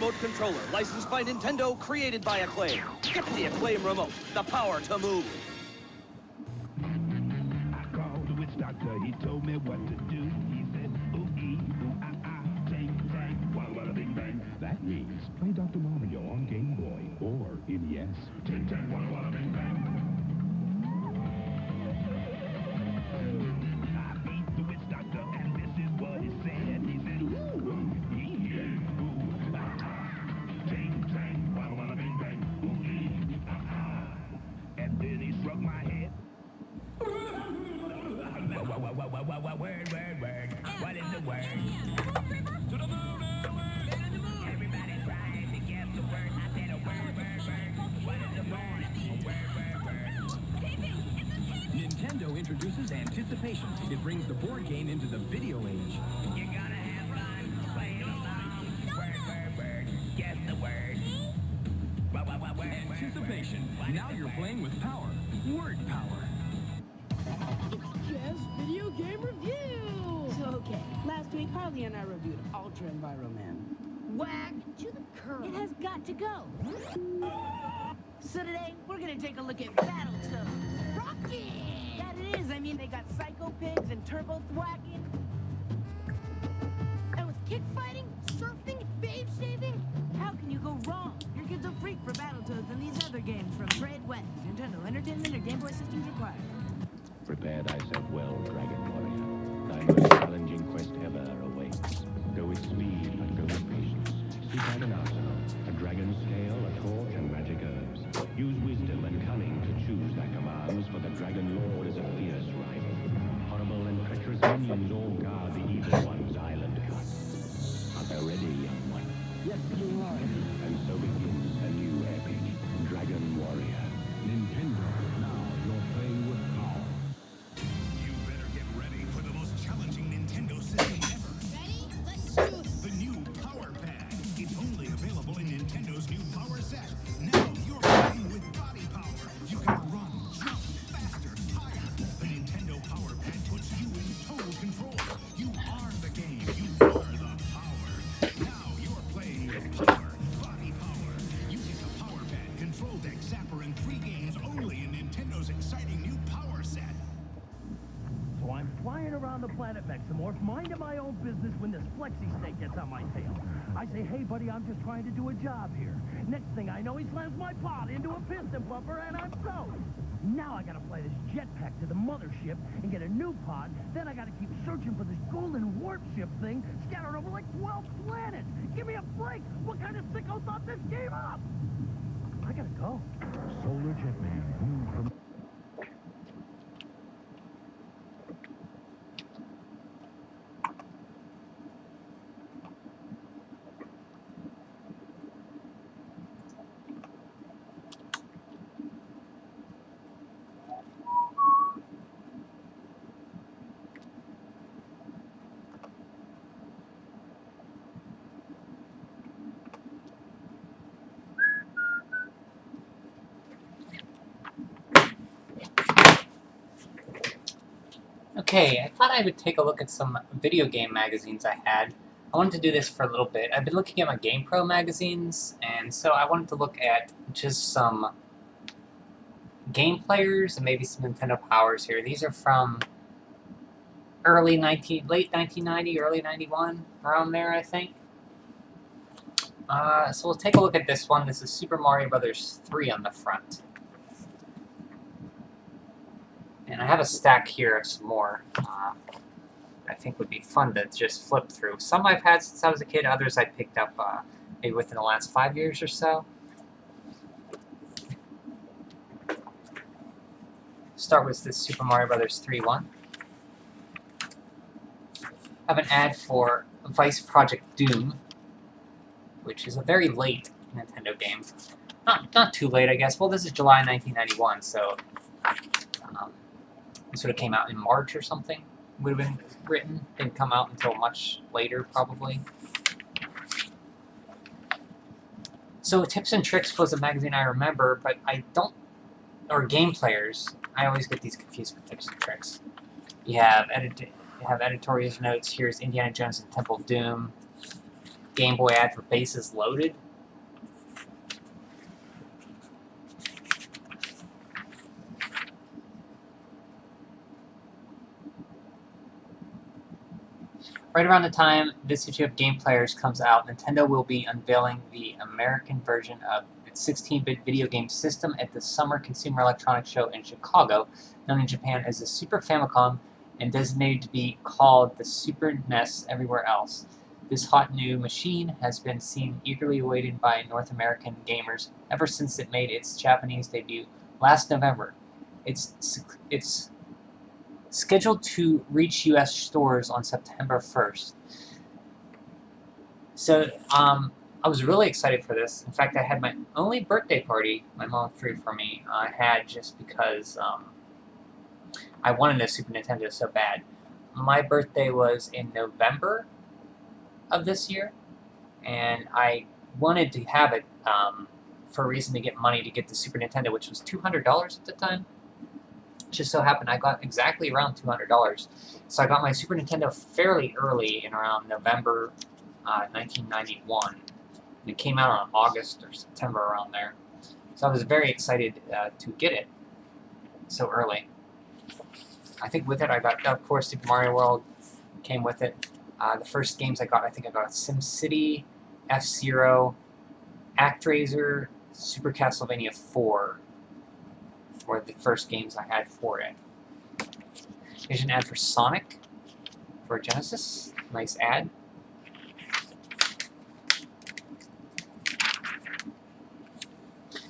remote controller, licensed by Nintendo, created by Acclaim. Get the Acclaim remote, the power to move. I called the witch doctor, he told me what to do. He said, ooh-ee, ooh-ah-ah, tang-tang, walla-walla bing-bang. That means play Dr. Mario on Game Boy or NES. Tang-tang, walla-walla bing-bang. I beat the witch doctor, and this is what he said. He said, ooh-ee, ooh-ah-ah, tang-tang, walla-walla bing-bang, ooh-ee, ah-ah. And then he struck my head. Word. What is the word? To the moon and word. Everybody trying to guess the word. I said a word. What is the word? Word. Nintendo introduces Anticipation. It brings the board game into the video age. You gotta have fun, play along. Word. Guess the word. Word. Anticipation. Now you're playing with power. Word power. Yes, video game review! So, okay, last week Harley and I reviewed Ultra Enviroman. Whack to the curb. It has got to go. So today, we're gonna take a look at Battletoads. Rocky! That it is, I mean, they got Psycho Pigs and Turbo Thwacking. And with kick fighting, surfing, babe shaving, how can you go wrong? Your kid's a freak for Battletoads and these other games from Trade West, Nintendo Entertainment, or Game Boy systems required. Prepare thyself well, Dragon Warrior. Thy most challenging quest ever awaits. Go with speed, but go with patience. Seek out an arsenal, a dragon's scale, a torch, and magic herbs. Use wisdom and cunning to choose thy commands, for the Dragon Lord is a fierce rival. Horrible and treacherous minions all guard the evil one's island cut. Are they ready, young one? Yes, you are. And so begins a new epic, Dragon Warrior. Nintendo, now you're playing with power. You better get ready for the most challenging Nintendo system ever. Ready? Let's do this. The new Power Pad. It's only available in Nintendo's new Power Set. Now you're playing with body power. You can run, jump, faster, higher. The Nintendo Power Pad puts you in total control. You are the game. You are the power. Now you're playing with power, body power. Using the Power Pad, Control Deck, Zapper, and 3 games only in Nintendo's exciting new Power Set. So I'm flying around the planet Mexamorph, minding my own business when this flexi snake gets on my tail. I say, hey, buddy, I'm just trying to do a job here. Next thing I know, he slams my pod into a piston pumper, and I'm toast. Now I gotta fly this jetpack to the mothership and get a new pod. Then I gotta keep searching for this golden warp ship thing scattered over like 12 planets. Give me a break. What kind of sicko thought this game up? I gotta go. Solar Jetman, moved from Okay, I thought I would take a look at some video game magazines I had. I wanted to do this for a little bit. I've been looking at my GamePro magazines, and so I wanted to look at just some game players and maybe some Nintendo Powers here. These are from late 1990, early 91, around there, I think. So we'll take a look at this one. This is Super Mario Bros. 3 on the front. And I have a stack here of some more I think would be fun to just flip through. Some I've had since I was a kid, others I picked up maybe within the last 5 years or so. Start with this Super Mario Bros. 3 one. I have an ad for Vice Project Doom, which is a very late Nintendo game. Not too late, I guess. Well, this is July 1991, so it sort of came out in March or something. Would have been written. Didn't come out until much later, probably. So Tips and Tricks was a magazine I remember, but I don't... Or Game Players. I always get these confused with Tips and Tricks. You have editorial notes. Here's Indiana Jones and Temple of Doom. Game Boy ad for Bases Loaded. Right around the time this issue of Game Players comes out, Nintendo will be unveiling the American version of its 16-bit video game system at the Summer Consumer Electronics Show in Chicago, known in Japan as the Super Famicom and designated to be called the Super NES everywhere else. This hot new machine has been seen eagerly awaited by North American gamers ever since it made its Japanese debut last November. It's scheduled to reach U.S. stores on September 1st. So, I was really excited for this. In fact, I had my only birthday party my mom threw for me. I had just because I wanted a Super Nintendo so bad. My birthday was in November of this year, and I wanted to have it for a reason to get money to get the Super Nintendo, which was $200 at the time. Just so happened I got exactly around $200. So I got my Super Nintendo fairly early in around November 1991. And it came out on August or September around there. So I was very excited to get it so early. I think with it I got, of course, Super Mario World came with it. The first games I got SimCity, F-Zero, ActRaiser, Super Castlevania 4. Were the first games I had for it. Here's an ad for Sonic for Genesis. Nice ad.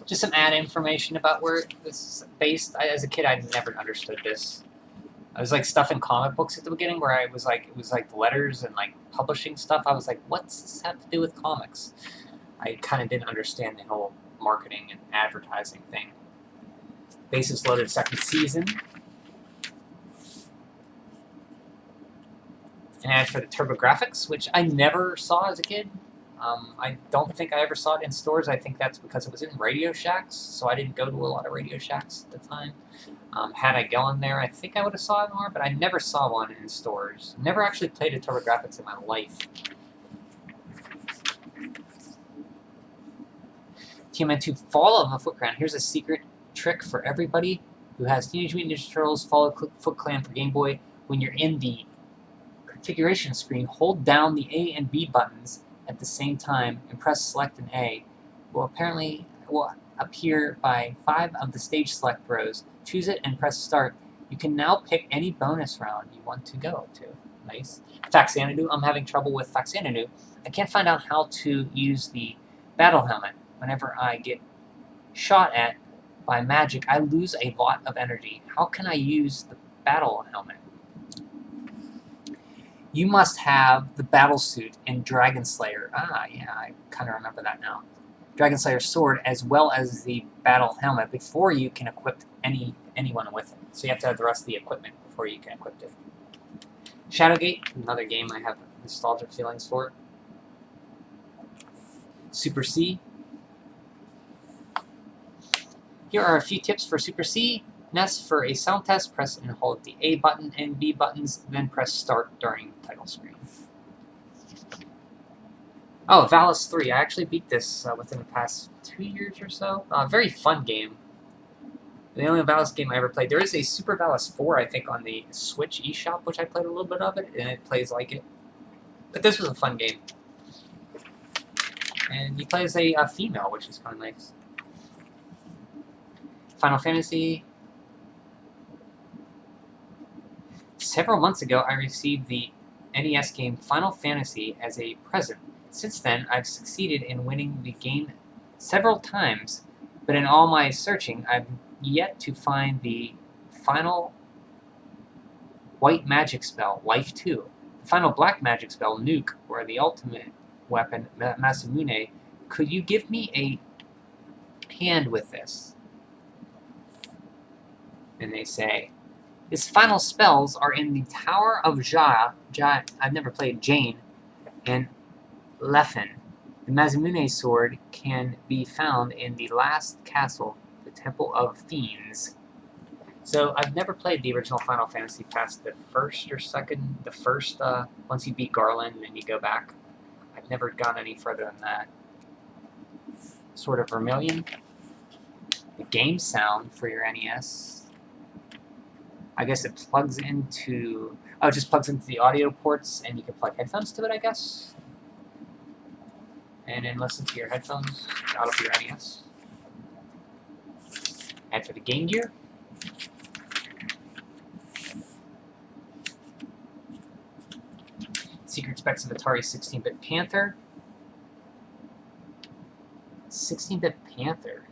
Just some ad information about where this is based. As a kid, I never understood this. I was like stuff in comic books at the beginning where it was like the letters and like publishing stuff. I was like, what's this have to do with comics? I kind of didn't understand the whole marketing and advertising thing. Bases Loaded second season. An ad for the TurboGrafx, which I never saw as a kid. I don't think I ever saw it in stores. I think that's because it was in Radio Shacks, so I didn't go to a lot of Radio Shacks at the time. Had I gone there, I think I would have saw it more, but I never saw one in stores. Never actually played a TurboGrafx in my life. TMN2 Fall of the Foot Clan. Here's a secret trick for everybody who has Teenage Mutant Ninja Turtles Fall of Foot Clan for Game Boy. When you're in the configuration screen, hold down the A and B buttons at the same time and press select and A. It will appear by 5 of the stage select rows. Choose it and press start. You can now pick any bonus round you want to go to. Nice. Faxanadu. I'm having trouble with Faxanadu. I can't find out how to use the battle helmet. Whenever I get shot at by magic, I lose a lot of energy. How can I use the battle helmet? You must have the battle suit in Dragon Slayer. Ah, yeah, I kind of remember that now. Dragon Slayer sword as well as the battle helmet before you can equip anyone with it. So you have to have the rest of the equipment before you can equip it. Shadowgate, another game I have nostalgic feelings for. Super C. Here are a few tips for Super C. NES for a sound test, press and hold the A button and B buttons, then press start during title screen. Oh, Valis 3. I actually beat this within the past 2 years or so. Very fun game. The only Valis game I ever played. There is a Super Valis 4, I think, on the Switch eShop, which I played a little bit of it, and it plays like it. But this was a fun game. And you play as a female, which is kind of nice. Final Fantasy. Several months ago, I received the NES game Final Fantasy as a present. Since then, I've succeeded in winning the game several times, but in all my searching, I've yet to find the final white magic spell, Life 2, the final black magic spell, Nuke, or the ultimate weapon, Masamune. Could you give me a hand with this? And they say, his final spells are in the Tower of I've never played Jane, and Leffen. The Masamune sword can be found in the last castle, the Temple of Fiends. So I've never played the original Final Fantasy past the first or second, once you beat Garland and then you go back. I've never gone any further than that. Sort of Vermilion. The game sound for your NES. I guess it plugs into... Oh, it just plugs into the audio ports, and you can plug headphones to it, I guess. And then listen to your headphones out of your NES. And for the Game Gear, secret specs of Atari 16-bit Panther. 16-bit Panther.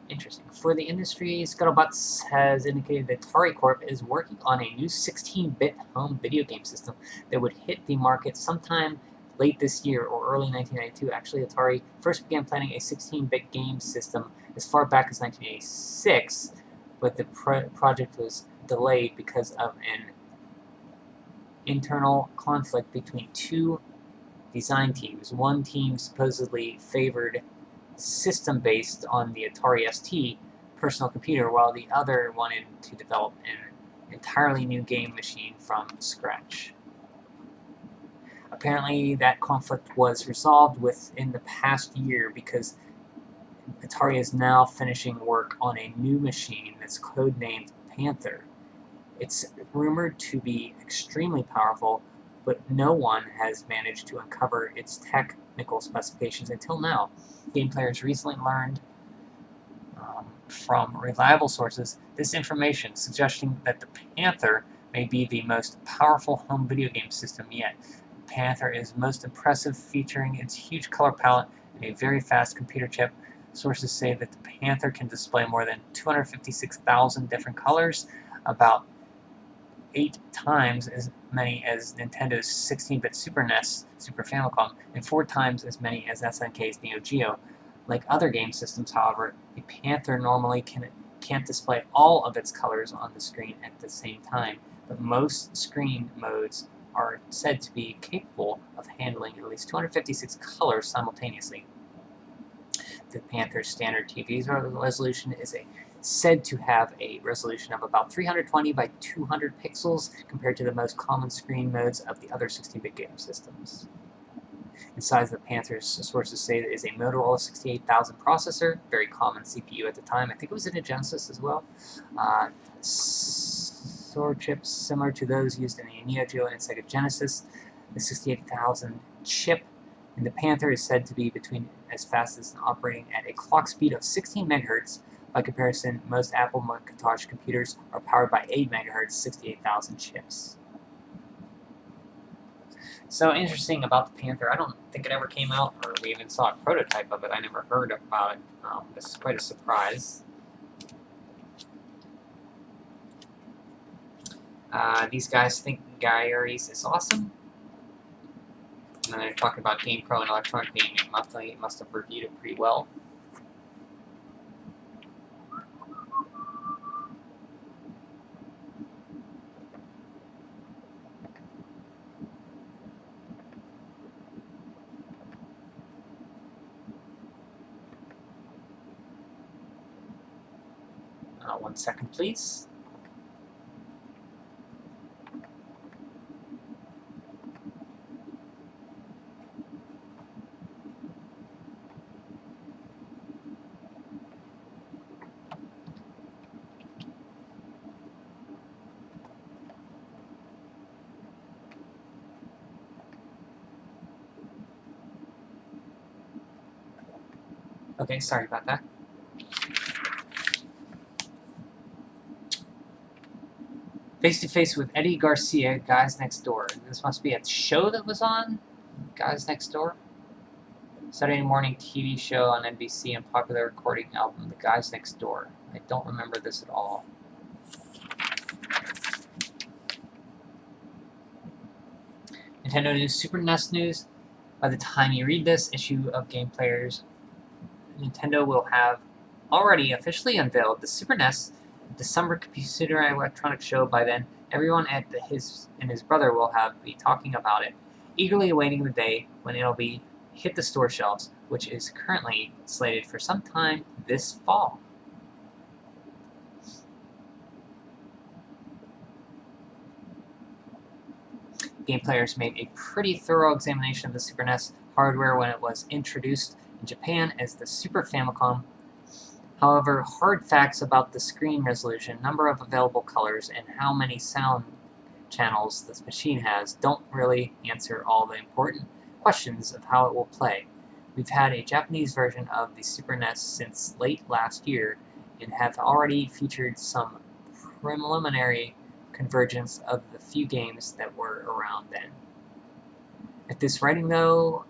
Interesting. For the industry, Scuttlebutt has indicated that Atari Corp is working on a new 16-bit home video game system that would hit the market sometime late this year or early 1992. Actually, Atari first began planning a 16-bit game system as far back as 1986, but the project was delayed because of an internal conflict between two design teams. One team supposedly favored system based on the Atari ST personal computer, while the other wanted to develop an entirely new game machine from scratch. Apparently that conflict was resolved within the past year because Atari is now finishing work on a new machine that's codenamed Panther. It's rumored to be extremely powerful, but no one has managed to uncover its technical specifications until now. Game players recently learned from reliable sources this information, suggesting that the Panther may be the most powerful home video game system yet. Panther is most impressive, featuring its huge color palette and a very fast computer chip. Sources say that the Panther can display more than 256,000 different colors, about 8 times as many as Nintendo's 16-bit Super NES, Super Famicom, and 4 times as many as SNK's Neo Geo. Like other game systems, however, the Panther normally can't display all of its colors on the screen at the same time, but most screen modes are said to be capable of handling at least 256 colors simultaneously. The Panther's standard TV's resolution is said to have a resolution of about 320 by 200 pixels compared to the most common screen modes of the other 16-bit game systems. Inside the Panther's, sources say it is a Motorola 68000 processor, very common CPU at the time. I think it was in a Genesis as well. SOAR chips similar to those used in the Neo Geo and Sega Genesis. The 68000 chip in the Panther is said to be between as fast as operating at a clock speed of 16 MHz. By comparison, most Apple Macintosh computers are powered by 8 MHz 68000 chips. So interesting about the Panther. I don't think it ever came out, or we even saw a prototype of it. I never heard about it. This is quite a surprise. These guys think Guy Aries is awesome. And then they're talking about GamePro and Electronic Gaming Monthly. Must have reviewed it pretty well. One second, please. Okay, sorry about that. Face to Face with Eddie Garcia, Guys Next Door. This must be a show that was on Guys Next Door. Saturday morning TV show on NBC and popular recording album, The Guys Next Door. I don't remember this at all. Nintendo News, Super NES News. By the time you read this issue of Game Players, Nintendo will have already officially unveiled the Super NES December Computer and Electronics Show. By then, everyone at his brother will be talking about it, eagerly awaiting the day when it'll be hit the store shelves, which is currently slated for sometime this fall. Game Players made a pretty thorough examination of the Super NES hardware when it was introduced in Japan as the Super Famicom. However, hard facts about the screen resolution, number of available colors, and how many sound channels this machine has don't really answer all the important questions of how it will play. We've had a Japanese version of the Super NES since late last year and have already featured some preliminary convergence of the few games that were around then. At this writing, though,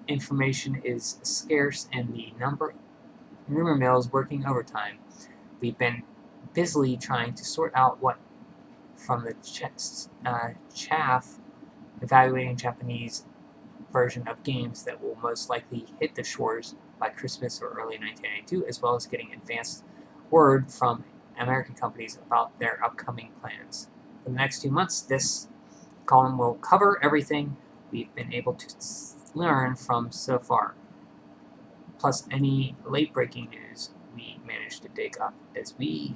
information is scarce and the rumor mill is working overtime. We've been busily trying to sort out what from the chaff evaluating Japanese version of games that will most likely hit the shores by Christmas or early 1992, as well as getting advanced word from American companies about their upcoming plans. For the next 2 months, this column will cover everything we've been able to learn from so far, plus any late-breaking news we managed to dig up as we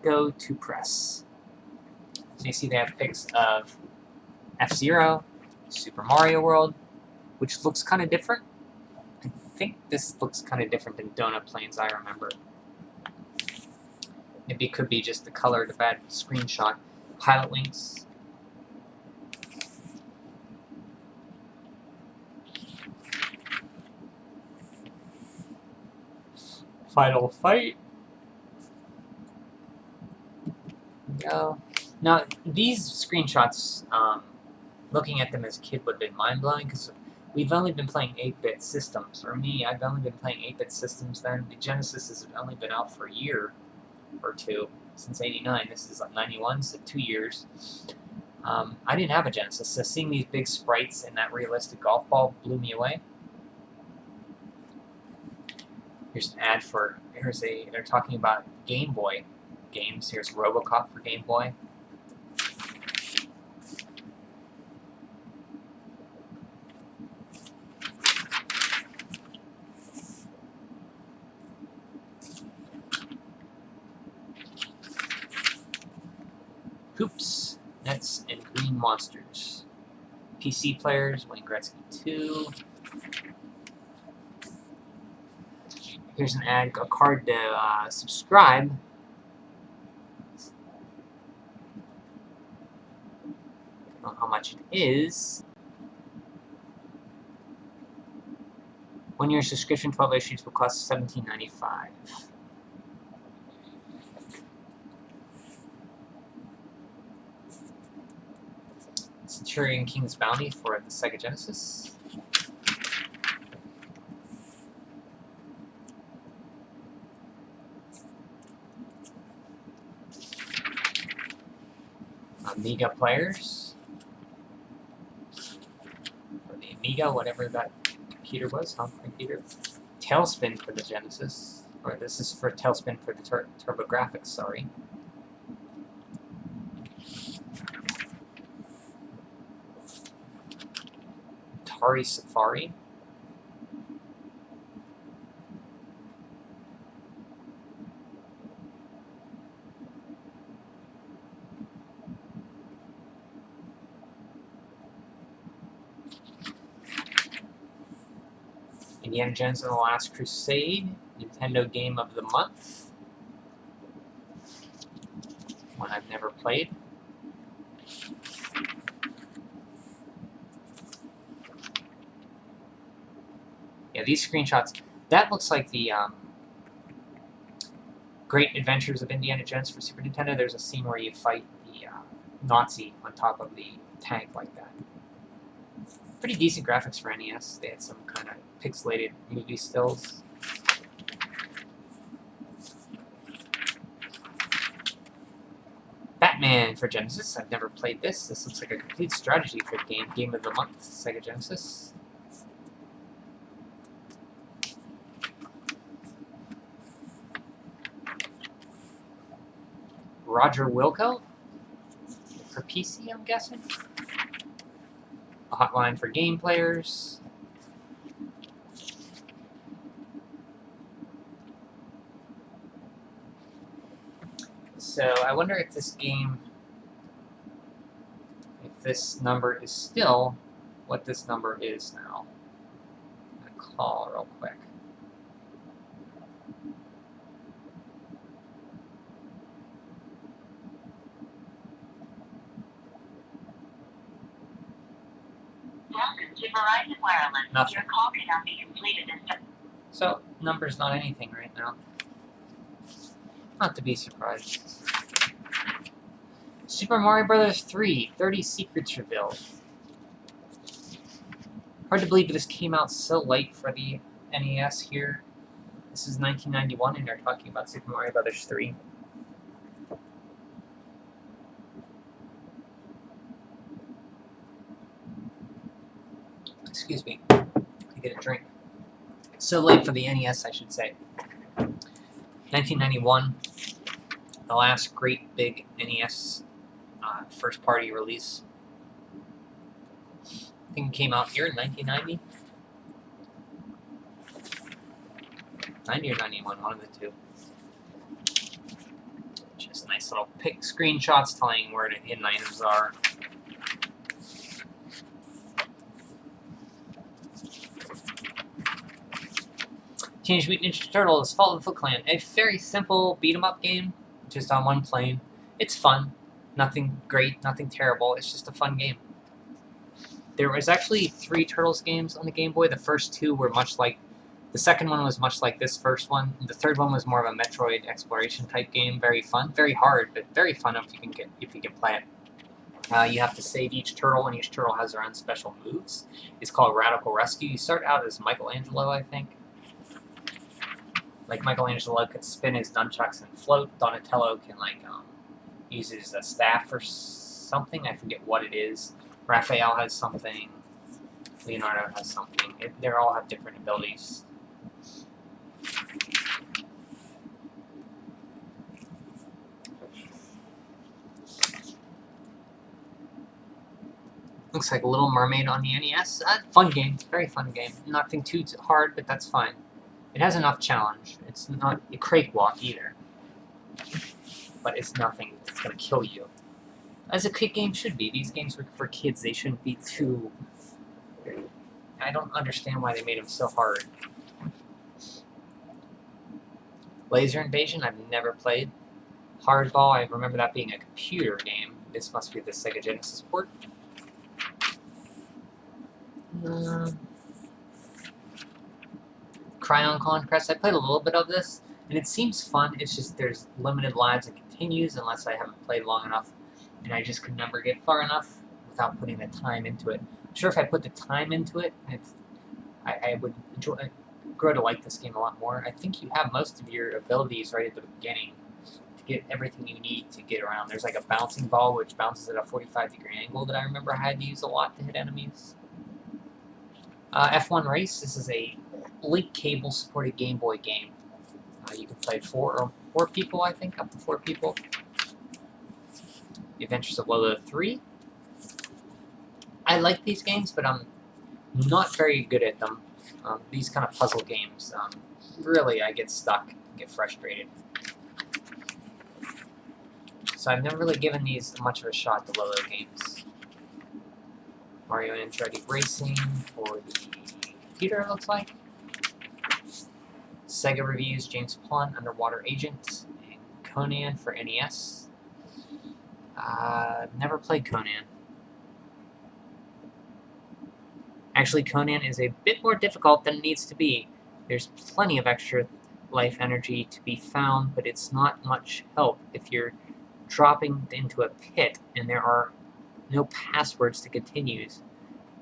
go to press. So you see they have pics of F-Zero, Super Mario World, which looks kind of different. I think this looks kind of different than Donut Plains I remember. Maybe it could be just the color, the bad screenshot. Pilot Wings. Final Fight. Go. Now, these screenshots, looking at them as a kid would have been mind-blowing, because we've only been playing 8-bit systems. For me, I've only been playing 8-bit systems then. The Genesis has only been out for a year or two, since '89. This is like '91, so 2 years. I didn't have a Genesis, so seeing these big sprites and that realistic golf ball blew me away. Here's an ad for, they're talking about Game Boy games. Here's RoboCop for Game Boy. Hoops, Nets, and Green Monsters. PC players, Wayne Gretzky 2. Here's an ad, a card to subscribe. I don't know how much it is. 1 year subscription, 12 issues will cost $17.95. Centurion King's Bounty for the Sega Genesis. Amiga players. For the Amiga, whatever that computer was, home computer. Tailspin for the Genesis. Or this is for Tailspin for the TurboGrafx, sorry. Atari Safari. Indiana Jones and the Last Crusade, Nintendo Game of the Month. One I've never played. Yeah, these screenshots, that looks like the Great Adventures of Indiana Jones for Super Nintendo. There's a scene where you fight the Nazi on top of the tank like that. Pretty decent graphics for NES. They had some kind of pixelated movie stills. Batman for Genesis. I've never played this. This looks like a complete strategy for the Game of the Month, Sega Genesis. Roger Wilco for PC, I'm guessing. A hotline for game players. So I wonder if this game, if this number is still what this number is now. I'm going to call real quick. Welcome to Verizon Wireless. Nothing. Your call cannot be completed this time. So, number's not anything right now. Not to be surprised. Super Mario Bros. 3, 30 Secrets Revealed. Hard to believe this came out so late for the NES here. This is 1991 and they're talking about Super Mario Bros. 3. Excuse me. To get a drink. So late for the NES, I should say. 1991, the last great big NES first-party release. I think it came out here in 1990. 90 or 91, one of the two. Just nice little pic screenshots telling where the hidden items are. Teenage Mutant Ninja Turtles: Fall of the Foot Clan. A very simple beat-em-up game, just on one plane. It's fun. Nothing great, nothing terrible. It's just a fun game. There was actually 3 Turtles games on the Game Boy. The first 2 were much like... The second one was much like this first one. The third one was more of a Metroid exploration type game. Very fun. Very hard, but very fun if you can play it. You have to save each turtle, and each turtle has their own special moves. It's called Radical Rescue. You start out as Michelangelo, I think. Like Michelangelo could spin his nunchucks and float. Donatello can use his staff or something. I forget what it is. Raphael has something. Leonardo has something. They all have different abilities. Looks like Little Mermaid on the NES. Fun game. Very fun game. Nothing too hard, but that's fine. It has enough challenge. It's not a cakewalk either. But it's nothing that's going to kill you. As a kid game should be. These games were for kids. They shouldn't be too... I don't understand why they made them so hard. Laser Invasion, I've never played. Hardball, I remember that being a computer game. This must be the Sega Genesis port. Cryon Conquest, I played a little bit of this, and it seems fun. It's just there's limited lives and continues unless I haven't played long enough, and I just could never get far enough without putting the time into it. I'm sure if I put the time into it, I would grow to like this game a lot more. I think you have most of your abilities right at the beginning to get everything you need to get around. There's like a bouncing ball which bounces at a 45-degree angle that I remember I had to use a lot to hit enemies. F1 Race, this is a link cable supported Game Boy game. You can play 4 people, I think, up to 4 people. The Adventures of Lolo 3. I like these games, but I'm not very good at them. These kind of puzzle games, really I get stuck, get frustrated. So I've never really given these much of a shot, the Lolo games. Mario and Andretti Racing for the computer, it looks like. Sega Reviews, James Pond, Underwater Agent, and Conan for NES. Never played Conan. Actually, Conan is a bit more difficult than it needs to be. There's plenty of extra life energy to be found, but it's not much help if you're dropping into a pit and there are no passwords to continues.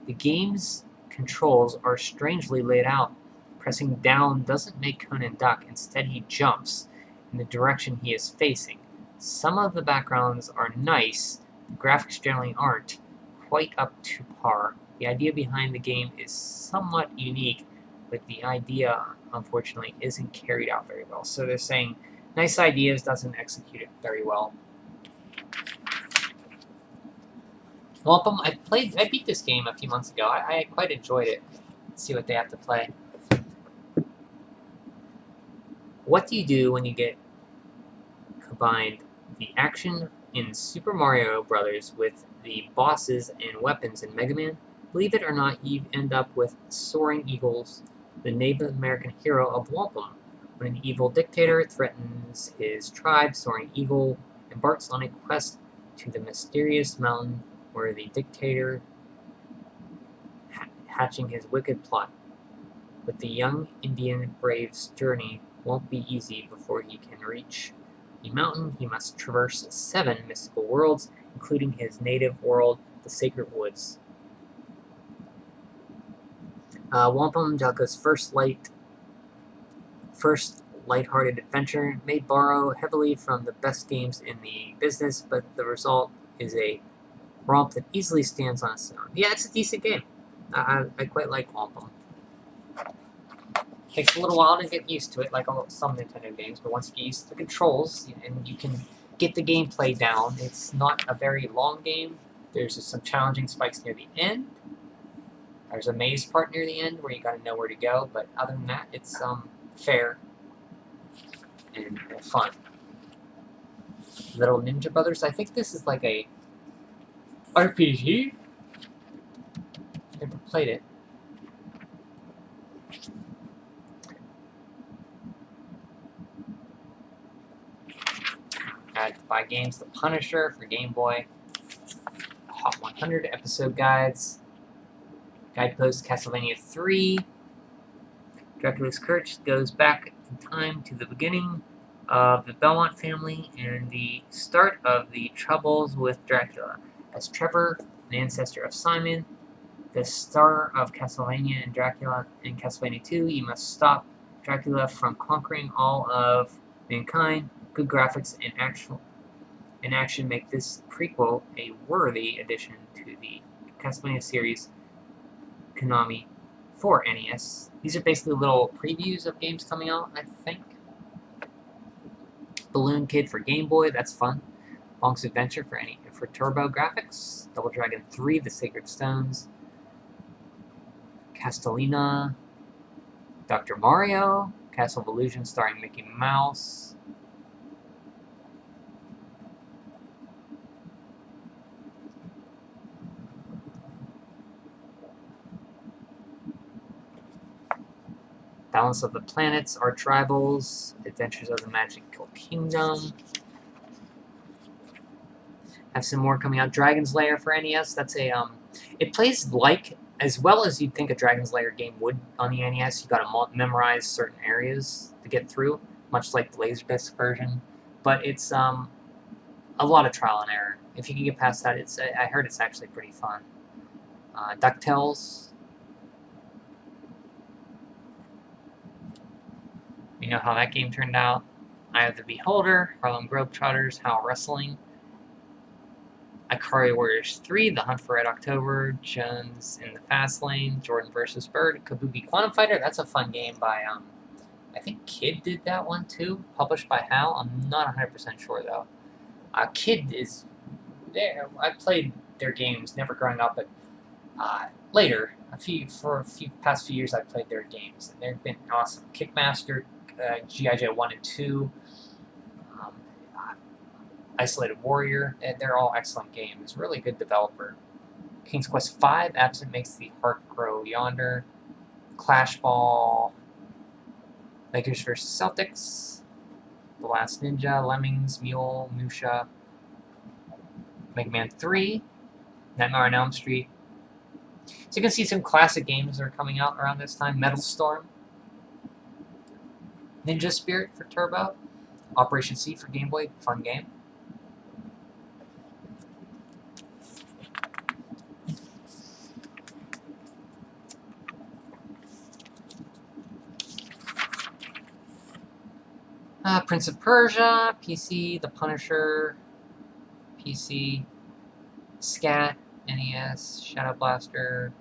The game's controls are strangely laid out. Pressing down doesn't make Conan duck, instead he jumps in the direction he is facing. Some of the backgrounds are nice, the graphics generally aren't quite up to par. The idea behind the game is somewhat unique, but the idea, unfortunately, isn't carried out very well. So they're saying, nice ideas, doesn't execute it very well. Wampum, I beat this game a few months ago. I quite enjoyed it. Let's see what they have to play. What do you do when you get combined the action in Super Mario Bros. With the bosses and weapons in Mega Man, believe it or not, you end up with Soaring Eagles, the Native American hero of Wampum. When an evil dictator threatens his tribe, Soaring Eagle embarks on a quest to the mysterious mountain where the dictator hatching his wicked plot. But the young Indian brave's journey won't be easy before he can reach the mountain. He must traverse 7 mystical worlds, including his native world, the Sacred Woods. Wampum, Delco's first light-hearted adventure, may borrow heavily from the best games in the business, but the result is a romp that easily stands on its own. Yeah, it's a decent game. I quite like Wampum. Takes a little while to get used to it, like some Nintendo games, but once you get used to the controls and you can get the gameplay down, it's not a very long game. There's just some challenging spikes near the end. There's a maze part near the end where you gotta know where to go, but other than that, it's fair and fun. Little Ninja Brothers, I think this is like a RPG. Never played it. I had to buy games, The Punisher for Game Boy, Hot 100 episode guides, Guidepost Castlevania 3, Dracula's Curse goes back in time to the beginning of the Belmont family and the start of the troubles with Dracula. As Trevor, an ancestor of Simon, the star of Castlevania and Dracula in Castlevania 2, you must stop Dracula from conquering all of mankind. Good graphics and action make this prequel a worthy addition to the Castlevania series Konami for NES. These are basically little previews of games coming out, I think. Balloon Kid for Game Boy, that's fun. Bonk's Adventure for Turbo Graphics. Double Dragon 3, The Sacred Stones. Castellina. Dr. Mario. Castle of Illusion starring Mickey Mouse. Balance of the Planets, Arch Rivals, Adventures of the Magical Kingdom. Have some more coming out. Dragon's Lair for NES. That's a it plays like as well as you'd think a Dragon's Lair game would on the NES. You got to memorize certain areas to get through, much like the Laserdisc version. But it's a lot of trial and error. If you can get past that, I heard it's actually pretty fun. DuckTales. We know how that game turned out. Eye of the Beholder, Harlem Globetrotters, How Wrestling, Ikari Warriors 3, The Hunt for Red October, Jones in the Fast Lane, Jordan vs. Bird, Kabuki Quantum Fighter. That's a fun game by, I think Kid did that one too, published by HAL. I'm not 100% sure though. Kid is there. I played their games, never growing up, but later, for a few past few years, I've played their games, and they've been awesome. Kickmaster, G.I. Joe 1 and 2, Isolated Warrior, and they're all excellent games. Really good developer. King's Quest V, Absent Makes the Heart Grow Yonder, Clash Ball, Lakers vs. Celtics, The Last Ninja, Lemmings, Mule, Musha, Mega Man 3, Nightmare on Elm Street. So you can see some classic games that are coming out around this time. Metal Storm, Ninja Spirit for Turbo, Operation C for Game Boy, fun game. Prince of Persia, PC, The Punisher, PC, Scat, NES, Shadow Blaster,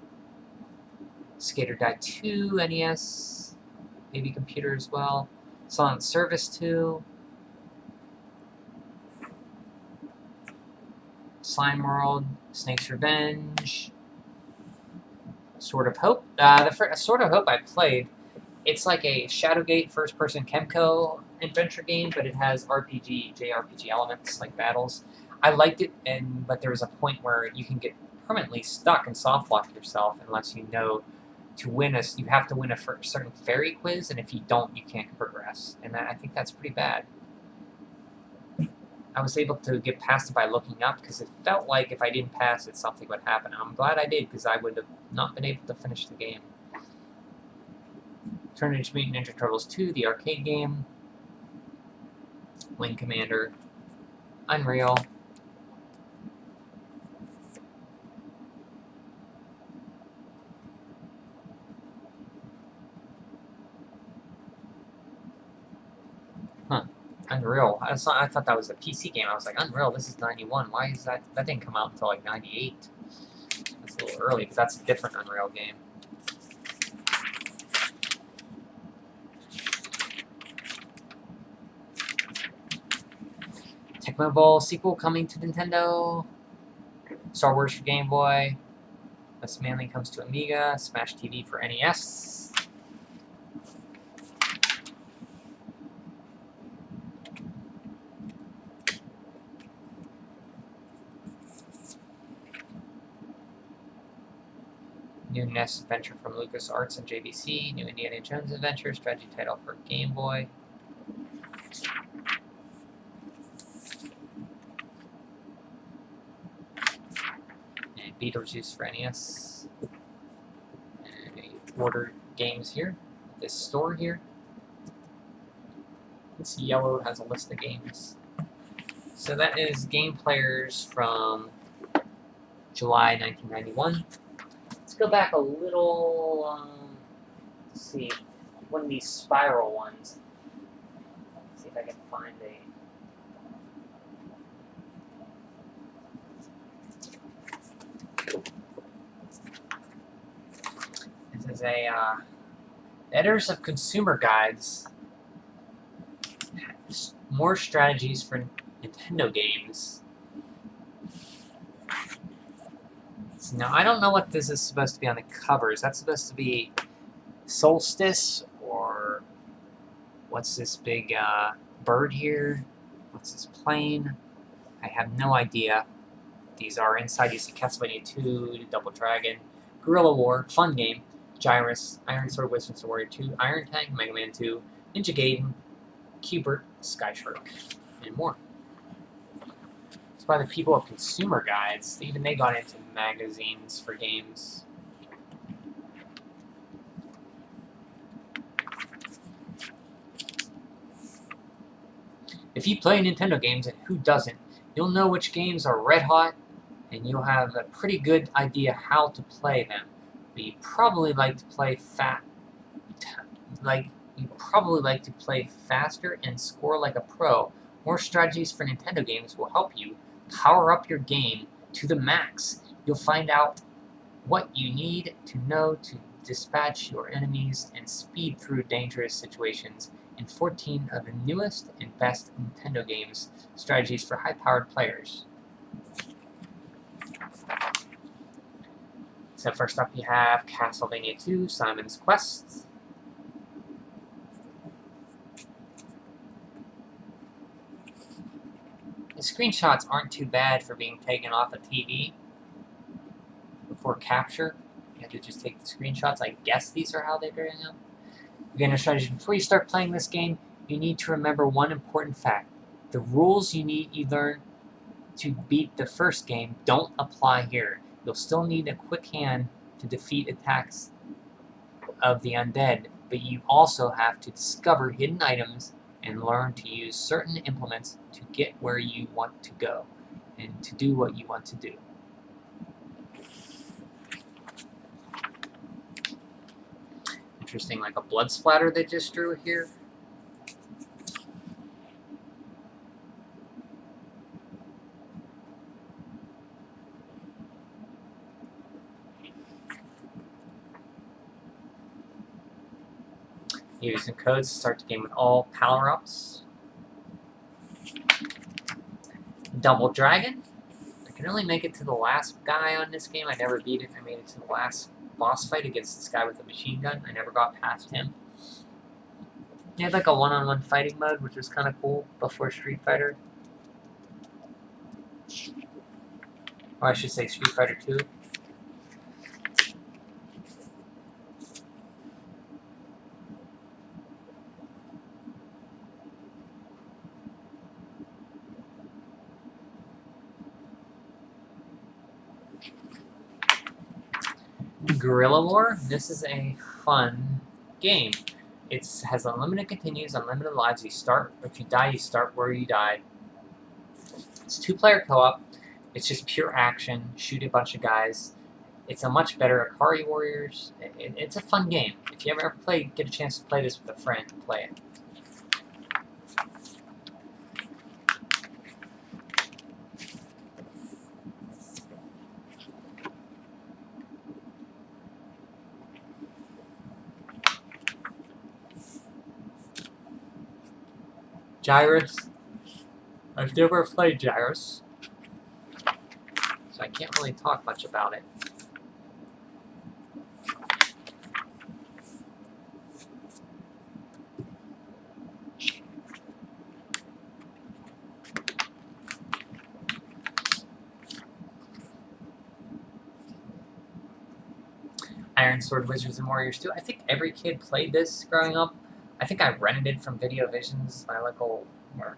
Skater Die 2, NES, maybe computer as well, Silent Service 2, Slime World, Snake's Revenge, Sword of Hope. The Sword of Hope I played. It's like a Shadowgate first-person Kemco adventure game, but it has JRPG elements like battles. I liked it, but there was a point where you can get permanently stuck and soft lock yourself unless you know to win you have to win a certain fairy quiz, and if you don't, you can't progress. And I think that's pretty bad. I was able to get past it by looking up because it felt like if I didn't pass it, something would happen. And I'm glad I did because I would have not been able to finish the game. Teenage Mutant Ninja Turtles 2, the arcade game. Wing Commander. Unreal. Huh. Unreal. I thought that was a PC game. I was like, Unreal, this is 91. Why is that? That didn't come out until like 98. That's a little early, but that's a different Unreal game. Tecmo Bowl sequel coming to Nintendo. Star Wars for Game Boy. Wes Manley comes to Amiga. Smash TV for NES. New NES adventure from LucasArts and JVC. New Indiana Jones adventure. Strategy title for Game Boy. Beetlejuice for NES. And I ordered games here. This store here. This yellow has a list of games. So that is Game Players from July 1991. Let's go back a little. Let's see, one of these spiral ones. Let's see if I can find a. This is a editors of consumer guides. More strategies for Nintendo games. So now I don't know what this is supposed to be on the cover. Is that supposed to be Solstice, or what's this big bird here? What's this plane? I have no idea. These are inside. You see Castlevania 2, Double Dragon, Guerrilla War, fun game, Gyrus, Iron Sword, Wisdom Warrior 2, Iron Tank, Mega Man 2, Ninja Gaiden, Q*bert, Sky Shark, and more. It's by the people of consumer guides. Even they got into magazines for games. If you play Nintendo games, and who doesn't, you'll know which games are red hot, and you'll have a pretty good idea how to play them. But you probably like to play faster and score like a pro. More strategies for Nintendo games will help you power up your game to the max. You'll find out what you need to know to dispatch your enemies and speed through dangerous situations in 14 of the newest and best Nintendo games, strategies for high-powered players. So first up you have Castlevania 2, Simon's Quest. The screenshots aren't too bad for being taken off a TV before capture. You have to just take the screenshots. I guess these are how they're doing them. Again, a strategy. Before you start playing this game, you need to remember one important fact. The rules you learn to beat the first game don't apply here. You'll still need a quick hand to defeat attacks of the undead, but you also have to discover hidden items and learn to use certain implements to get where you want to go and to do what you want to do. Interesting, like a blood splatter they just drew here. Using codes to start the game with all power-ups. Double Dragon. I can only make it to the last guy on this game. I never beat it. I made it to the last boss fight against this guy with a machine gun. I never got past him. He had like a one-on-one fighting mode, which was kind of cool before Street Fighter. Or I should say Street Fighter 2. Guerrilla War. This is a fun game. It has unlimited continues, unlimited lives. You start, if you die, you start where you died. It's 2-player co-op. It's just pure action, shoot a bunch of guys. It's a much better Akari Warriors. It's a fun game. If you ever get a chance to play this with a friend, play it. Gyruss. I've never played Gyruss, so I can't really talk much about it. Iron Sword Wizards and Warriors 2. I think every kid played this growing up. I think I rented it from Video Visions, my local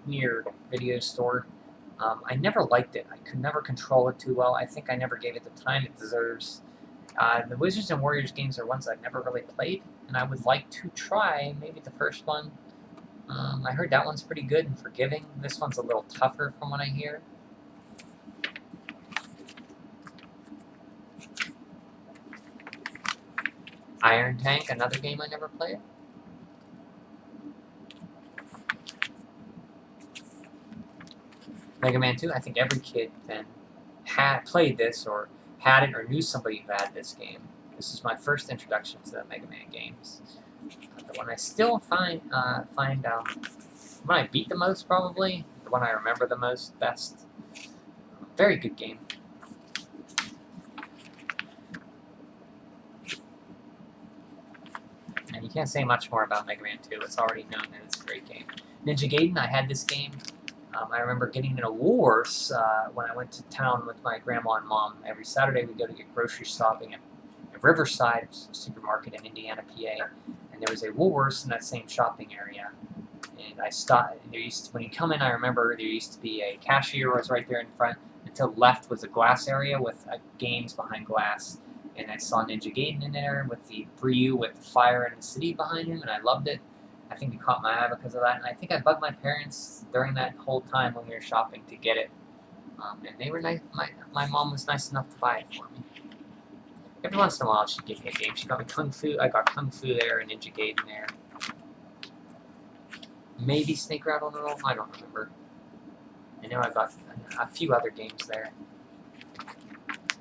near video store. I never liked it. I could never control it too well. I think I never gave it the time it deserves. The Wizards and Warriors games are ones I've never really played, and I would like to try maybe the first one. I heard that one's pretty good and forgiving. This one's a little tougher from what I hear. Iron Tank, another game I never played. Mega Man 2, I think every kid then had played this or had it or knew somebody who had this game. This is my first introduction to the Mega Man games. The one I still find when I beat the most, probably the one I remember the most, best. Very good game. And you can't say much more about Mega Man 2. It's already known that it's a great game. Ninja Gaiden, I had this game. I remember getting in a Woolworths when I went to town with my grandma and mom. Every Saturday we'd go to get grocery shopping at Riverside supermarket in Indiana, PA. And there was a Woolworths in that same shopping area. And I stopped. When you come in, I remember there used to be a cashier was right there in front. And to the left was a glass area with games behind glass. And I saw Ninja Gaiden in there with the Ryu with the fire in the city behind him, and I loved it. I think it caught my eye because of that, and I think I bugged my parents during that whole time when we were shopping to get it. And they were nice. My mom was nice enough to buy it for me. Every once in a while, she'd give me a game. She got me Kung Fu. I got Kung Fu there and Ninja Gaiden there. Maybe Snake Rattle and Roll. I don't remember. I know I got a few other games there.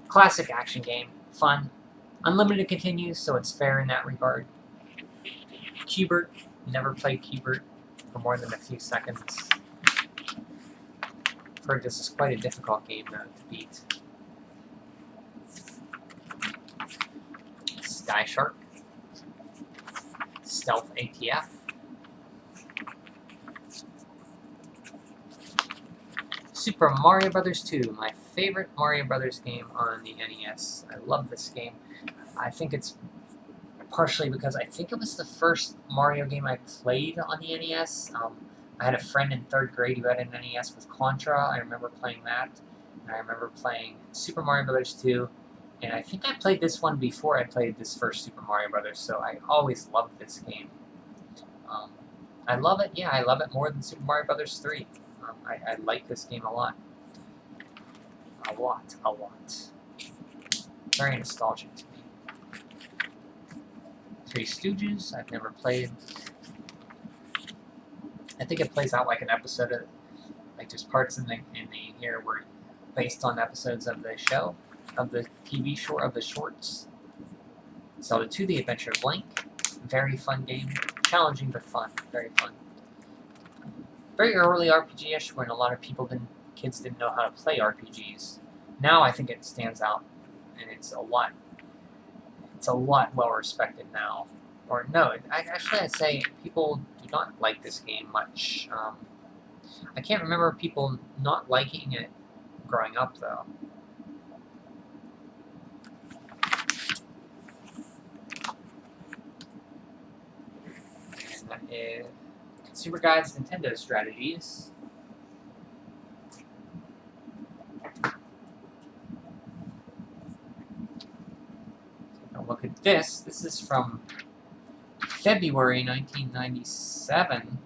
Classic action game, fun. Unlimited continues, so it's fair in that regard. Q*bert. Never played Q*bert for more than a few seconds. I've heard this is quite a difficult game to beat. Sky Shark. Stealth ATF. Super Mario Bros. 2, my favorite Mario Bros. Game on the NES. I love this game. I think it's partially because I think it was the first Mario game I played on the NES. I had a friend in 3rd grade who had an NES with Contra. I remember playing that. And I remember playing Super Mario Bros. 2. And I think I played this one before I played this first Super Mario Bros. So I always loved this game. I love it. Yeah, I love it more than Super Mario Bros. 3. I like this game a lot. A lot. Very nostalgic to me. Three Stooges, I've never played. I think it plays out like an episode of, like there's parts in the here were based on episodes of the show, of the TV short, of the shorts. Zelda 2, The Adventure of Link, very fun game, challenging but fun, very fun. Very early RPG-ish when a lot of kids didn't know how to play RPGs. Now I think it stands out, and it's a lot well respected now. Or no, I'd say people do not like this game much. I can't remember people not liking it growing up though. That is Consumer Guides Nintendo Strategies. Take a look at this. This is from February 1997.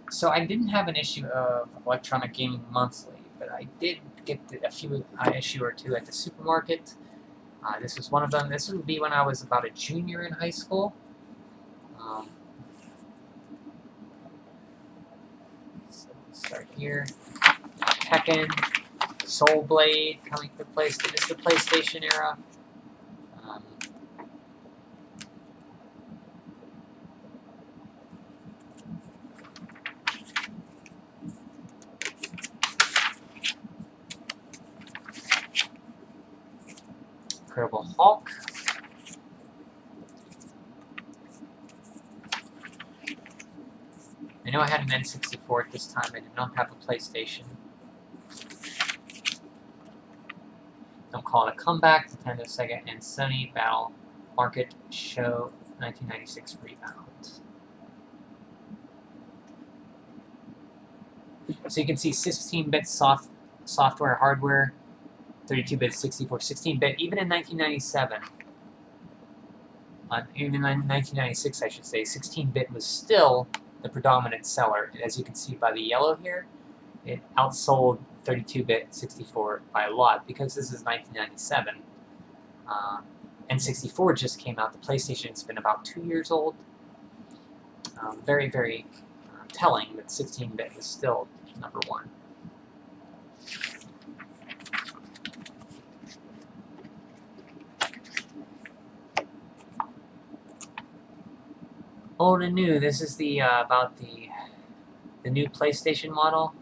So I didn't have an issue of Electronic Gaming Monthly, but I did get a issue or two at the supermarket. This was one of them. This would be when I was about a junior in high school. So we'll start here. Tekken, Soul Blade coming to PlayStation. This is the PlayStation era. Incredible Hulk. I know I had an N64 at this time. I did not have a PlayStation. Don't Call It a Comeback, Nintendo, Sega, and Sony Battle Market Show 1996 Rebound. So you can see 16-bit software, hardware, 32-bit, 64, 16-bit, even in 1997. Even in 1996, I should say, 16-bit was still the predominant seller. As you can see by the yellow here, it outsold 32-bit 64 by a lot because this is 1997. N64 just came out. The PlayStation's been about 2 years old. Very, very telling that 16-bit was still number one. Old and new. This is the about the new PlayStation model.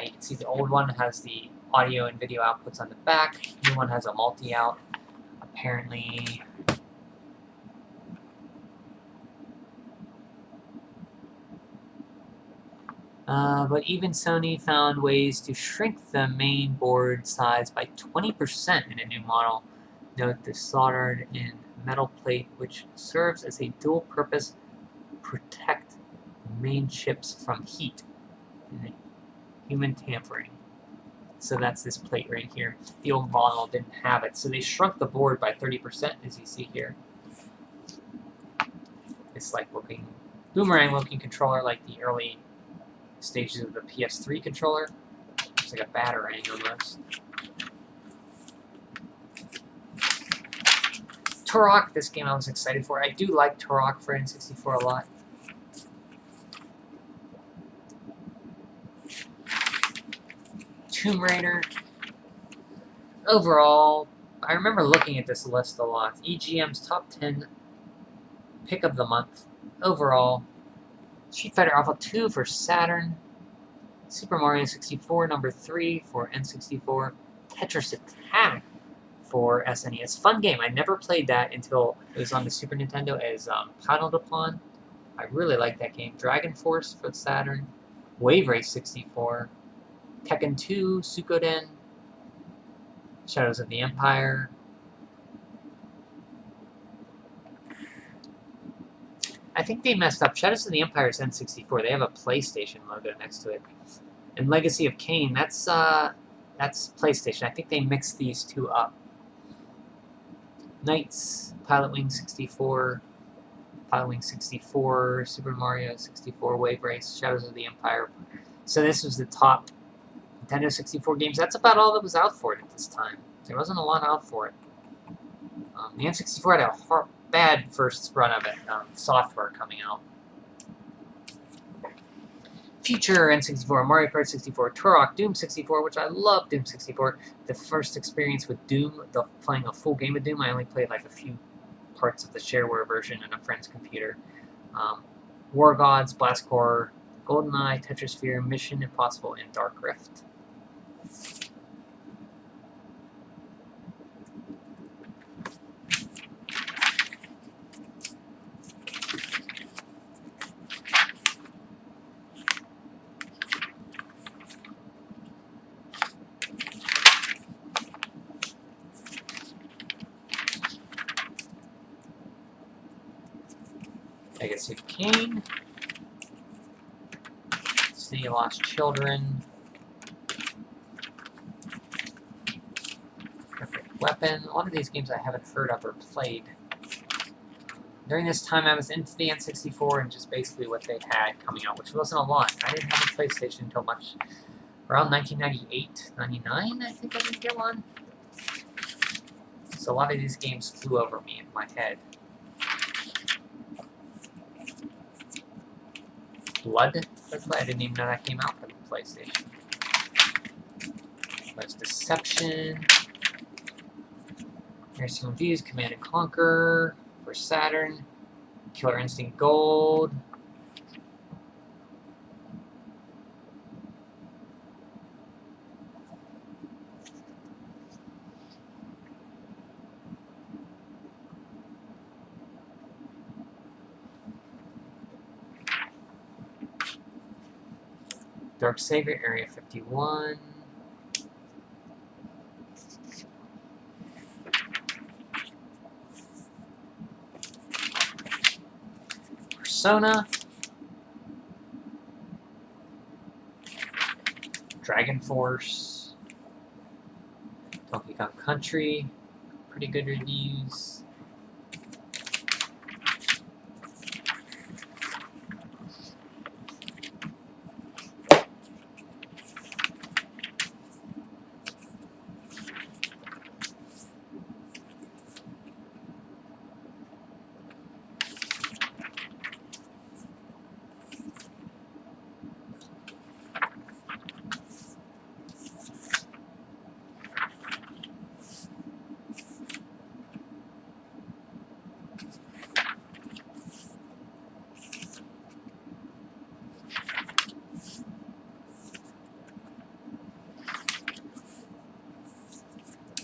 You can see the old one has the audio and video outputs on the back. The new one has a multi-out. Apparently, but even Sony found ways to shrink the main board size by 20% in a new model. Note the soldered in metal plate, which serves as a dual-purpose protect main chips from heat and human tampering. So that's this plate right here. The old model didn't have it, so they shrunk the board by 30%, as you see here. It's like looking boomerang-looking controller, like the early stages of the PS3 controller. It's like a batarang almost. Turok, this game I was excited for. I do like Turok for N64 a lot. Tomb Raider. Overall, I remember looking at this list a lot. EGM's top 10 pick of the month. Overall, Street Fighter Alpha 2 for Saturn. Super Mario 64, number 3 for N64. Tetris Attack for SNES. Fun game. I never played that until it was on the Super Nintendo as Paddled Upon. I really like that game. Dragon Force for Saturn. Wave Race 64. Tekken 2, Suikoden. Shadows of the Empire. I think they messed up. Shadows of the Empire is N64. They have a PlayStation logo next to it. And Legacy of Kain, that's PlayStation. I think they mixed these two up. Knights, Pilot Wing 64, Pilot Wing 64, Super Mario 64, Wave Race, Shadows of the Empire. So this was the top Nintendo 64 games. That's about all that was out for it at this time. There wasn't a lot out for it. The N64 had a bad first run of it, software coming out. Future N64, Mario Kart 64, Turok, Doom 64, which I love Doom 64. The first experience with Doom, playing a full game of Doom, I only played like a few parts of the shareware version on a friend's computer. War Gods, Blast Corps, GoldenEye, Tetrisphere, Mission Impossible, and Dark Rift. Legacy of Kain. City of Lost Children. Perfect Weapon. A lot of these games I haven't heard of or played. During this time, I was into the N64 and just basically what they had coming out, which wasn't a lot. I didn't have a PlayStation until much around 1998, 99, I think I didn't get one. So a lot of these games flew over me in my head. Blood? I didn't even know that came out for the PlayStation. There's Deception. Here's some reviews. Command & Conquer for Saturn. Killer Instinct Gold. Dark Savior, Area 51. Persona. Dragon Force. Donkey Kong Country. Pretty good reviews.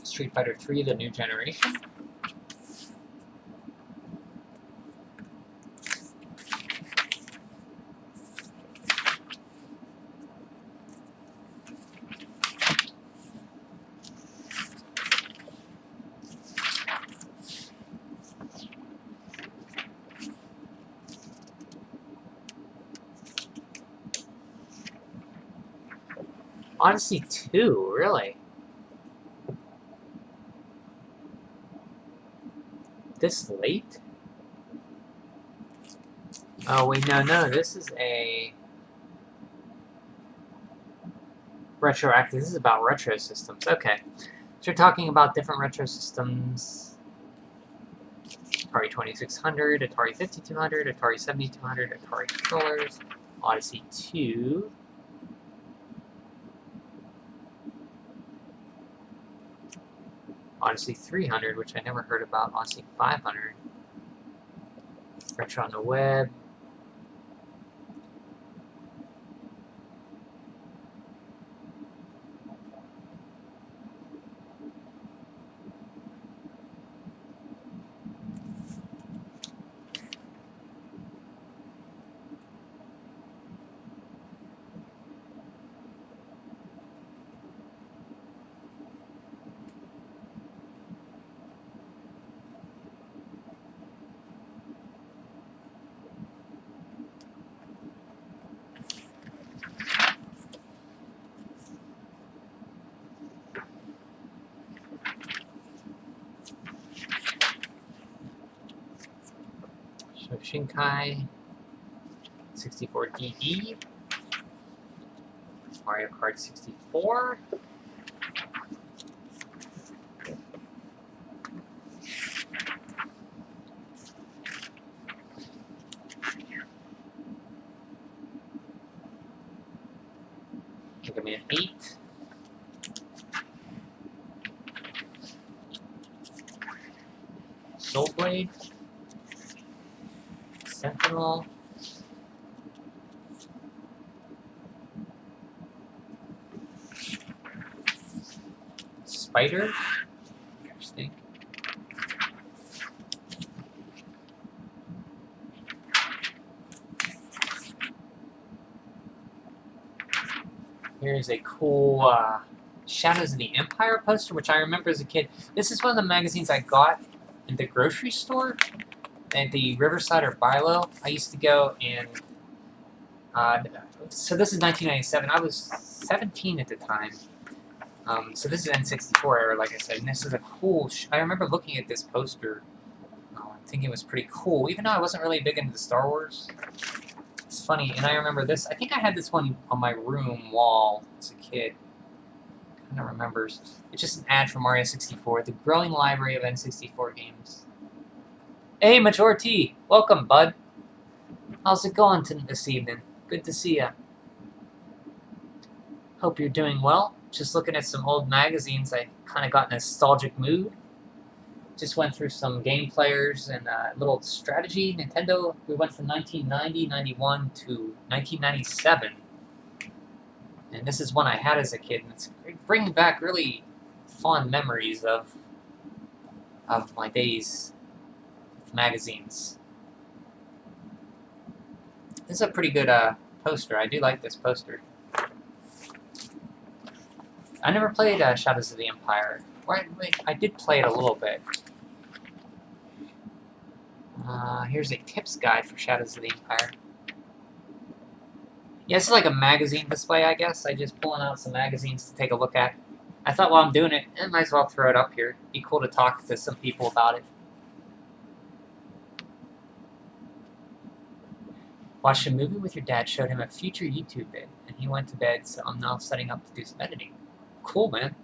Street Fighter 3, the new generation. Odyssey 2, really? This late? Oh, wait, no, this is a retroactive. This is about retro systems. Okay. So you're talking about different retro systems. Atari 2600, Atari 5200, Atari 7200, Atari controllers, Odyssey 2. Odyssey 300, which I never heard about, Odyssey 500, Retro on the Web, Shinkai 64DD, Mario Kart 64, Mega Man 8, Soul Blade, Sentinel, Spider, interesting, here's a cool Shadows of the Empire poster, which I remember as a kid. This is one of the magazines I got in the grocery store. at the Riverside or Bilo. I used to go and so this is 1997. I was 17 at the time. So this is N64 era, like I said, and this is a cool. I remember looking at this poster, thinking it was pretty cool, even though I wasn't really big into the Star Wars. It's funny, and I remember this. I think I had this one on my room wall as a kid. Kind of remembers. It's just an ad for Mario 64, the growing library of N64 games. Hey, Major T, welcome, bud. How's it going this evening? Good to see ya. Hope you're doing well. Just looking at some old magazines, I kind of got in a nostalgic mood. Just went through some game players and a little strategy. Nintendo, we went from 1990, 91 to 1997. And this is one I had as a kid, and it's bringing back really fond memories of my days with magazines. This is a pretty good poster. I do like this poster. I never played Shadows of the Empire. Wait, I did play it a little bit. Here's a tips guide for Shadows of the Empire. Yeah, it's like a magazine display, I guess. I just pulling out some magazines to take a look at. I thought while I'm doing it, I might as well throw it up here. Be cool to talk to some people about it. Watched a movie with your dad, showed him a future YouTube vid, and he went to bed, so I'm now setting up to do some editing. Cool, man.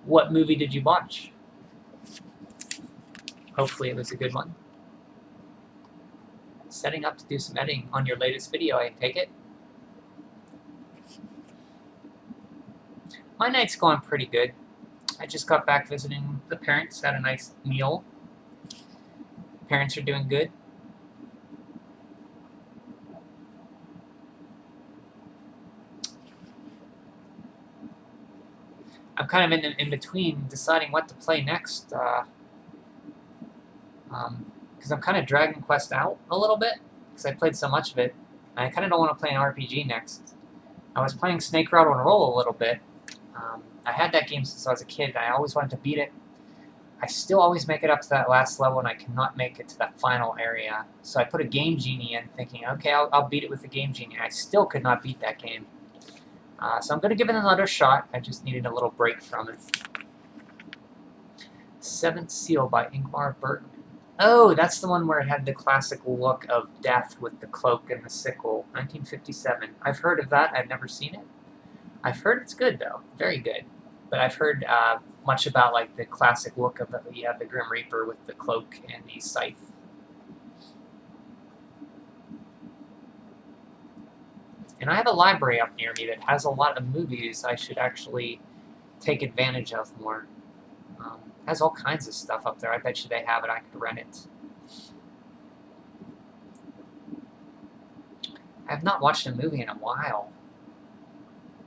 What movie did you watch? Hopefully it was a good one. Setting up to do some editing on your latest video, I take it? My night's going pretty good. I just got back visiting the parents, had a nice meal. Parents are doing good. I'm kind of in between deciding what to play next, because I'm kind of Dragon Quest out a little bit, because I played so much of it, and I kind of don't want to play an RPG next. I was playing Snake Rattle and Roll a little bit. I had that game since I was a kid, and I always wanted to beat it. I still always make it up to that last level, and I cannot make it to that final area. So I put a Game Genie in, thinking, okay, I'll beat it with the Game Genie, and I still could not beat that game. So I'm going to give it another shot. I just needed a little break from it. Seventh Seal by Ingmar Bergman. Oh, that's the one where it had the classic look of death with the cloak and the sickle. 1957. I've heard of that. I've never seen it. I've heard it's good, though. Very good. But I've heard much about like the classic look of the Grim Reaper with the cloak and the scythe. And I have a library up near me that has a lot of movies I should actually take advantage of more. Has all kinds of stuff up there. I bet you they have it. I could rent it. I have not watched a movie in a while.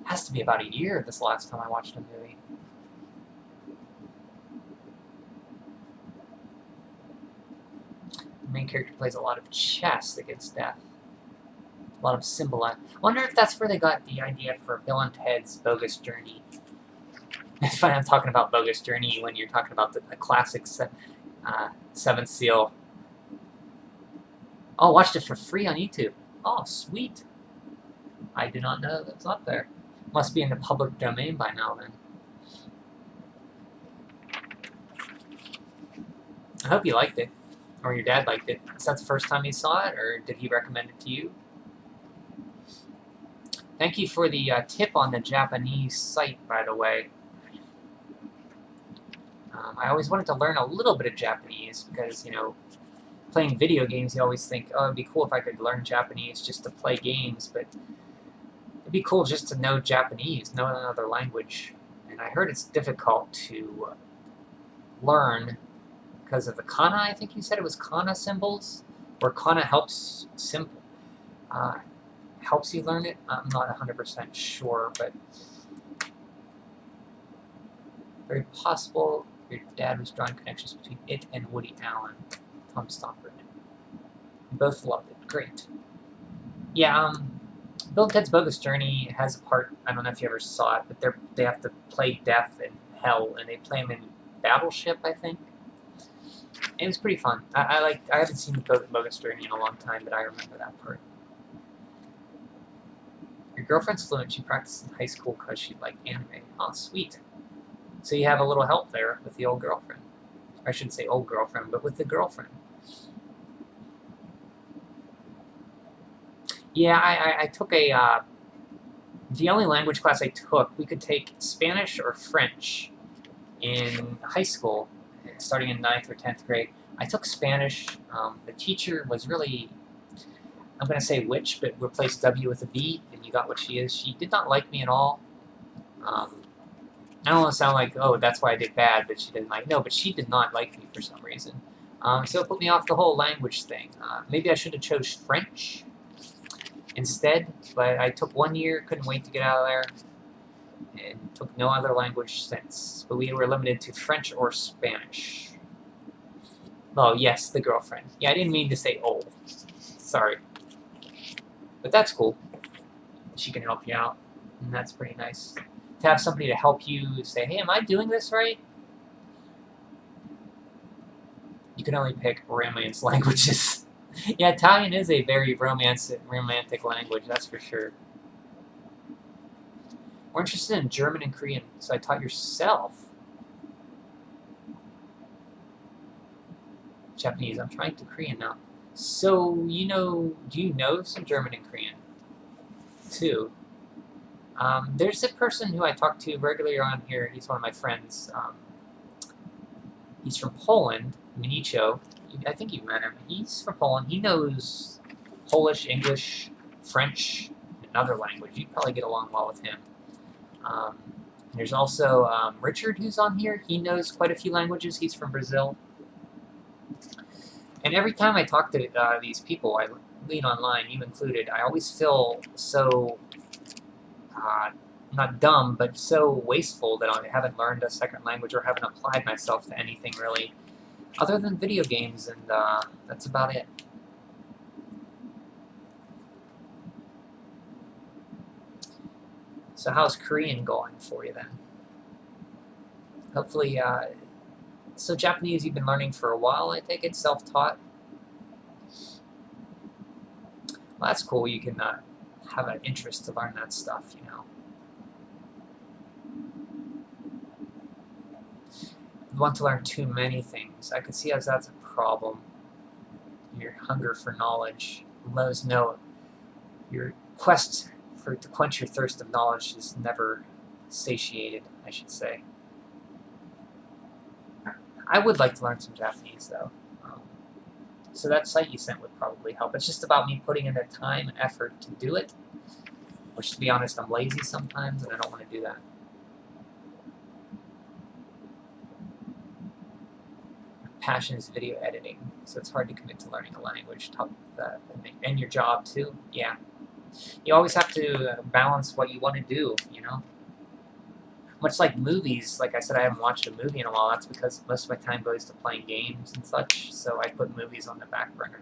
Has to be about a year this last time I watched a movie. The main character plays a lot of chess against death. A lot of symbol. I wonder if that's where they got the idea for Bill and Ted's Bogus Journey. It's funny I'm talking about Bogus Journey when you're talking about the classic Seventh Seal. Oh, watched it for free on YouTube. Oh, sweet. I did not know that was up there. Must be in the public domain by now, then. I hope you liked it. Or your dad liked it. Is that the first time he saw it, or did he recommend it to you? Thank you for the tip on the Japanese site, by the way. I always wanted to learn a little bit of Japanese because, you know, playing video games, you always think, oh, it'd be cool if I could learn Japanese just to play games, but it'd be cool just to know Japanese, know another language. And I heard it's difficult to learn because of the kana, I think you said it was kana symbols, or kana helps helps you learn it. I'm not 100% sure, but very possible your dad was drawing connections between it and Woody Allen. Tom Stoppard. You both loved it. Great. Yeah, Bill and Ted's Bogus Journey has a part, I don't know if you ever saw it, but they have to play death and hell, and they play them in Battleship, I think. It was pretty fun. I haven't seen Bogus Journey in a long time, but I remember that part. Your girlfriend's fluent. She practiced in high school because she liked anime. Oh, sweet. So you have a little help there with the old girlfriend. I shouldn't say old girlfriend, but with the girlfriend. Yeah, I took a... the only language class I took, we could take Spanish or French in high school, starting in 9th or 10th grade. I took Spanish. The teacher was really, I'm going to say witch, but replaced W with a B, and you got what she is. She did not like me at all. I don't want to sound like, oh, that's why I did bad, but she didn't like, no, but she did not like me for some reason. So it put me off the whole language thing. Maybe I should have chose French instead, but I took 1 year, couldn't wait to get out of there, and took no other language since. But we were limited to French or Spanish. Oh, yes, the girlfriend. Yeah, I didn't mean to say old. Sorry. But that's cool. She can help you out, and that's pretty nice. To have somebody to help you say, hey, am I doing this right? You can only pick Romance languages. Yeah, Italian is a very romantic language, that's for sure. We're interested in German and Korean, so I taught yourself. Japanese, I'm trying to Korean now. So, do you know some German and Korean? Too. There's a person who I talk to regularly around here, he's one of my friends. He's from Poland, Minicho. I think you've met him. He's from Poland. He knows Polish, English, French, and another language. You'd probably get along well with him. There's also Richard, who's on here. He knows quite a few languages. He's from Brazil. And every time I talk to these people, I lean online, you included, I always feel so, not dumb, but so wasteful that I haven't learned a second language or haven't applied myself to anything really, other than video games, and that's about it. So how's Korean going for you then? Hopefully, so Japanese you've been learning for a while, I take it, self-taught? Well, that's cool, you can have an interest to learn that stuff, you know. You want to learn too many things. I can see as that's a problem. Your hunger for knowledge. Let us know your quest to quench your thirst of knowledge is never satiated, I should say. I would like to learn some Japanese, though. So that site you sent would probably help. It's just about me putting in the time and effort to do it, which, to be honest, I'm lazy sometimes, and I don't want to do that. My passion is video editing, so it's hard to commit to learning a language. Top of that, and your job, too. Yeah. You always have to balance what you want to do, you know? Much like movies, like I said, I haven't watched a movie in a while. That's because most of my time goes to playing games and such, so I put movies on the back burner.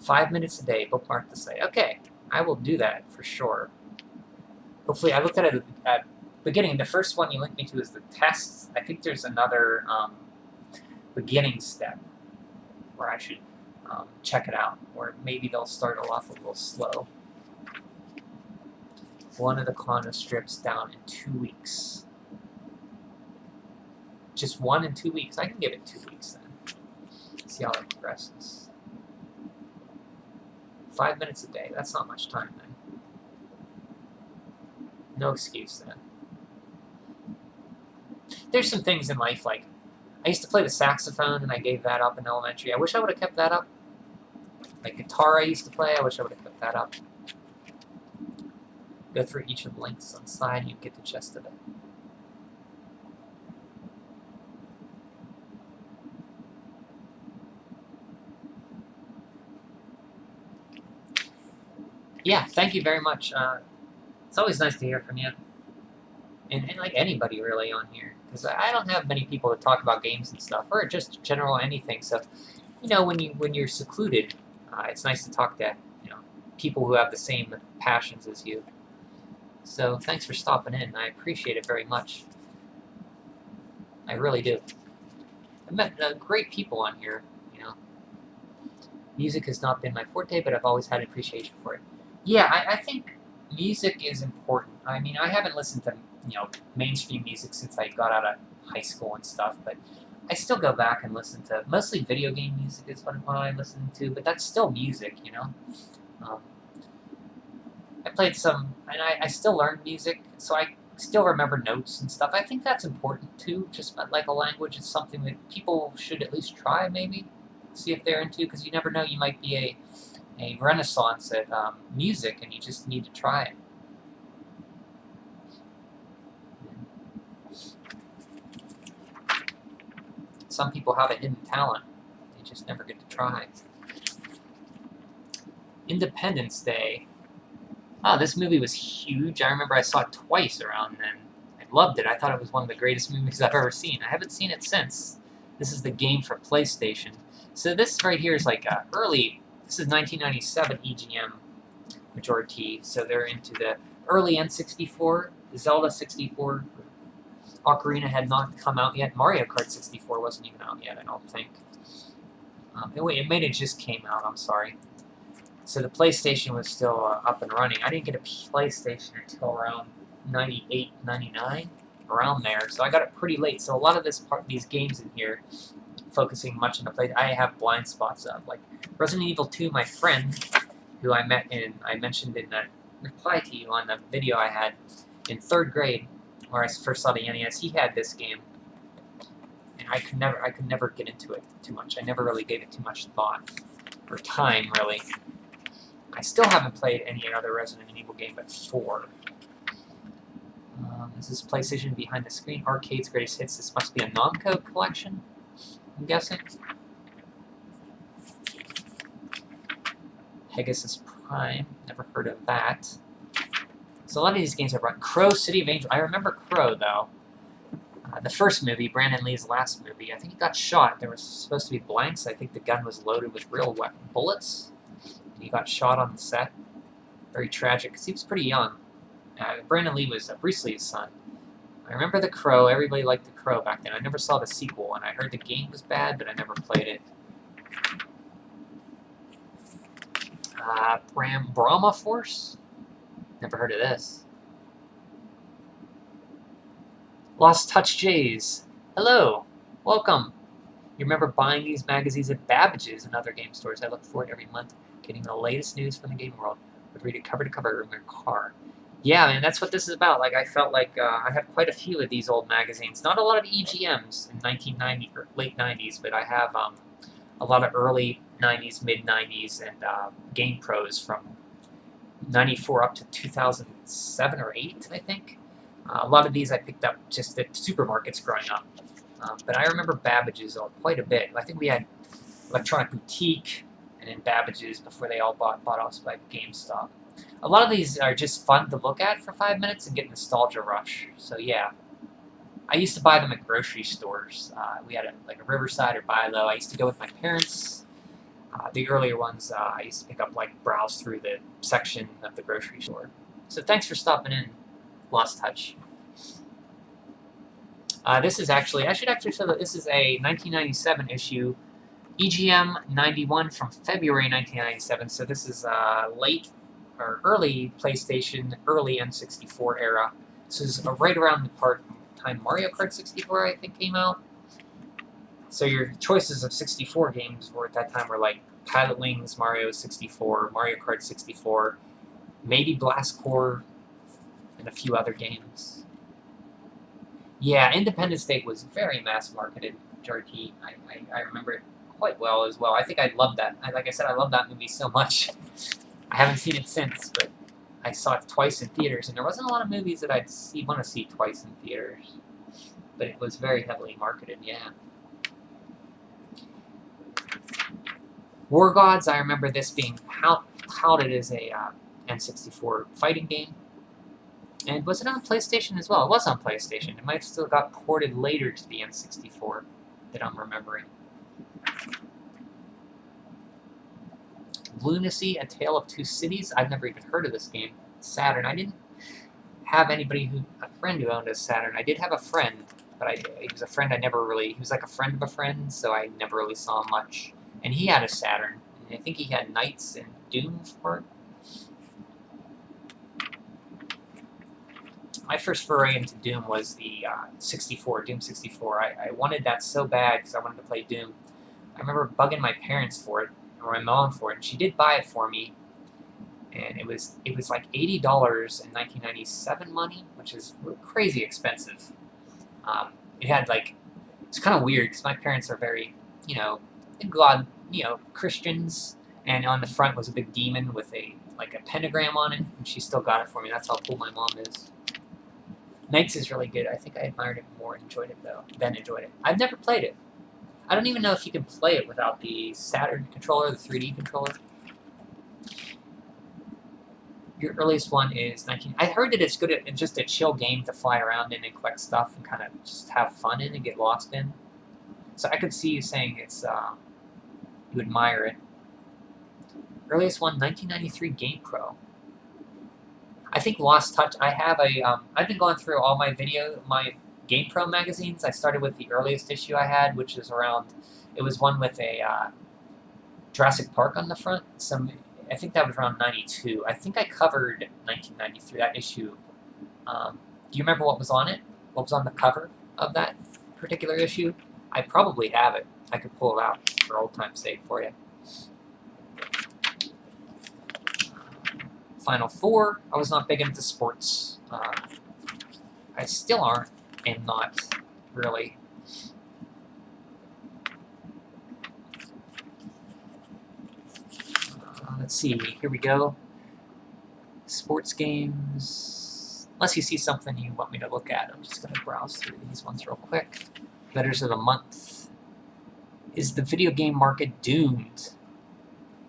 5 minutes a day, bookmark the site. Okay, I will do that for sure. Hopefully, I looked at it at beginning. The first one you linked me to is the tests. I think there's another beginning step where I should check it out, or maybe they'll start off a little slow. One of the Klana strips down in 2 weeks. Just one in 2 weeks. I can give it 2 weeks then. See how it progresses. 5 minutes a day. That's not much time then. No excuse then. There's some things in life like, I used to play the saxophone and I gave that up in elementary. I wish I would have kept that up. Like guitar I used to play, I wish I would have kept that up. Go through each of the links on the side and you get the gist of it. Yeah, thank you very much. It's always nice to hear from you. And like anybody really on here. Because I don't have many people to talk about games and stuff, or just general anything. So, you know, when you're secluded, it's nice to talk to, you know, people who have the same passions as you. So thanks for stopping in. I appreciate it very much. I really do. I met great people on here, you know. Music has not been my forte, but I've always had appreciation for it. Yeah, I think music is important. I mean, I haven't listened to, you know, mainstream music since I got out of high school and stuff, but I still go back and listen to, mostly video game music is what I listen to, but that's still music, you know. I played some, and I still learned music, so I still remember notes and stuff. I think that's important too, just like a language is something that people should at least try, maybe, see if they're into, because you never know, you might be a renaissance at music, and you just need to try it. Some people have a hidden talent. They just never get to try. Independence Day. Oh, this movie was huge. I remember I saw it twice around then. I loved it. I thought it was one of the greatest movies I've ever seen. I haven't seen it since. This is the game for PlayStation. So this right here is like early... This is 1997 EGM majority. So they're into the early N64, Zelda 64. Ocarina had not come out yet. Mario Kart 64 wasn't even out yet, I don't think. It may have just came out, I'm sorry. So the PlayStation was still up and running. I didn't get a PlayStation until around 98, 99, around there. So I got it pretty late. So a lot of these games in here, focusing much on the play, I have blind spots of. Like Resident Evil 2, my friend, who I mentioned in that reply to you on the video I had in 3rd grade, where I first saw the NES, he had this game, and I could never get into it too much. I never really gave it too much thought, or time, really. I still haven't played any other Resident Evil game but 4. This is PlayStation behind the screen, Arcade's Greatest Hits. This must be a Namco collection, I'm guessing. Pegasus Prime, never heard of that. So a lot of these games are run. Crow, City of Angels. I remember Crow, though. The first movie, Brandon Lee's last movie, I think he got shot. There was supposed to be blanks. I think the gun was loaded with real bullets. He got shot on the set. Very tragic, because he was pretty young. Brandon Lee was Bruce Lee's son. I remember The Crow. Everybody liked The Crow back then. I never saw the sequel, and I heard the game was bad, but I never played it. Brahma Force? Never heard of this. Lost Touch Jays. Hello. Welcome. You remember buying these magazines at Babbage's and other game stores. I look forward every month getting the latest news from the game world. Would read it cover to cover in your car. Yeah, man, that's what this is about. Like, I felt like I have quite a few of these old magazines. Not a lot of EGMs in 1990 or late 90s, but I have a lot of early 90s, mid 90s, and Game Pros from 94 up to 2007 or 8, I think. A lot of these I picked up just at supermarkets growing up. But I remember Babbage's quite a bit. I think we had Electronic Boutique and then Babbage's before they all bought off by GameStop. A lot of these are just fun to look at for 5 minutes and get nostalgia rush. So yeah. I used to buy them at grocery stores. We had a Riverside or Buy Low. I used to go with my parents. The earlier ones, I used to pick up, browse through the section of the grocery store. So thanks for stopping in, Lost Touch. This is actually, I should actually show that this is a 1997 issue, EGM 91 from February 1997. So this is late or early PlayStation, early N64 era. So this is right around the time Mario Kart 64, I think, came out. So your choices of 64 games at that time were like Pilot Wings, Mario 64, Mario Kart 64, maybe Blast Corps, and a few other games. Yeah, Independence Day was very mass-marketed, JRT. I remember it quite well as well. I think I loved that. Like I said, I love that movie so much. I haven't seen it since, but I saw it twice in theaters, and there wasn't a lot of movies that I'd want to see twice in theaters. But it was very heavily marketed, yeah. War Gods, I remember this being touted as a N64 fighting game. And was it on PlayStation as well? It was on PlayStation. It might have still got ported later to the N64 that I'm remembering. Lunacy, A Tale of Two Cities. I've never even heard of this game. Saturn. I didn't have a friend who owned a Saturn. I did have a friend but he was a friend I never really, he was like a friend of a friend, so I never really saw him much. And he had a Saturn, and I think he had Knights and Doom for it. My first foray into Doom was the 64, Doom 64. I wanted that so bad because I wanted to play Doom. I remember bugging my parents for it, or my mom for it, and she did buy it for me. And it was like $80 in 1997 money, which is crazy expensive. It had like, it's kind of weird because my parents are very, you know, Christians, and on the front was a big demon with like a pentagram on it, and she still got it for me. That's how cool my mom is. Knights is really good. I think I admired it more and enjoyed it though. I've never played it. I don't even know if you can play it without the Saturn controller, the 3D controller. Your earliest one is 19... I heard that it's good at just a chill game to fly around in and collect stuff and kind of just have fun in and get lost in. So I could see you saying it's, you admire it. Earliest one, 1993 GamePro. I think Lost Touch, I have a, I've been going through all my GamePro magazines. I started with the earliest issue I had, which is around, it was one with a Jurassic Park on the front. I think that was around 92. I think I covered 1993, that issue. Do you remember what was on it? What was on the cover of that particular issue? I probably have it. I could pull it out for old time's sake for you. Final Four. I was not big into sports. I still aren't, and not really. Let's see, here we go. Sports games. Unless you see something you want me to look at, I'm just going to browse through these ones real quick. Betters of the month. Is the video game market doomed?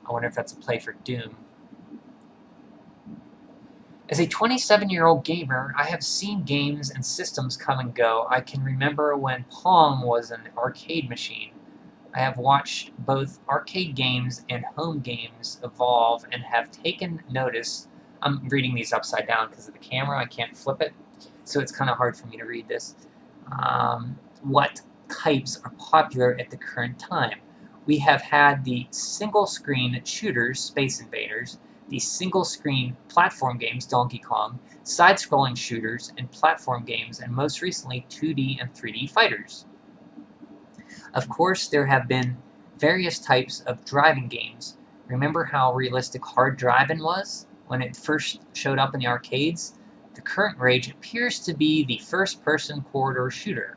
I wonder if that's a play for Doom. As a 27-year-old gamer, I have seen games and systems come and go. I can remember when Pong was an arcade machine. I have watched both arcade games and home games evolve and have taken notice. I'm reading these upside down because of the camera. I can't flip it, so it's kind of hard for me to read this. What types are popular at the current time? We have had the single-screen shooters, Space Invaders, the single-screen platform games, Donkey Kong, side-scrolling shooters and platform games, and most recently 2D and 3D fighters. Of course, there have been various types of driving games. Remember how realistic Hard Driving was when it first showed up in the arcades? The current rage appears to be the first-person corridor shooter.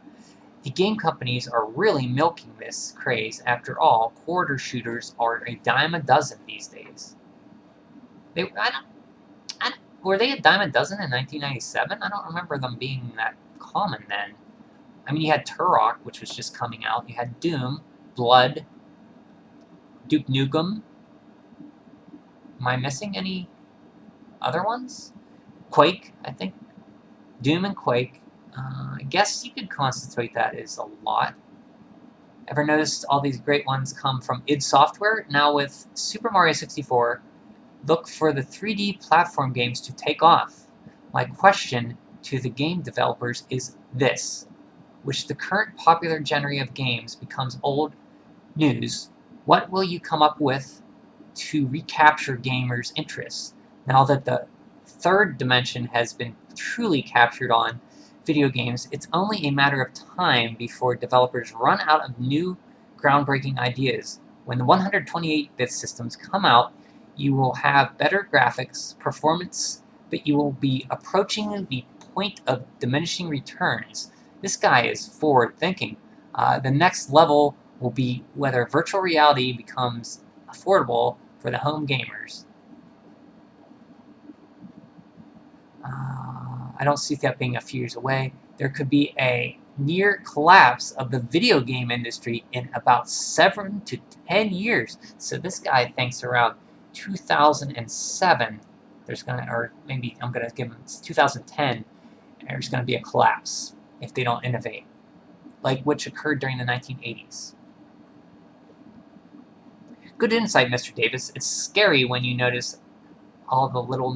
The game companies are really milking this craze. After all, corridor shooters are a dime a dozen these days. Were they a dime a dozen in 1997? I don't remember them being that common then. I mean, you had Turok, which was just coming out. You had Doom, Blood, Duke Nukem. Am I missing any other ones? Quake, I think. Doom and Quake. I guess you could constitute that as a lot. Ever noticed all these great ones come from id Software? Now with Super Mario 64, look for the 3D platform games to take off. My question to the game developers is this. Which the current popular genre of games becomes old news, what will you come up with to recapture gamers' interests now that the third dimension has been truly captured on video games? It's only a matter of time before developers run out of new groundbreaking ideas. When the 128-bit systems come out, you will have better graphics, performance, but you will be approaching the point of diminishing returns. This guy is forward-thinking. The next level will be whether virtual reality becomes affordable for the home gamers. I don't see that being a few years away. There could be a near collapse of the video game industry in about 7 to 10 years. So this guy thinks around 2007, there's gonna, or maybe I'm gonna give him 2010, there's gonna be a collapse if they don't innovate, like which occurred during the 1980s. Good insight, Mr. Davis. It's scary when you notice all the little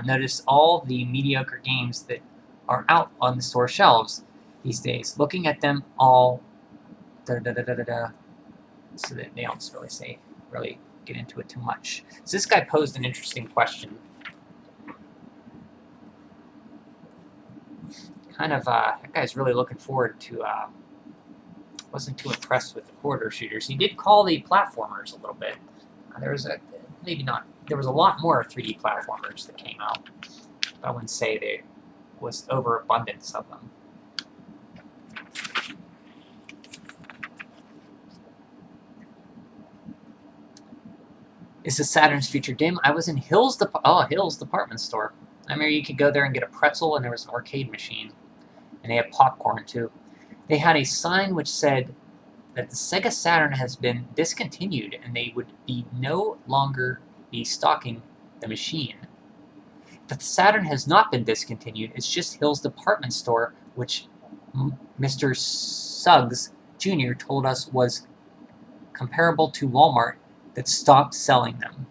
notice all the mediocre games that are out on the store shelves these days. Looking at them all, so that they don't really get into it too much. So this guy posed an interesting question. That guy's really looking forward to, wasn't too impressed with the corridor shooters. He did call the platformers a little bit. There was a lot more 3D platformers that came out. I wouldn't say there was overabundance of them. Is the Saturn's featured game? I was in Hill's department store. I remember you could go there and get a pretzel, and there was an arcade machine. And they had popcorn, too. They had a sign which said that the Sega Saturn has been discontinued, and they would no longer be stocking the machine. But the Saturn has not been discontinued. It's just Hill's department store, which Mr. Suggs Jr. told us was comparable to Walmart, that stopped selling them.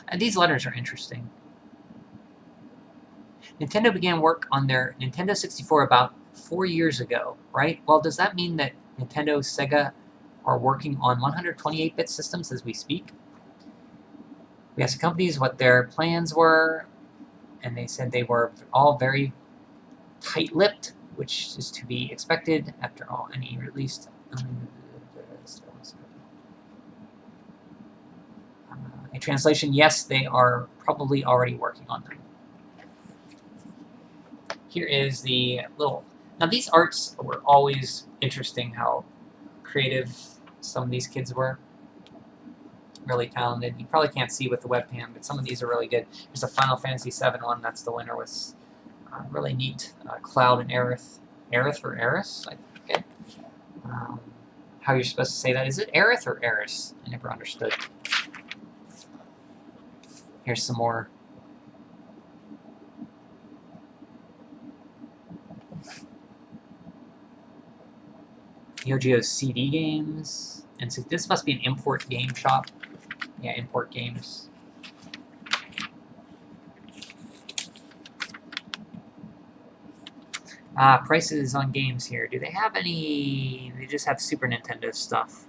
And these letters are interesting. Nintendo began work on their Nintendo 64 about 4 years ago, right? Well, does that mean that Nintendo, Sega are working on 128-bit systems as we speak? We asked the companies what their plans were, and they said they were all very tight-lipped, which is to be expected after all any released. A translation, yes, they are probably already working on them. Here is the little... Now, these arts were always interesting, how creative some of these kids were. Really talented. You probably can't see with the webcam, but some of these are really good. There's a Final Fantasy VII one. That's the winner. Was really neat. Cloud and Aerith. Aerith or Eris? I forget how you're supposed to say that. Is it Aerith or Eris? I never understood. Here's some more. Neo Geo's CD games. And so this must be an import game shop. Yeah, import games. Prices on games here. Do they have any... They just have Super Nintendo stuff.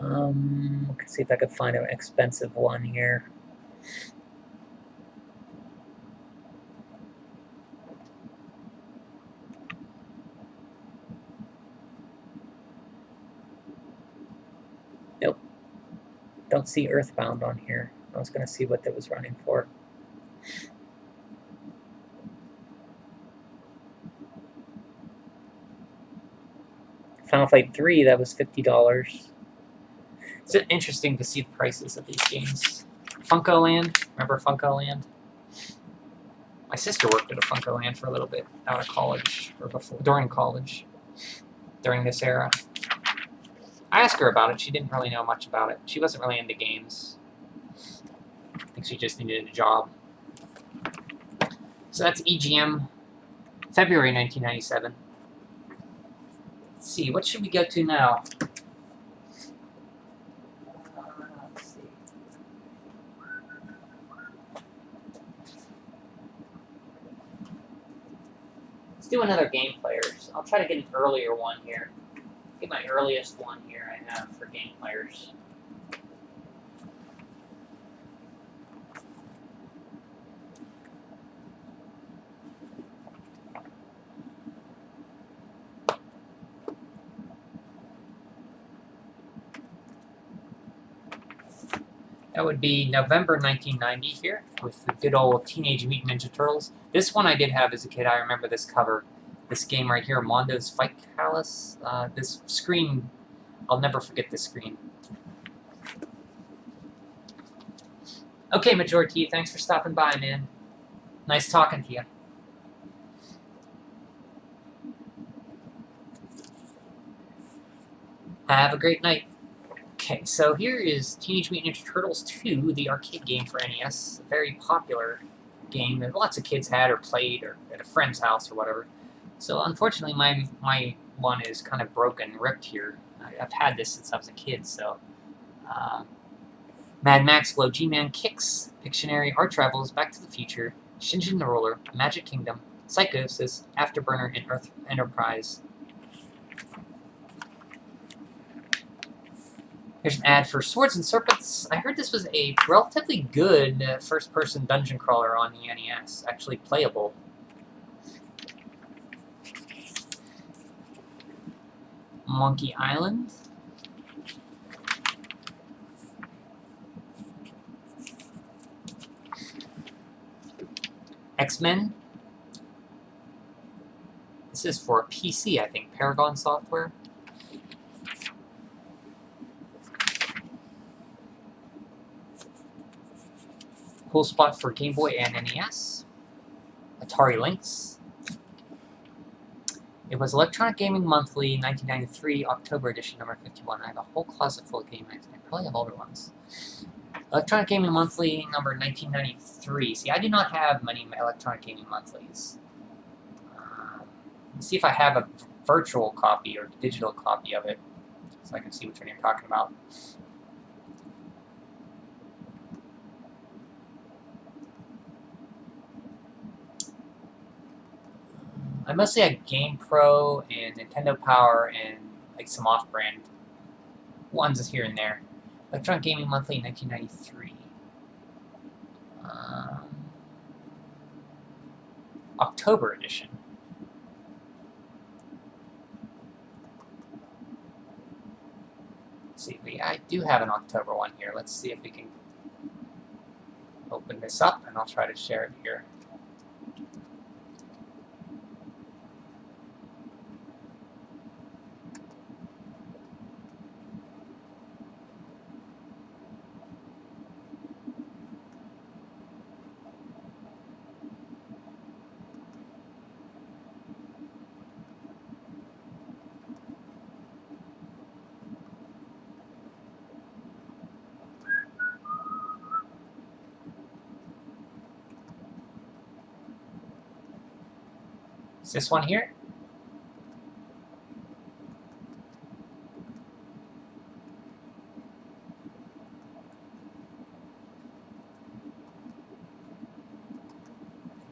Let's see if I could find an expensive one here. Nope. Don't see Earthbound on here. I was going to see what that was running for. Final Fight 3, that was $50. It's interesting to see the prices of these games. Funko-Land, remember Funko-Land? My sister worked at a Funko-Land for a little bit out of college, or during college, during this era. I asked her about it. She didn't really know much about it. She wasn't really into games. I think she just needed a job. So that's EGM, February 1997. Let's see, what should we go to now? Let's see. Let's do another Game Players. I'll try to get an earlier one here. Get my earliest one here I have for Game Players. That would be November 1990 here, with the good old Teenage Mutant Ninja Turtles. This one I did have as a kid. I remember this cover. This game right here, Mondo's Fight Palace. This screen, I'll never forget this screen. Okay, Majority, thanks for stopping by, man. Nice talking to you. Have a great night. Okay, so here is Teenage Mutant Ninja Turtles 2, the arcade game for NES. A very popular game that lots of kids had or played or at a friend's house or whatever. So unfortunately, my one is kind of broken, ripped here. I've had this since I was a kid, so... Mad Max, Glow G-Man, Kicks, Pictionary, Arch Rivals, Back to the Future, Shinjin the Roller, Magic Kingdom, Psychosis, Afterburner, and Earth Enterprise. Here's an ad for Swords and Serpents. I heard this was a relatively good first-person dungeon crawler on the NES, actually playable. Monkey Island. X-Men. This is for PC, I think. Paragon Software. Cool spot for Game Boy and NES. Atari Lynx. It was Electronic Gaming Monthly, 1993, October edition, number 51. I have a whole closet full of game magazines. I probably have older ones. Electronic Gaming Monthly, number 1993. See, I do not have many Electronic Gaming Monthlies. Let's see if I have a virtual copy or digital copy of it, so I can see which one you're talking about. I mostly had GamePro and Nintendo Power and like some off-brand ones here and there. Electronic Gaming Monthly, 1993. October edition. Let's see, I do have an October one here. Let's see if we can open this up, and I'll try to share it here. Is this one here?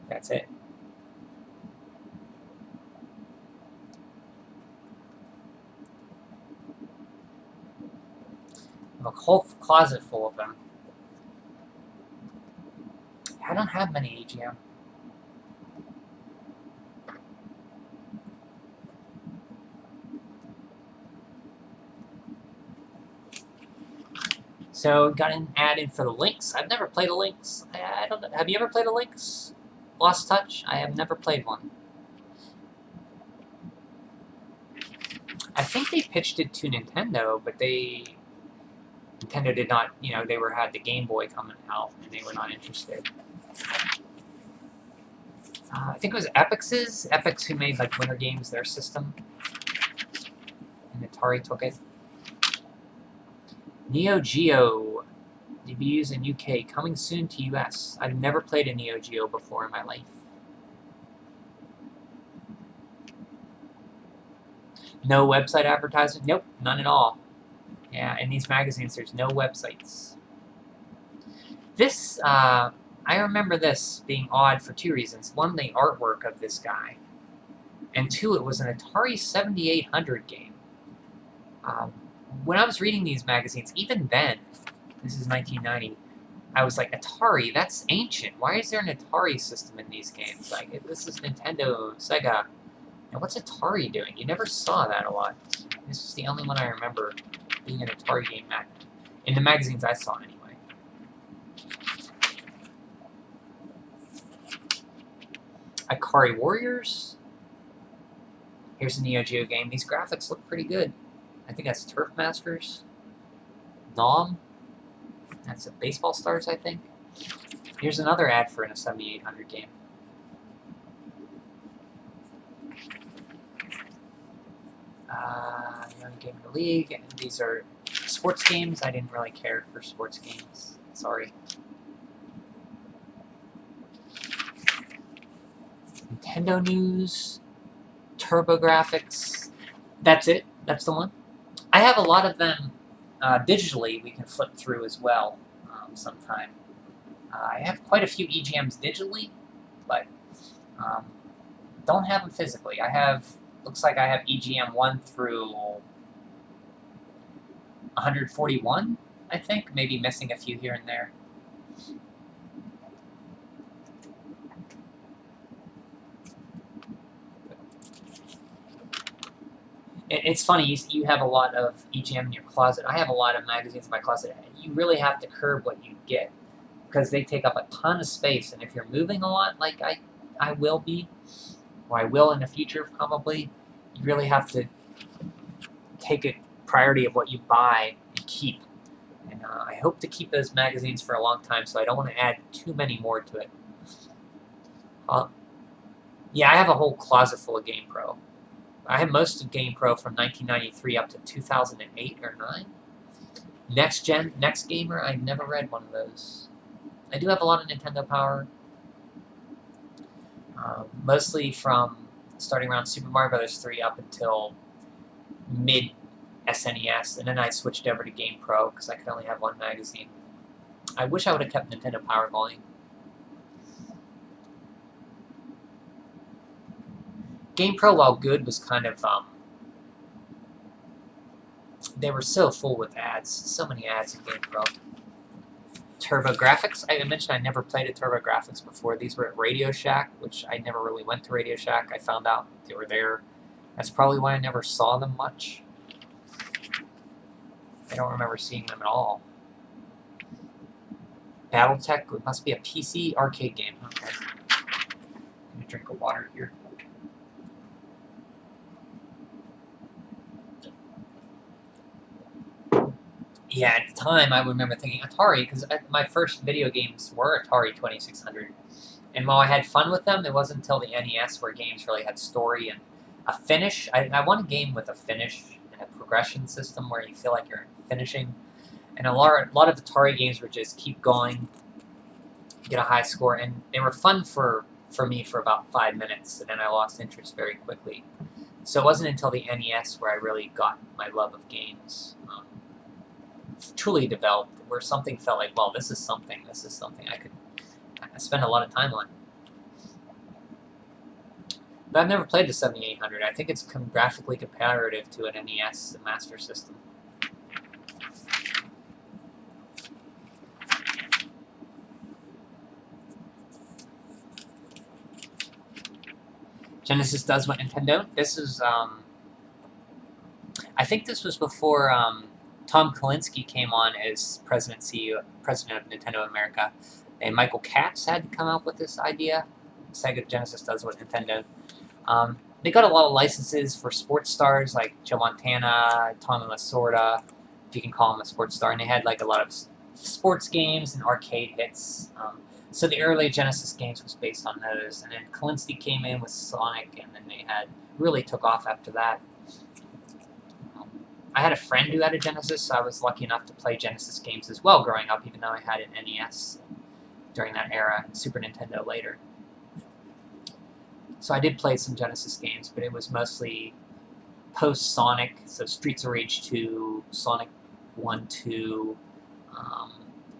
That's it. I have a whole closet full of them. I don't have many AGM. So, got an ad in for the Lynx. I've never played a Lynx. I don't know. Have you ever played a Lynx? Lost Touch? I have never played one. I think they pitched it to Nintendo, but Nintendo did not, you know, they had the Game Boy coming out, and they were not interested. I think it was Epix who made, like, Winter Games, their system. And Atari took it. Neo Geo debuts in UK, coming soon to US. I've never played a Neo Geo before in my life. No website advertisement? Nope, none at all. Yeah, in these magazines there's no websites. This, I remember this being odd for two reasons. One, the artwork of this guy. And two, it was an Atari 7800 game. When I was reading these magazines, even then, this is 1990, I was like, Atari, that's ancient. Why is there an Atari system in these games? Like, this is Nintendo, Sega. Now, what's Atari doing? You never saw that a lot. This is the only one I remember being an Atari game in the magazines I saw, anyway. Ikari Warriors. Here's a Neo Geo game. These graphics look pretty good. I think that's Turf Masters. Nom. That's a Baseball Stars, I think. Here's another ad for a 7800 game. Young Game in the League. These are Sports games, I didn't really care for sports games. Sorry. Nintendo news, TurboGrafx. That's it. That's the one. I have a lot of them digitally. We can flip through as well sometime. I have quite a few EGMs digitally, but don't have them physically. I have, looks like I have EGM 1 through 141, I think. Maybe missing a few here and there. It's funny, you have a lot of EGM in your closet. I have a lot of magazines in my closet. You really have to curb what you get, because they take up a ton of space, and if you're moving a lot, like I will be, or I will in the future probably, you really have to take a priority of what you buy and keep. And I hope to keep those magazines for a long time, so I don't want to add too many more to it. Yeah, I have a whole closet full of GamePro. I have most of GamePro from 1993 up to 2008 or 9. Next Gamer, I've never read one of those. I do have a lot of Nintendo Power. Mostly from starting around Super Mario Bros. 3 up until mid-SNES, and then I switched over to GamePro because I could only have one magazine. I wish I would have kept Nintendo Power going. GamePro, while good, was kind of, they were so full with ads. So many ads in GamePro. TurboGrafx. I mentioned I never played at TurboGrafx before. These were at Radio Shack, which I never really went to Radio Shack. I found out they were there. That's probably why I never saw them much. I don't remember seeing them at all. Battletech, it must be a PC arcade game. Okay. Let me drink of water here. Yeah, at the time, I remember thinking Atari, because my first video games were Atari 2600. And while I had fun with them, it wasn't until the NES where games really had story and a finish. I want a game with a finish and a progression system where you feel like you're finishing. And a lot of Atari games were just keep going, get a high score, and they were fun for me for about 5 minutes, and then I lost interest very quickly. So it wasn't until the NES where I really got my love of games truly developed, where something felt like, well, this is something I could spend a lot of time on. But I've never played the 7800. I think it's graphically comparative to an NES Master System. Genesis does what Nintendo don't. This is, I think this was before Tom Kalinske came on as president of Nintendo America, and Michael Katz had to come up with this idea. Sega Genesis does what Nintendo. They got a lot of licenses for sports stars like Joe Montana, Tommy Lasorda, if you can call him a sports star, and they had like a lot of sports games and arcade hits. So the early Genesis games was based on those, and then Kalinske came in with Sonic, and then they really took off after that. I had a friend who had a Genesis, so I was lucky enough to play Genesis games as well growing up, even though I had an NES during that era, and Super Nintendo later. So I did play some Genesis games, but it was mostly post-Sonic, so Streets of Rage 2, Sonic 1, 2,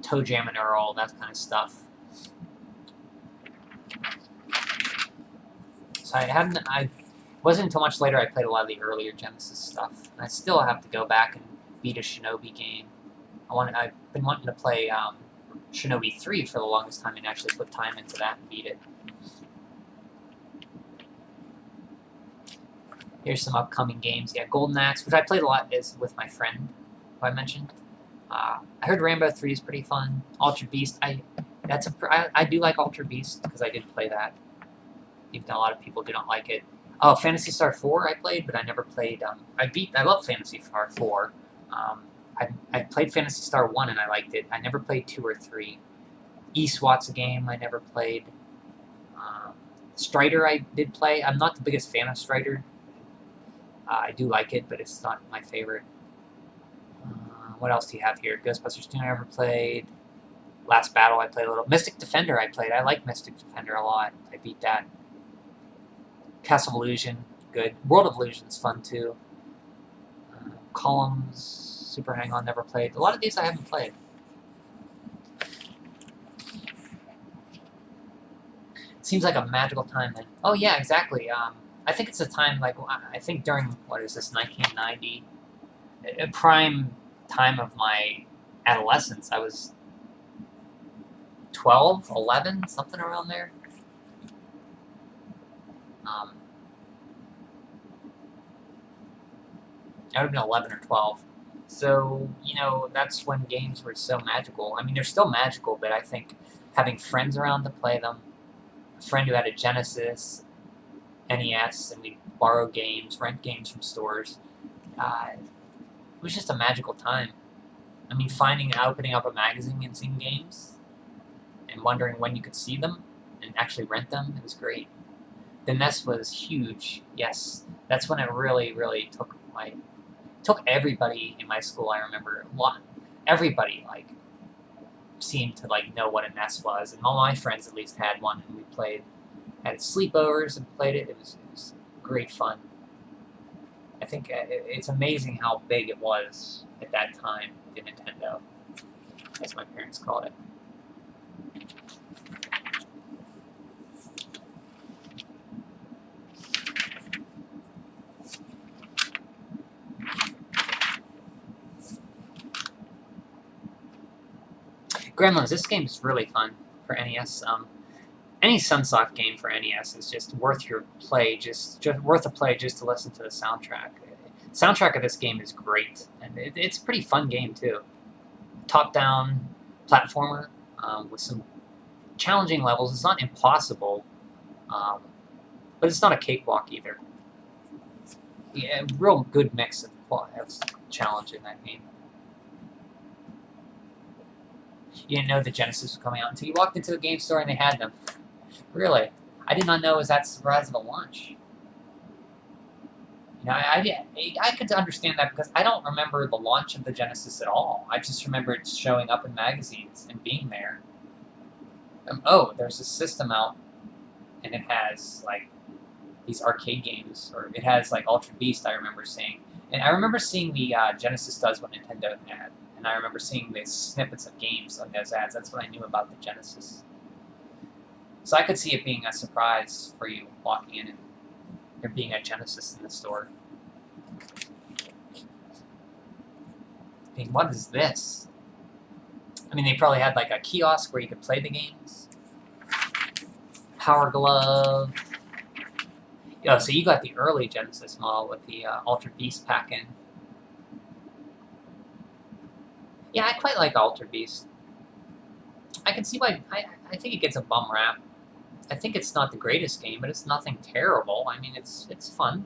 Toe Jam and Earl, that kind of stuff. So I wasn't until much later I played a lot of the earlier Genesis stuff. And I still have to go back and beat a Shinobi game. I've been wanting to play Shinobi 3 for the longest time and actually put time into that and beat it. Here's some upcoming games. Yeah, Golden Axe, which I played a lot with my friend, who I mentioned. I heard Rambo 3 is pretty fun. Altered Beast, I do like Altered Beast because I did play that, even though a lot of people do not like it. Oh, Phantasy Star 4 I played, but I never played. I love Phantasy Star 4. I played Phantasy Star 1 and I liked it. I never played 2 or 3. eSWAT's a game I never played. Strider I did play. I'm not the biggest fan of Strider. I do like it, but it's not my favorite. What else do you have here? Ghostbusters 2 I never played. Last Battle I played a little. Mystic Defender I played. I like Mystic Defender a lot. I beat that. Castle of Illusion, good. World of Illusion's fun too. Columns, Super Hang-On, never played. A lot of these I haven't played. Seems like a magical time then. Oh yeah, exactly. I think it's a time like, I think during, what is this, 1990? A prime time of my adolescence. I was 12, 11, something around there. I would have been 11 or 12. So, you know, that's when games were so magical. I mean, they're still magical, but I think having friends around to play them, a friend who had a Genesis, NES, and we'd borrow games, rent games from stores, it was just a magical time. I mean, opening up a magazine and seeing games, and wondering when you could see them, and actually rent them, it was great. The NES was huge, yes. That's when it really, really took everybody in my school, I remember. Everybody, like, seemed to, like, know what a NES was, and all my friends at least had one, and we had sleepovers and played it. It was great fun. I think it's amazing how big it was at that time, the Nintendo, as my parents called it. Gremlins, this game is really fun for NES. Any Sunsoft game for NES is just worth your play, just worth a play just to listen to the soundtrack. The soundtrack of this game is great, and it's a pretty fun game too. Top-down platformer with some challenging levels. It's not impossible, but it's not a cakewalk either. Yeah, real good mix of challenge in that game. You didn't know the Genesis was coming out until you walked into a game store and they had them. Really? I did not know it was that surprise of a launch. You know, I could understand that because I don't remember the launch of the Genesis at all. I just remember it showing up in magazines and being there. Oh, there's a system out, and it has, like, these arcade games, or it has, like, Ultra Beast, I remember seeing. And I remember seeing the Genesis does what Nintendo had. And I remember seeing the snippets of games on those ads. That's what I knew about the Genesis. So I could see it being a surprise for you walking in and there being a Genesis in the store. I mean, what is this? I mean, they probably had like a kiosk where you could play the games. Power Glove. Yeah, so you got the early Genesis model with the Ultra Beast pack-in. Yeah, I quite like Ultra Beast. I can see why. I think it gets a bum rap. I think it's not the greatest game, but it's nothing terrible. I mean, it's fun.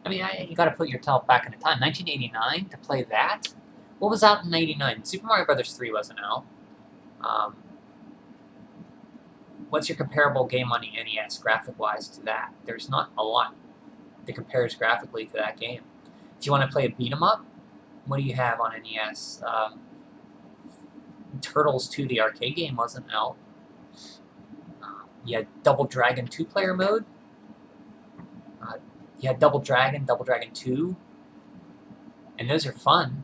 I mean, you got to put yourself back in the time. 1989 to play that. What was out in '89? Super Mario Brothers 3 wasn't out. What's your comparable game on the NES, graphic-wise, to that? There's not a lot that compares graphically to that game. If you want to play a beat-em-up, what do you have on NES? Turtles 2, the arcade game, wasn't out. You had Double Dragon 2-player mode. You had Double Dragon 2. And those are fun.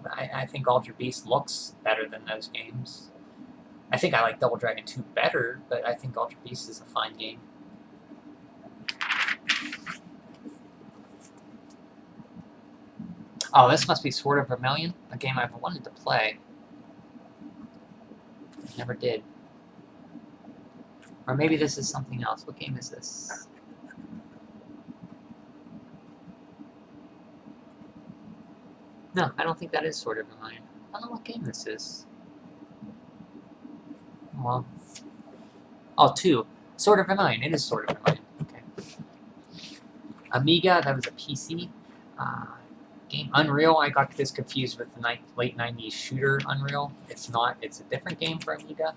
I think Ultra Beast looks better than those games. I think I like Double Dragon 2 better, but I think Ultra Beast is a fine game. Oh, this must be Sword of Vermilion, a game I've wanted to play. Never did. Or maybe this is something else. What game is this? No, I don't think that is Sword of Vermilion. I don't know what game this is. Well. Oh, 2. Sword of Vermilion. It is Sword of Vermilion. Okay. Amiga, that was a PC. Game Unreal, I got this confused with the late 90s shooter Unreal. It's not. It's a different game for Amiga.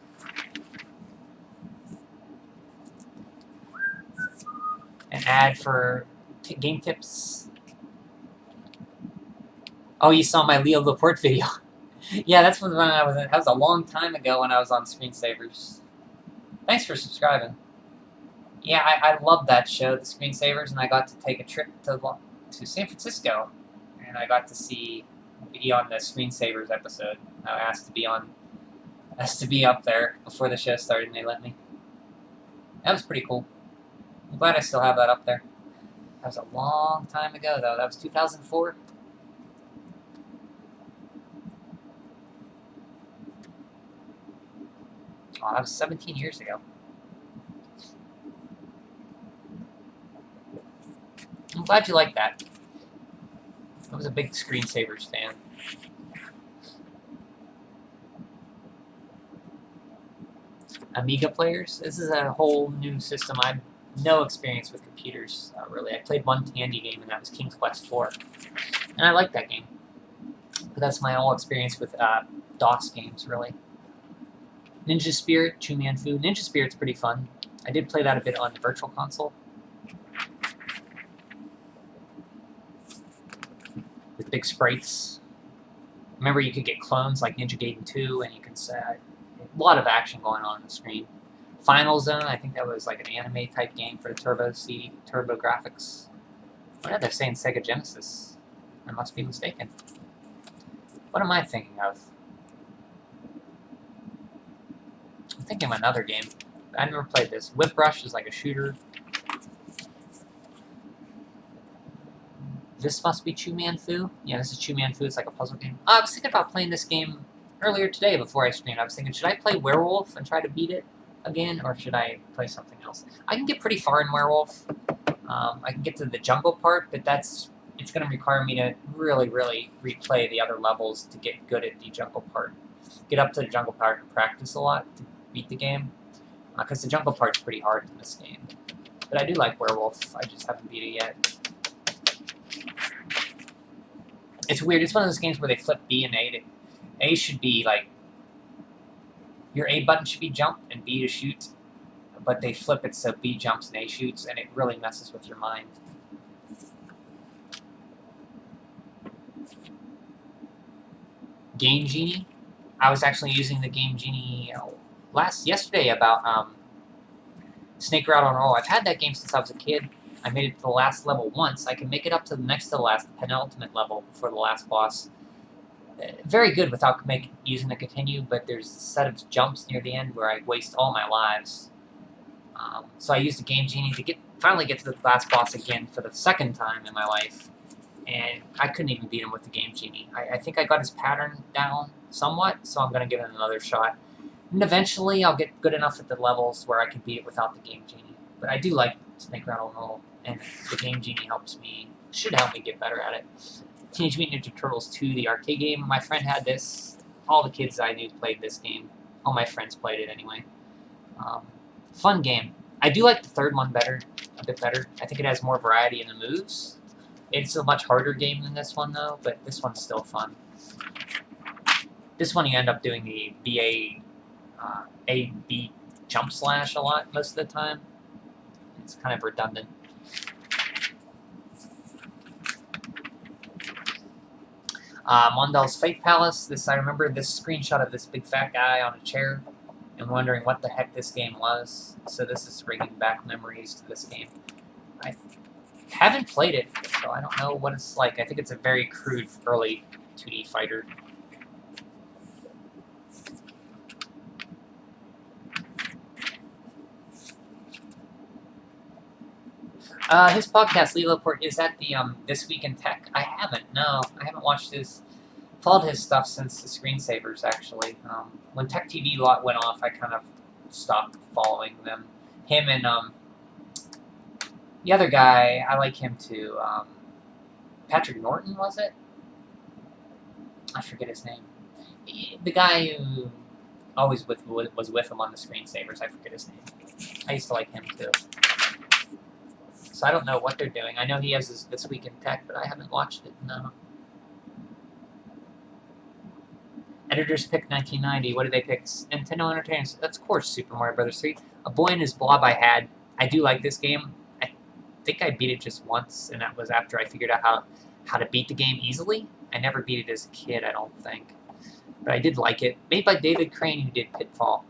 An ad for Game Tips. Oh, you saw my Leo Laporte video. Yeah, that's when I was. That was a long time ago when I was on Screensavers. Thanks for subscribing. Yeah, I love that show, The Screensavers, and I got to take a trip to San Francisco, and I got to be on the Screensavers episode. I asked to be up there before the show started, and they let me. That was pretty cool. I'm glad I still have that up there. That was a long time ago, though. That was 2004. Oh, that was 17 years ago. I'm glad you liked that. I was a big Screensavers fan. Amiga players. This is a whole new system. I have no experience with computers, really. I played one Tandy game, and that was King's Quest IV. And I like that game. But that's my whole experience with DOS games, really. Ninja Spirit, Chu Man Fu. Ninja Spirit's pretty fun. I did play that a bit on the Virtual Console. With big sprites. Remember, you could get clones like Ninja Gaiden 2, and you can say a lot of action going on the screen. Final Zone, I think that was like an anime type game for the Turbo graphics. What are they saying? Sega Genesis? I must be mistaken. What am I thinking of? I'm thinking of another game. I never played this. Whip Rush is like a shooter. This must be Chu Man Fu? Yeah, this is Chu Man Fu. It's like a puzzle game. I was thinking about playing this game earlier today before I streamed. I was thinking, should I play Werewolf and try to beat it again, or should I play something else? I can get pretty far in Werewolf. I can get to the jungle part, but it's going to require me to really, really replay the other levels to get good at the jungle part. Get up to the jungle part and practice a lot to beat the game, because the jungle part's pretty hard in this game. But I do like Werewolf. I just haven't beat it yet. It's weird. It's one of those games where they flip B and A. A should be like, your A button should be jump and B to shoot, but they flip it so B jumps and A shoots, and it really messes with your mind. Game Genie. I was actually using the Game Genie yesterday about Snake Rattle and Roll. I've had that game since I was a kid. I made it to the last level once. I can make it up to the next to the last, penultimate level before the last boss. Very good without using the continue, but there's a set of jumps near the end where I waste all my lives. So I used the Game Genie to finally get to the last boss again for the second time in my life, and I couldn't even beat him with the Game Genie. I think I got his pattern down somewhat, so I'm going to give it another shot. And eventually I'll get good enough at the levels where I can beat it without the Game Genie. But I do like Snake Rattle and Roll, and the Game Genie should help me get better at it. Teenage Mutant Ninja Turtles 2, the arcade game. My friend had this. All the kids I knew played this game. All my friends played it anyway. Fun game. I do like the third one a bit better. I think it has more variety in the moves. It's a much harder game than this one, though, but this one's still fun. This one you end up doing the A-B jump slash a lot most of the time. It's kind of redundant. Mondale's Fate Palace. I remember this screenshot of this big fat guy on a chair and wondering what the heck this game was. So this is bringing back memories to this game. I haven't played it, so I don't know what it's like. I think it's a very crude early 2D fighter. His podcast, Leo Laporte, is that the This Week in Tech? I haven't. No, I haven't watched followed his stuff since the Screensavers, actually. When Tech TV went off, I kind of stopped following them. Him and the other guy, I like him too. Patrick Norton, was it? I forget his name. The guy who always was with him on the Screensavers. I forget his name. I used to like him too. So I don't know what they're doing. I know he has This Week in Tech, but I haven't watched it, no. Editors pick 1990. What did they pick? Nintendo Entertainment. That's, of course, Super Mario Bros. 3. A Boy and His Blob I had. I do like this game. I think I beat it just once, and that was after I figured out how to beat the game easily. I never beat it as a kid, I don't think. But I did like it. Made by David Crane, who did Pitfall.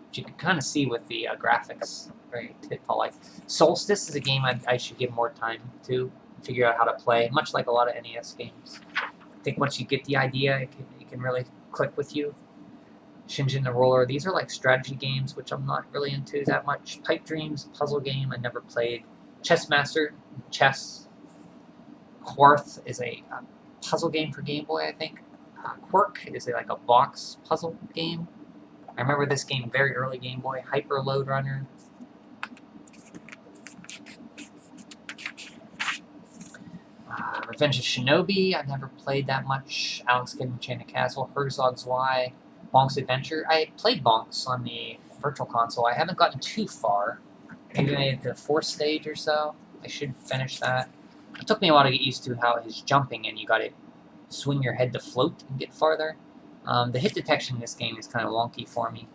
Which you can kind of see with the graphics. Very Pitfall-like. Solstice is a game I should give more time to figure out how to play, much like a lot of NES games. I think once you get the idea, it can really click with you. Shinjin the Roller, these are like strategy games, which I'm not really into that much. Pipe Dreams, puzzle game, I never played. Chess Master, chess. Quarth is a puzzle game for Game Boy, I think. Quirk is like a box puzzle game. I remember this game very early Game Boy. Hyper Load Runner. Revenge of Shinobi, I've never played that much. Alex Kidd Enchanted Castle, Herzog Zwei, Bonk's Adventure. I played Bonks on the Virtual Console. I haven't gotten too far. Maybe made it to the 4th stage or so. I should finish that. It took me a while to get used to how it's jumping and you gotta swing your head to float and get farther. The hit detection in this game is kind of wonky for me,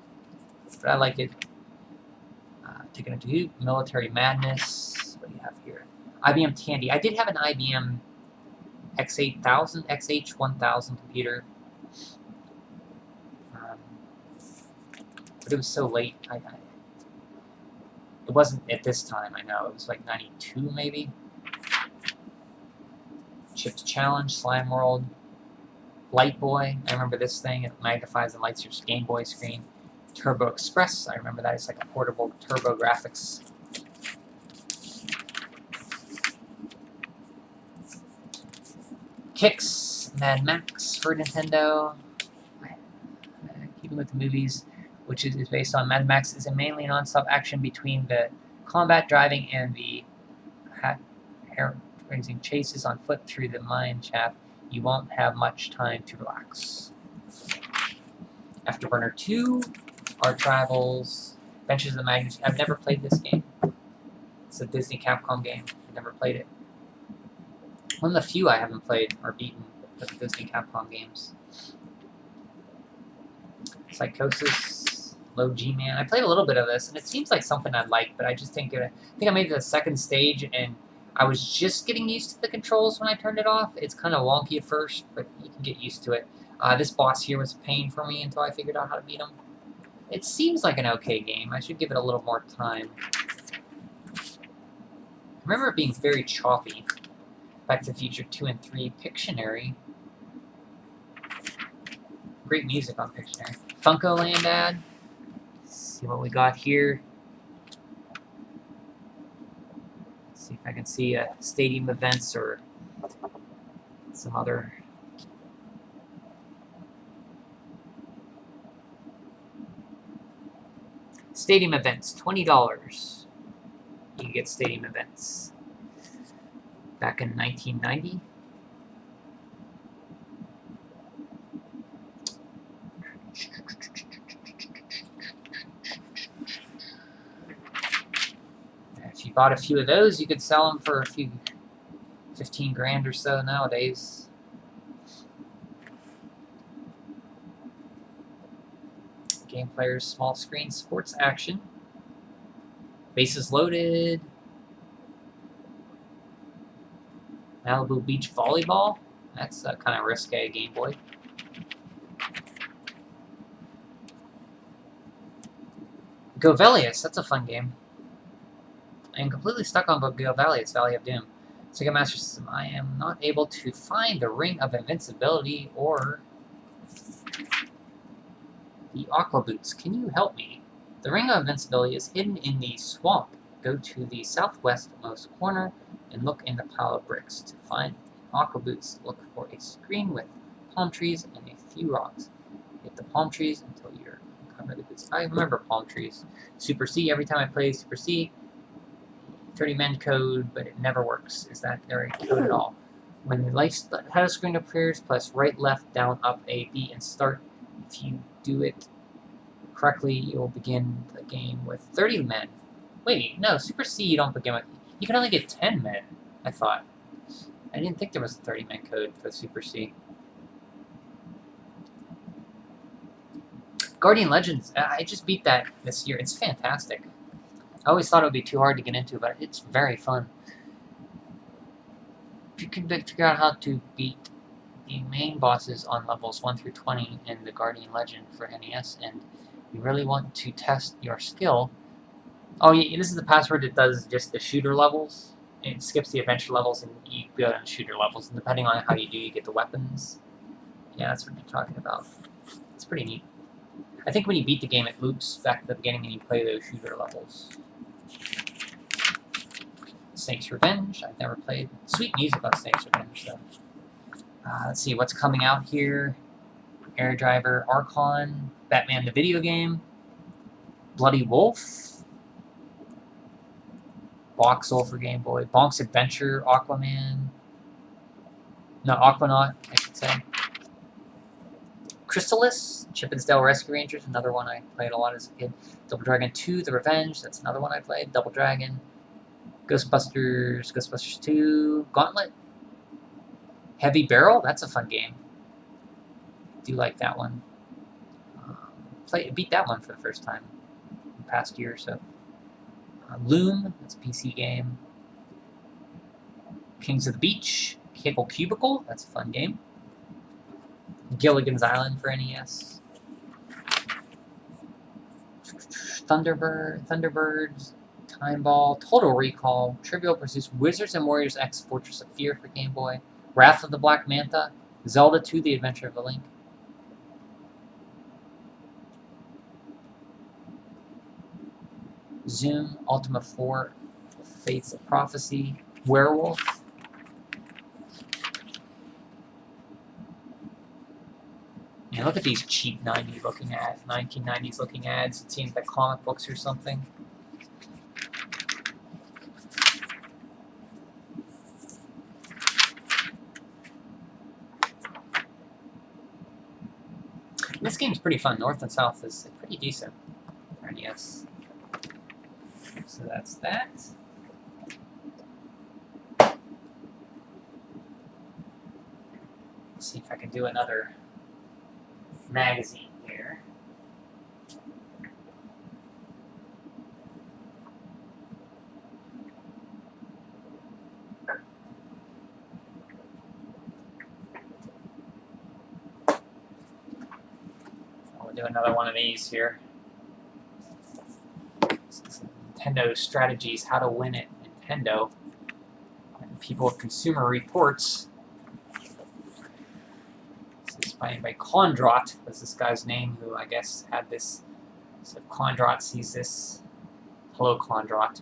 but I like it. Taking it to you, Military Madness. What do you have here? IBM Tandy. I did have an IBM X8000, XH1000 computer, but it was so late. It wasn't at this time, I know. It was like 92 maybe. Chipped Challenge, Slime World, Light Boy. I remember this thing. It magnifies and lights your Game Boy screen. Turbo Express. I remember that. It's like a portable Turbo Graphics. Kicks, Mad Max for Nintendo. Keeping with the movies, which is based on Mad Max, is a mainly non-stop action between the combat driving and the hair-raising chases on foot through the mine shaft. You won't have much time to relax. Afterburner 2, Art Travels, Adventures of the Magnus. I've never played this game. It's a Disney Capcom game. I've never played it. One of the few I haven't played or beaten of the Disney Capcom games. Psychosis, Low G-Man. I played a little bit of this, and it seems like something I'd like, but I just think I made it to the 2nd stage, and I was just getting used to the controls when I turned it off. It's kind of wonky at first, but you can get used to it. This boss here was a pain for me until I figured out how to beat him. It seems like an okay game. I should give it a little more time. I remember it being very choppy. Back to the Future 2 and 3, Pictionary. Great music on Pictionary. Funko Land ad. Let's see what we got here. Let's see if I can see stadium events or some other. Stadium events, $20. You can get stadium events. Back in 1990. If you bought a few of those, you could sell them for a few, 15 grand or so nowadays. Game Players, small screen, sports action. Bases loaded. Malibu Beach Volleyball. That's kind of risque Game Boy. Govelius, that's a fun game. I am completely stuck on Govelius, Valley of Doom. Sega Master System. I am not able to find the Ring of Invincibility or the Aqua Boots. Can you help me? The Ring of Invincibility is hidden in the swamp. Go to the southwestmost corner and look in the pile of bricks. To find Aqua Boots, look for a screen with palm trees and a few rocks. Hit the palm trees until you're uncover the boots. I remember palm trees. Super C, every time I play Super C, 30 men code, but it never works. Is that there a code at all? When the life title screen appears, press right, left, down, up, A, B, and start. If you do it correctly, you'll begin the game with 30 men. Wait, no, Super C you don't begin with. You can only get 10 men, I thought. I didn't think there was a 30-man code for Super C. Guardian Legends, I just beat that this year. It's fantastic. I always thought it would be too hard to get into, but it's very fun. you can figure out how to beat the main bosses on levels 1 through 20 in the Guardian Legend for NES, and you really want to test your skill. Oh, yeah, this is the password that does just the shooter levels. It skips the adventure levels, and you go on shooter levels, and depending on how you do, you get the weapons. Yeah, that's what you're talking about. It's pretty neat. I think when you beat the game, it loops back to the beginning and you play those shooter levels. Snake's Revenge, I've never played. Sweet music on Snake's Revenge, though. Let's see, what's coming out here? Air Driver, Archon, Batman the video game, Bloody Wolf, Voxel for Game Boy, Bonk's Adventure, Aquaman, no, Aquanaut, I should say. Crystalis, Chip and Dale Rescue Rangers, another one I played a lot as a kid. Double Dragon 2, The Revenge, that's another one I played. Double Dragon. Ghostbusters 2, Gauntlet. Heavy Barrel, that's a fun game. Do like that one. Beat that one for the first time in the past year or so. Loom, that's a PC game. Kings of the Beach, Cable Cubicle, that's a fun game. Gilligan's Island for NES. Thunderbirds, Time Ball, Total Recall, Trivial Pursuit, Wizards and Warriors X Fortress of Fear for Game Boy, Wrath of the Black Manta, Zelda 2, The Adventure of the Link. Zoom, Ultima 4, Fates of Prophecy, Werewolf. Man, look at these cheap 1990s looking ads. It seems like comic books or something. This game's pretty fun. North and South is pretty decent. NES. So that's that. Let's see if I can do another magazine here. I'll do another one of these here. Nintendo Strategies, How to Win at Nintendo. And People of Consumer Reports. This is by Condrot, was this guy's name, who I guess had this. So Condrot sees this. Hello, Condrot.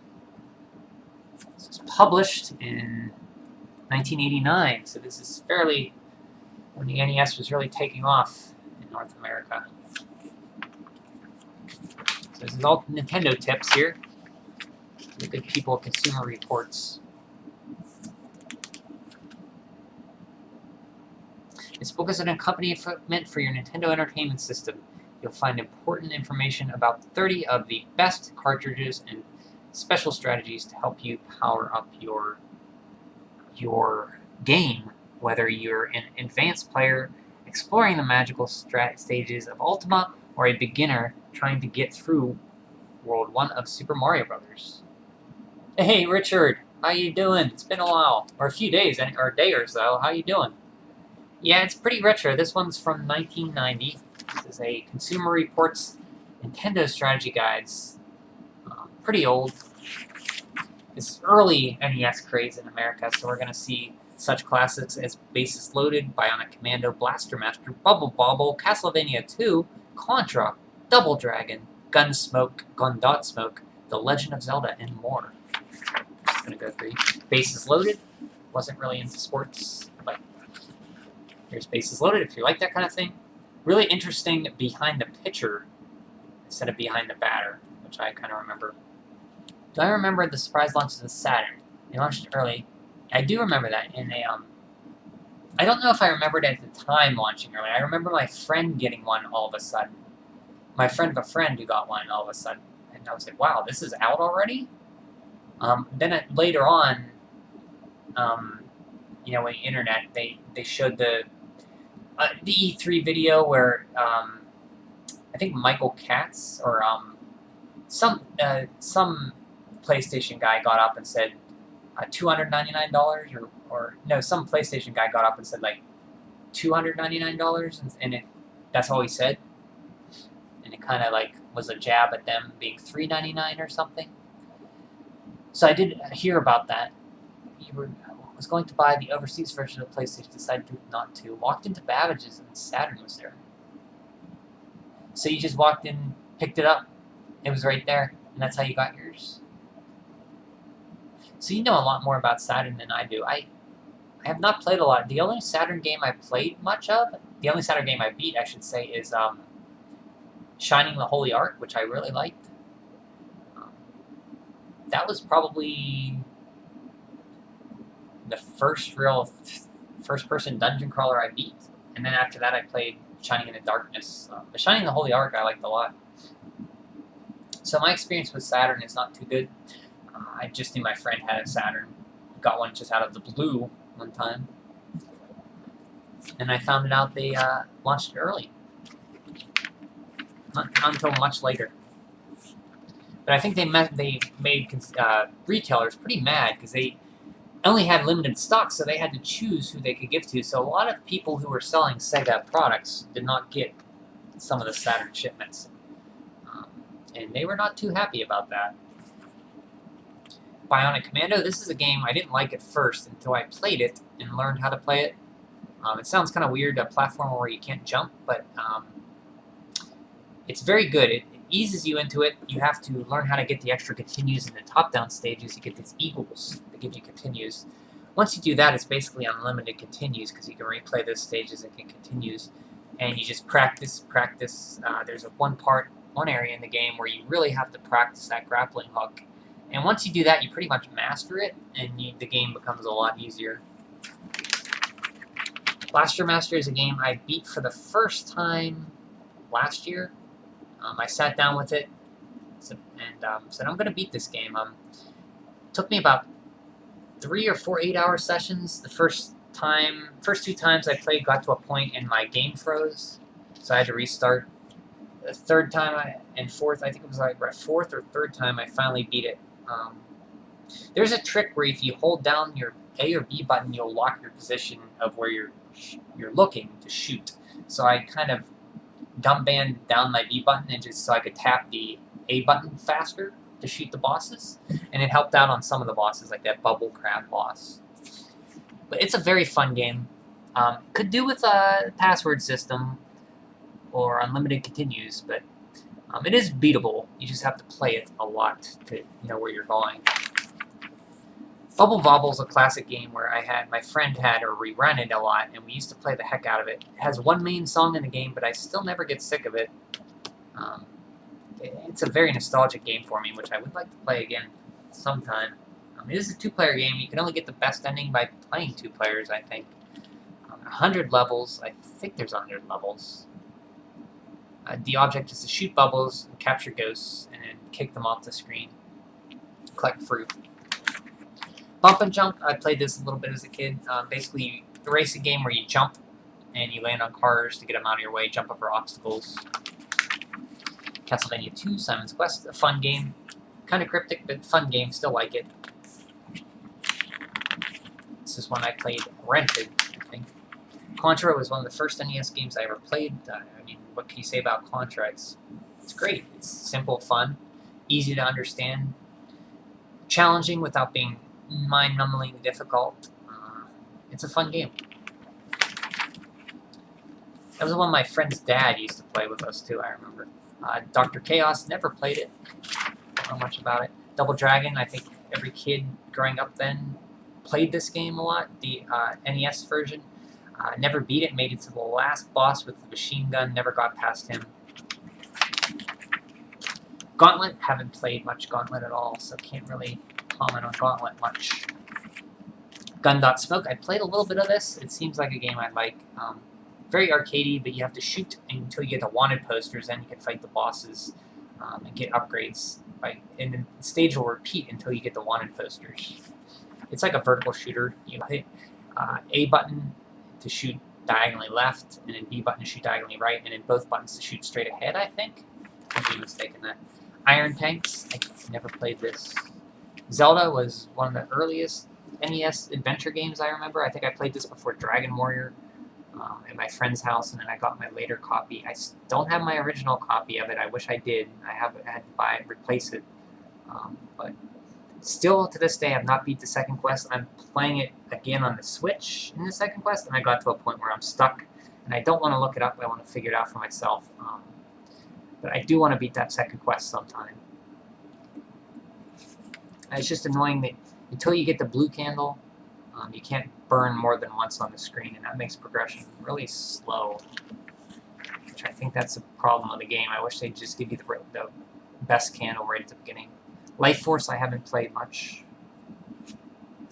This was published in 1989, so this is fairly when the NES was really taking off in North America. So this is all Nintendo tips here. The good People of Consumer Reports. This book is an accompaniment for your Nintendo Entertainment System. You'll find important information about 30 of the best cartridges and special strategies to help you power up your game, whether you're an advanced player exploring the magical stages of Ultima or a beginner trying to get through World 1 of Super Mario Bros. Hey, Richard, how you doing? It's been a while, or a few days, or a day or so. How you doing? Yeah, it's pretty retro. This one's from 1990. This is a Consumer Reports Nintendo Strategy Guides. Pretty old. It's early NES craze in America, so we're going to see such classics as Bases Loaded, Bionic Commando, Blaster Master, Bubble Bobble, Castlevania 2, Contra, Double Dragon, Gunsmoke, Gun.Smoke, The Legend of Zelda, and more. Just going to go through. Bases Loaded. Wasn't really into sports, but here's Bases Loaded if you like that kind of thing. Really interesting behind the pitcher instead of behind the batter, which I kind of remember. Do I remember the surprise launch of the Saturn? They launched it early. I do remember that in a, I don't know if I remembered it at the time launching early. I remember my friend getting one all of a sudden. My friend of a friend who got one all of a sudden. And I was like, wow, this is out already? Then later on, you know, on the internet, they showed the E3 video where, I think Michael Katz, or some PlayStation guy got up and said, $299, or no, some PlayStation guy got up and said like $299, and that's all he said, and it kind of like was a jab at them being $399 or something. So I did hear about that. Was going to buy the overseas version of PlayStation, decided not to. Walked into Babbage's and Saturn was there. So you just walked in, picked it up, it was right there, and that's how you got yours. So you know a lot more about Saturn than I do. I have not played a lot. The only Saturn game I played much of, the only Saturn game I beat, I should say, is Shining the Holy Ark, which I really liked. That was probably the first real first-person dungeon crawler I beat. And then after that I played Shining in the Darkness. But Shining the Holy Ark I liked a lot. So my experience with Saturn is not too good. I just knew my friend had a Saturn. Got one just out of the blue one time. And I found it out they launched it early. Not until much later. But I think they made retailers pretty mad because they only had limited stock, so they had to choose who they could give to. So a lot of people who were selling Sega products did not get some of the Saturn shipments. And they were not too happy about that. Bionic Commando, this is a game I didn't like at first until I played it and learned how to play it. It sounds kind of weird, a platformer where you can't jump, but it's very good. It eases you into it. You have to learn how to get the extra continues in the top-down stages. You get these eagles that give you continues. Once you do that, it's basically unlimited continues because you can replay those stages and get continues. And you just practice. There's one area in the game where you really have to practice that grappling hook. And once you do that, you pretty much master it, and the game becomes a lot easier. Blaster Master is a game I beat for the first time last year. I sat down with it and said, I'm going to beat this game. Took me about 3 or 4 8-hour sessions. The first 2 times I played got to a point and my game froze, so I had to restart. The third time and fourth, I think it was like right fourth or third time, I finally beat it. There's a trick where if you hold down your A or B button, you'll lock your position of where you're looking to shoot. So I kind of dumb band down my B button and just so I could tap the A button faster to shoot the bosses, and it helped out on some of the bosses, like that bubble crab boss. But it's a very fun game. Could do with a password system or unlimited continues, but it is beatable. You just have to play it a lot to know where you're going. Bubble Bobble's a classic game where my friend had or rerun it a lot, and we used to play the heck out of it. It has one main song in the game, but I still never get sick of it. It's a very nostalgic game for me, which I would like to play again sometime. It is a 2-player game. You can only get the best ending by playing 2 players, I think. 100 levels. I think there's 100 levels. The object is to shoot bubbles, and capture ghosts, and then kick them off the screen. Collect fruit. Bump and Jump, I played this a little bit as a kid. Basically, a racing game where you jump and you land on cars to get them out of your way, jump over obstacles. Castlevania 2, Simon's Quest, a fun game. Kind of cryptic, but fun game, still like it. This is one I played rented, I think. Contra was one of the first NES games I ever played. I mean, what can you say about Contra? It's great. It's simple, fun, easy to understand, challenging without being mind-numbingly difficult. It's a fun game. That was one my friend's dad used to play with us too, I remember. Dr. Chaos, never played it. Don't know much about it. Double Dragon, I think every kid growing up then played this game a lot. The NES version. Never beat it, made it to the last boss with the machine gun, never got past him. Gauntlet, haven't played much Gauntlet at all, so can't really comment on Gauntlet much. Gun.Smoke, I played a little bit of this. It seems like a game I like. Very arcadey, but you have to shoot until you get the wanted posters, then you can fight the bosses and get upgrades. And the stage will repeat until you get the wanted posters. It's like a vertical shooter. You hit A button to shoot diagonally left, and then B button to shoot diagonally right, and then both buttons to shoot straight ahead, I think. I'd be mistaken that. Iron Tanks, I never played this. Zelda was one of the earliest NES adventure games I remember. I think I played this before Dragon Warrior at my friend's house, and then I got my later copy. I don't have my original copy of it. I wish I did. I had to buy it, replace it. But still, to this day, I've not beat the second quest. I'm playing it again on the Switch in the second quest, and I got to a point where I'm stuck, and I don't want to look it up. I want to figure it out for myself. But I do want to beat that second quest sometime. It's just annoying that until you get the blue candle, you can't burn more than once on the screen, and that makes progression really slow. Which I think that's a problem of the game. I wish they'd just give you the best candle right at the beginning. Life Force I haven't played much.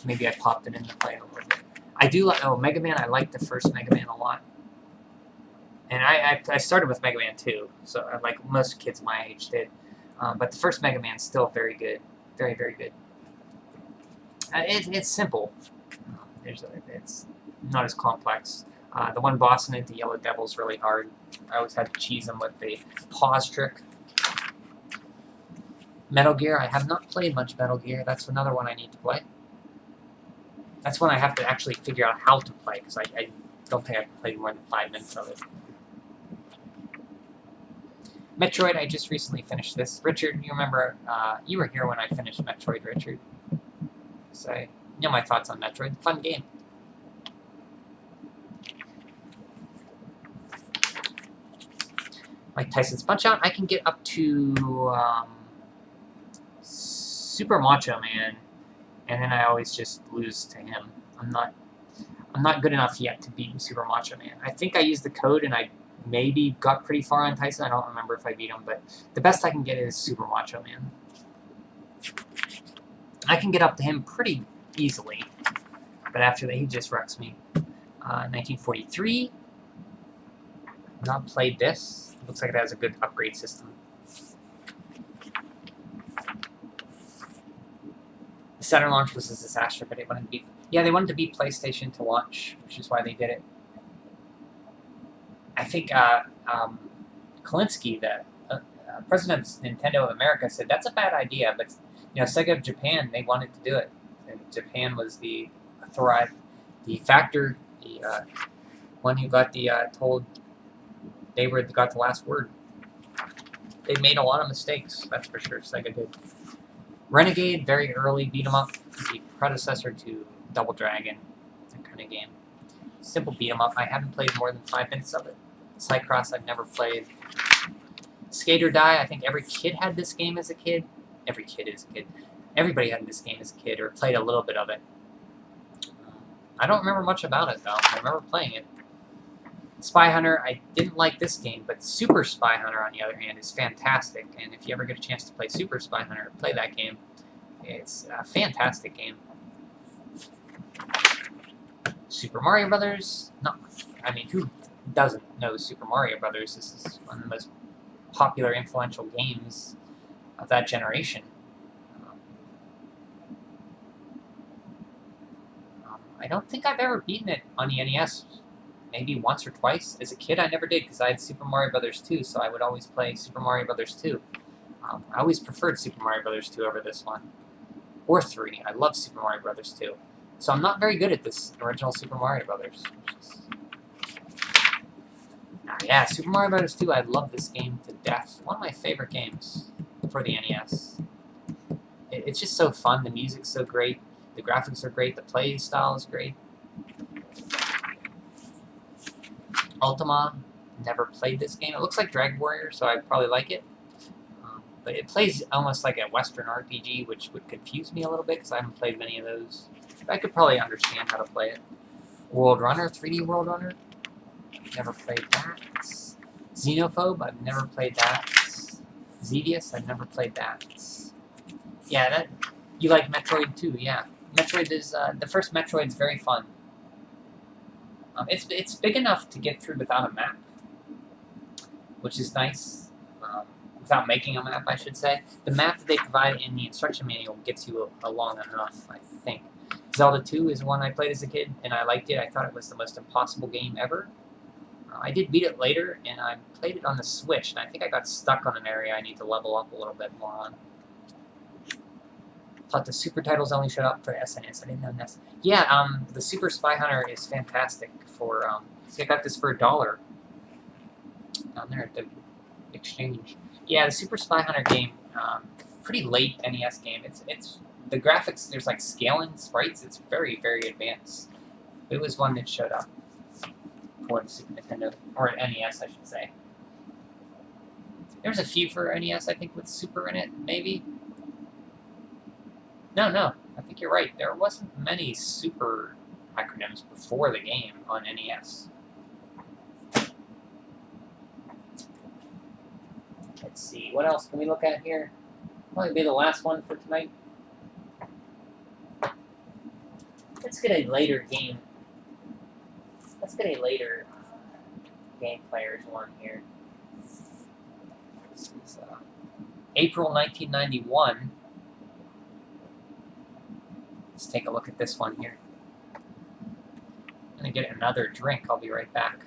Maybe I popped it in to play it a little bit. I do like, Mega Man, I like the first Mega Man a lot. And I started with Mega Man 2, so like most kids my age did. But the first Mega Man's still very good. Very, very good. It's simple. It's not as complex. The one boss in it, the Yellow Devil's really hard. I always had to cheese him with the pause trick. Metal Gear, I have not played much Metal Gear. That's another one I need to play. That's one I have to actually figure out how to play, because I don't think I've played more than 5 minutes of it. Metroid, I just recently finished this. Richard, you remember, you were here when I finished Metroid, Richard. So, you know my thoughts on Metroid. Fun game. Mike Tyson's Punch-Out, I can get up to Super Macho Man, and then I always just lose to him. I'm not good enough yet to beat Super Macho Man. I think I used the code and I maybe got pretty far on Tyson. I don't remember if I beat him, but the best I can get is Super Macho Man. I can get up to him pretty easily, but after that he just wrecks me. 1943. Not played this. Looks like it has a good upgrade system. The Saturn launch was a disaster, but it wanted to be... Yeah, they wanted to be PlayStation to launch, which is why they did it. I think Kalinsky, the president of Nintendo of America, said that's a bad idea, but you know, Sega of Japan, they wanted to do it. And Japan was the factor, the one who got the told they got the last word. They made a lot of mistakes, that's for sure. Sega did. Renegade, very early beat 'em up, the predecessor to Double Dragon, that kind of game. Simple beat 'em up. I haven't played more than 5 minutes of it. Cycross, I've never played. Skate or Die, I think every kid had this game as a kid. Every kid is a kid. Everybody had this game as a kid, or played a little bit of it. I don't remember much about it, though. I remember playing it. Spy Hunter, I didn't like this game, but Super Spy Hunter, on the other hand, is fantastic. And if you ever get a chance to play Super Spy Hunter, play that game. It's a fantastic game. Super Mario Brothers, no, I mean, who doesn't know Super Mario Brothers? This is one of the most popular, influential games of that generation. I don't think I've ever beaten it on the NES. Maybe once or twice. As a kid, I never did, because I had Super Mario Brothers 2, so I would always play Super Mario Brothers 2. I always preferred Super Mario Brothers 2 over this one. Or 3. I love Super Mario Brothers 2. So I'm not very good at this original Super Mario Brothers. Yeah, Super Mario Brothers 2, I love this game to death. One of my favorite games for the NES. It's just so fun, the music's so great, the graphics are great, the play style is great. Ultima, never played this game. It looks like Dragon Warrior, so I'd probably like it. But it plays almost like a Western RPG, which would confuse me a little bit, because I haven't played many of those. But I could probably understand how to play it. World Runner, 3D World Runner. Never played that. Xenophobe, I've never played that. Xevious, I've never played that. Yeah, that you like Metroid too, yeah. Metroid is, the first Metroid's very fun. It's big enough to get through without a map, which is nice. Without making a map, I should say. The map that they provide in the instruction manual gets you along enough, I think. Zelda 2 is one I played as a kid, and I liked it. I thought it was the most impossible game ever. I did beat it later, and I played it on the Switch, and I think I got stuck on an area I need to level up a little bit more on. Thought the Super titles only showed up for SNES. I didn't know this. Yeah, the Super Spy Hunter is fantastic for, see, I got this for $1 down there at the exchange. Yeah, the Super Spy Hunter game, pretty late NES game. It's the graphics, there's like scaling sprites, it's very, very advanced. It was one that showed up for the Super Nintendo, or NES, I should say. There's a few for NES, I think, with Super in it, maybe? No, I think you're right. There wasn't many Super acronyms before the game on NES. Let's see, what else can we look at here? Probably be the last one for tonight. Let's get a later game. Let's get a later Game Players one here. This is April 1991. Let's take a look at this one here. I'm gonna get another drink. I'll be right back.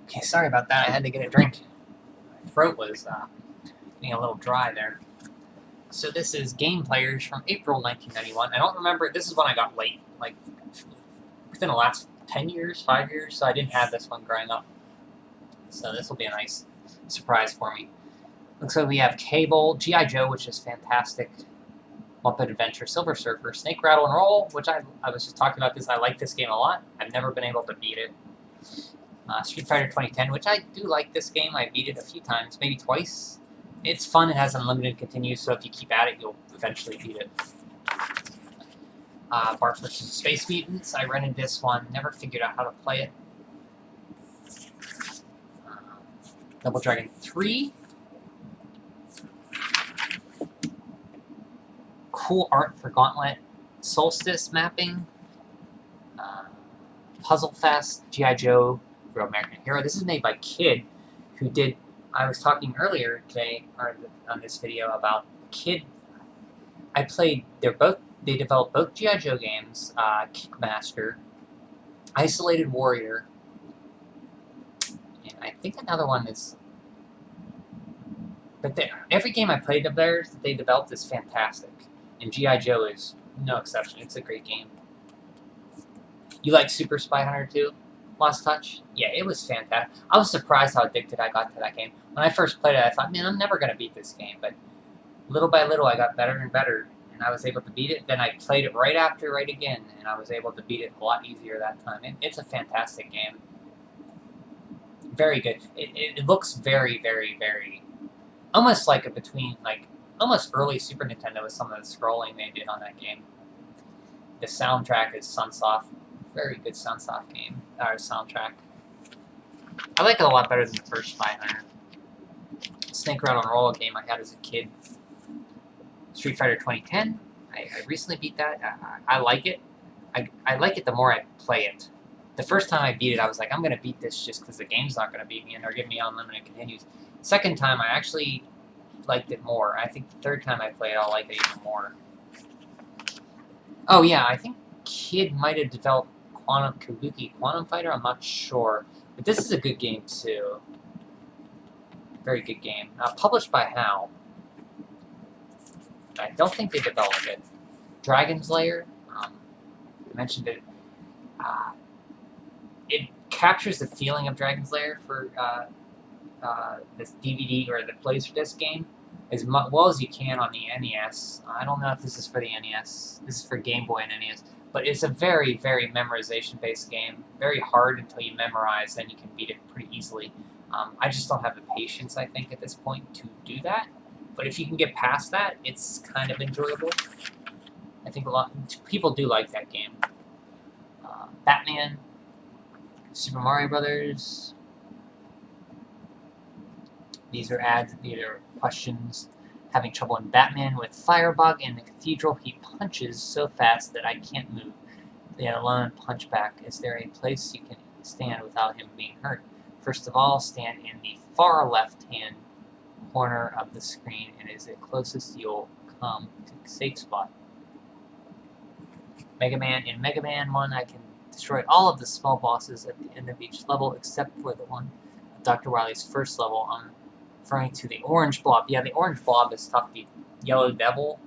Okay, sorry about that. I had to get a drink. My throat was getting a little dry there. So this is Game Players from April 1991. I don't remember. This is when I got late, like within the last 10 years, 5 years. So I didn't have this one growing up. So this will be a nice surprise for me. Looks like we have Cable, G.I. Joe, which is fantastic. Muppet Adventure, Silver Surfer, Snake Rattle and Roll, which I was just talking about this. I like this game a lot. I've never been able to beat it. Street Fighter 2010, which I do like this game. I beat it a few times, maybe twice. It's fun. It has unlimited continues, so if you keep at it, you'll eventually beat it. Bart vs. Space Mutants. I rented this one. Never figured out how to play it. Double Dragon 3. Cool art for Gauntlet. Solstice mapping. Puzzle Fest. G.I. Joe. Real American Hero. This is made by Kid, who did. I was talking earlier today, or on this video, about Kid. I played. They developed both G.I. Joe games. Kickmaster, Isolated Warrior, and I think another one is. But every game I played of theirs that they developed is fantastic, and G.I. Joe is no exception. It's a great game. You like Super Spy Hunter 2? Lost Touch? Yeah, it was fantastic. I was surprised how addicted I got to that game. When I first played it, I thought, man, I'm never going to beat this game. But little by little, I got better and better, and I was able to beat it. Then I played it right again, and I was able to beat it a lot easier that time. It's a fantastic game. Very good. It looks very, very, very... almost like almost early Super Nintendo with some of the scrolling they did on that game. The soundtrack is Sunsoft. Very good Sunsoft game, or soundtrack. I like it a lot better than the first Spy Hunter. Snake Rattle and Roll, a game I had as a kid. Street Fighter 2010. I recently beat that. I like it. I like it the more I play it. The first time I beat it, I was like, I'm going to beat this just because the game's not going to beat me and they're giving me unlimited continues. Second time, I actually liked it more. I think the third time I played it, I'll like it even more. Oh yeah, I think Kid might have developed Kabuki Quantum Fighter, I'm not sure. But this is a good game too. Very good game. Published by HAL. I don't think they developed it. Dragon's Lair. I mentioned it. It captures the feeling of Dragon's Lair for this DVD or the Laserdisc game as well as you can on the NES. I don't know if this is for the NES. This is for Game Boy and NES. But it's a very, very memorization-based game. Very hard until you memorize, then you can beat it pretty easily. I just don't have the patience, I think, at this point to do that. But if you can get past that, it's kind of enjoyable. I think a lot people do like that game. Batman, Super Mario Brothers. These are ads. These are questions. Having trouble in Batman with Firebug in the cathedral. He punches so fast that I can't move. The alone punch back. Is there a place you can stand without him being hurt? First of all, stand in the far left-hand corner of the screen, and is the closest you'll come to a safe spot. Mega Man. In Mega Man 1, I can destroy all of the small bosses at the end of each level, except for the one of Dr. Wily's first level. I'm referring to the orange blob. Yeah, the orange blob is tough. The yellow devil,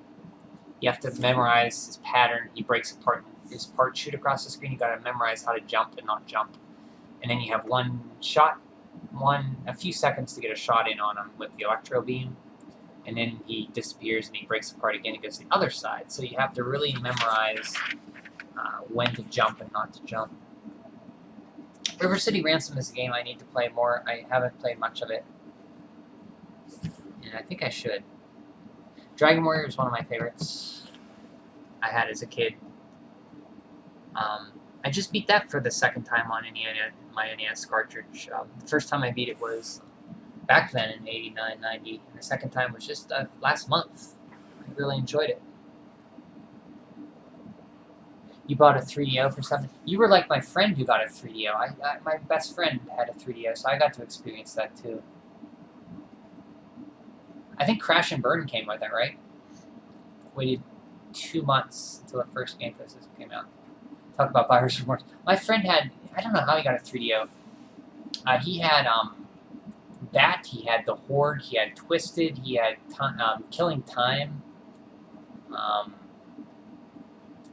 you have to memorize his pattern. He breaks apart. His parts shoot across the screen. You got to memorize how to jump and not jump. And then you have one shot, a few seconds to get a shot in on him with the electro beam. And then he disappears and he breaks apart again and goes to the other side. So you have to really memorize when to jump and not to jump. River City Ransom is a game I need to play more. I haven't played much of it. And I think I should. Dragon Warrior is one of my favorites. I had as a kid. I just beat that for the second time on my NES cartridge. The first time I beat it was back then in 89, 90, and the second time was just last month. I really enjoyed it. You bought a 3DO for something? You were like my friend who got a 3DO. My best friend had a 3DO, so I got to experience that too. I think Crash and Burn came with it, right? Waited 2 months until the first game for this came out. Talk about buyer's remorse. My friend had, I don't know how he got a 3DO. He had that, he had The Horde, he had Twisted, he had Killing Time,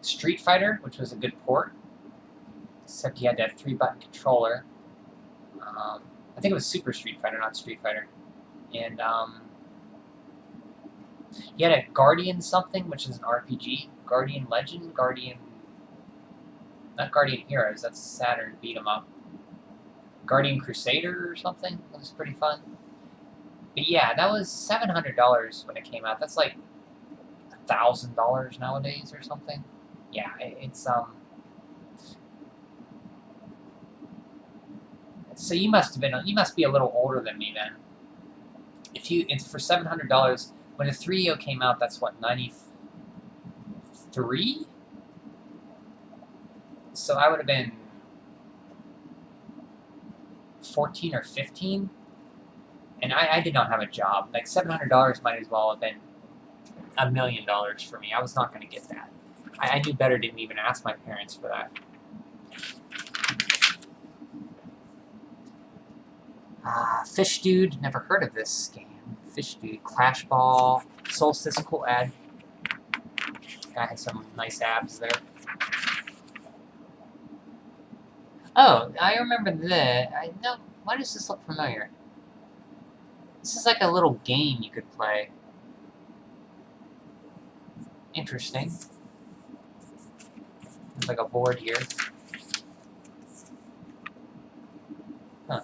Street Fighter, which was a good port, except he had that 3-button controller. I think it was Super Street Fighter, not Street Fighter. And he had a Guardian something, which is an RPG. Guardian Legend, not Guardian Heroes, that's Saturn beat 'em up. Guardian Crusader or something, that was pretty fun. But yeah, that was $700 when it came out. That's like $1,000 nowadays or something. Yeah, it's so you must be a little older than me then. It's for $700. When the 3DO came out, that's what, 93? So I would have been 14 or 15, and I did not have a job. Like $700 might as well have been $1 million for me. I was not going to get that. I knew better, didn't even ask my parents for that. Fish Dude, never heard of this game. Fish Dude, Clash Ball, Solstice, cool ad. Guy has some nice abs there. Oh, I remember that. Why does this look familiar? This is like a little game you could play. Interesting. There's like a board here. Huh.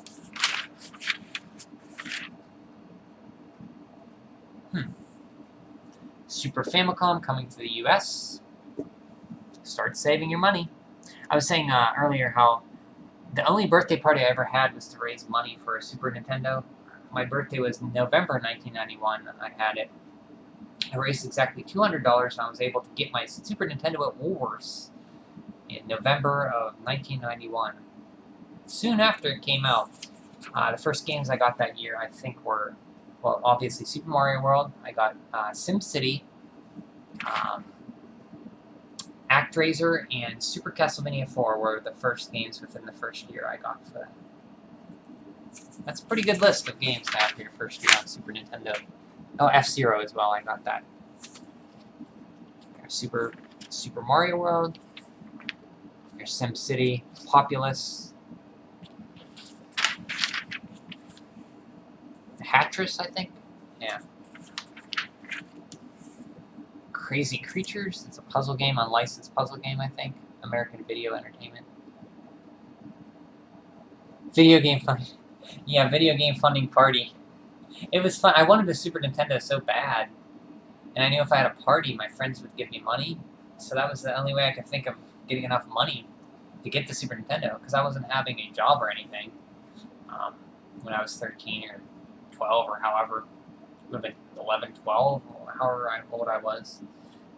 Super Famicom coming to the US. Start saving your money. I was saying earlier how the only birthday party I ever had was to raise money for a Super Nintendo. My birthday was November 1991. I had it. I raised exactly $200, and I was able to get my Super Nintendo at Woolworths in November of 1991. Soon after it came out, the first games I got that year, I think, were, well, obviously Super Mario World. I got SimCity, ActRaiser, and Super Castlevania 4 were the first games within the first year I got for that. That's a pretty good list of games to have for your first year on Super Nintendo. Oh, F-Zero as well, I got that. There's Super Mario World. There's SimCity, Populous. Hatris, I think? Yeah. Crazy Creatures, it's a puzzle game, unlicensed puzzle game, I think. American Video Entertainment. Video game funding. Yeah, video game funding party. It was fun. I wanted a Super Nintendo so bad, and I knew if I had a party, my friends would give me money. So that was the only way I could think of getting enough money to get the Super Nintendo, because I wasn't having a job or anything when I was 13 or 12 or however. It would have been 11, 12, or however old I was.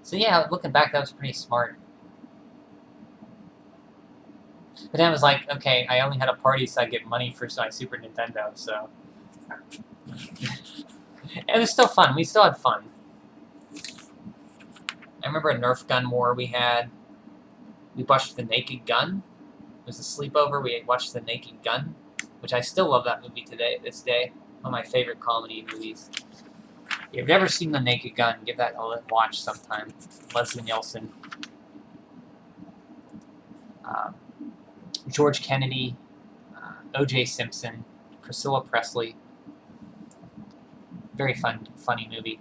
So yeah, looking back, that was pretty smart. But then I was like, okay, I only had a party, so I get money for my Super Nintendo, so... It was still fun. We still had fun. I remember a Nerf gun war we had. We watched The Naked Gun. It was a sleepover. We watched The Naked Gun, which I still love that movie this day. One of my favorite comedy movies. If you've never seen The Naked Gun, give that a watch sometime. Leslie Nielsen. George Kennedy. O.J. Simpson. Priscilla Presley. Very funny movie.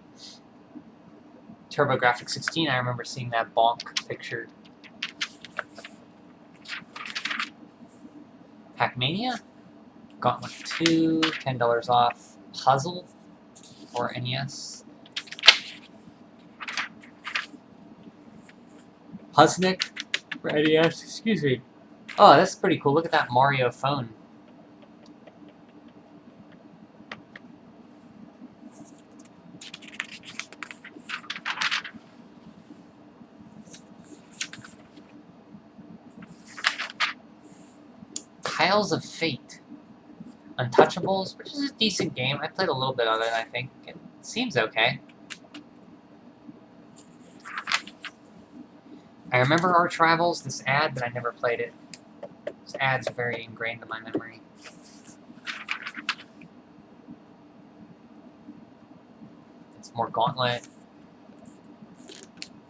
TurboGrafx 16, I remember seeing that bonk picture. Pac-Mania? Gauntlet 2, $10 off. Puzzle for NES. Puzznick for NES, excuse me. Oh, that's pretty cool. Look at that Mario phone. Tiles of Fate. Untouchables, which is a decent game. I played a little bit of it, I think. It seems okay. I remember Arch Rivals, this ad, but I never played it. This ad's very ingrained in my memory. It's more Gauntlet.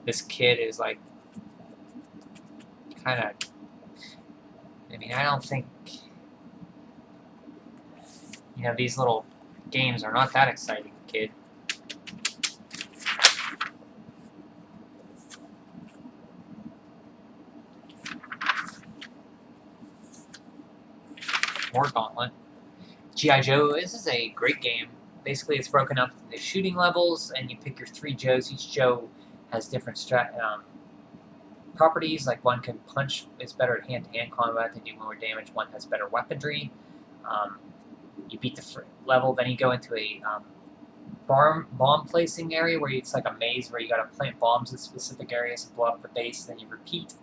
This kid is like kind of... I mean, I don't think... You know, these little games are not that exciting, kid. More Gauntlet. G.I. Joe, this is a great game. Basically, it's broken up into shooting levels, and you pick your 3 Joes. Each Joe has different properties, like one can punch, is better at hand-to-hand combat and do more damage. One has better weaponry. You beat the level, then you go into a bomb placing area where it's like a maze where you gotta plant bombs in specific areas to blow up the base, then you repeat,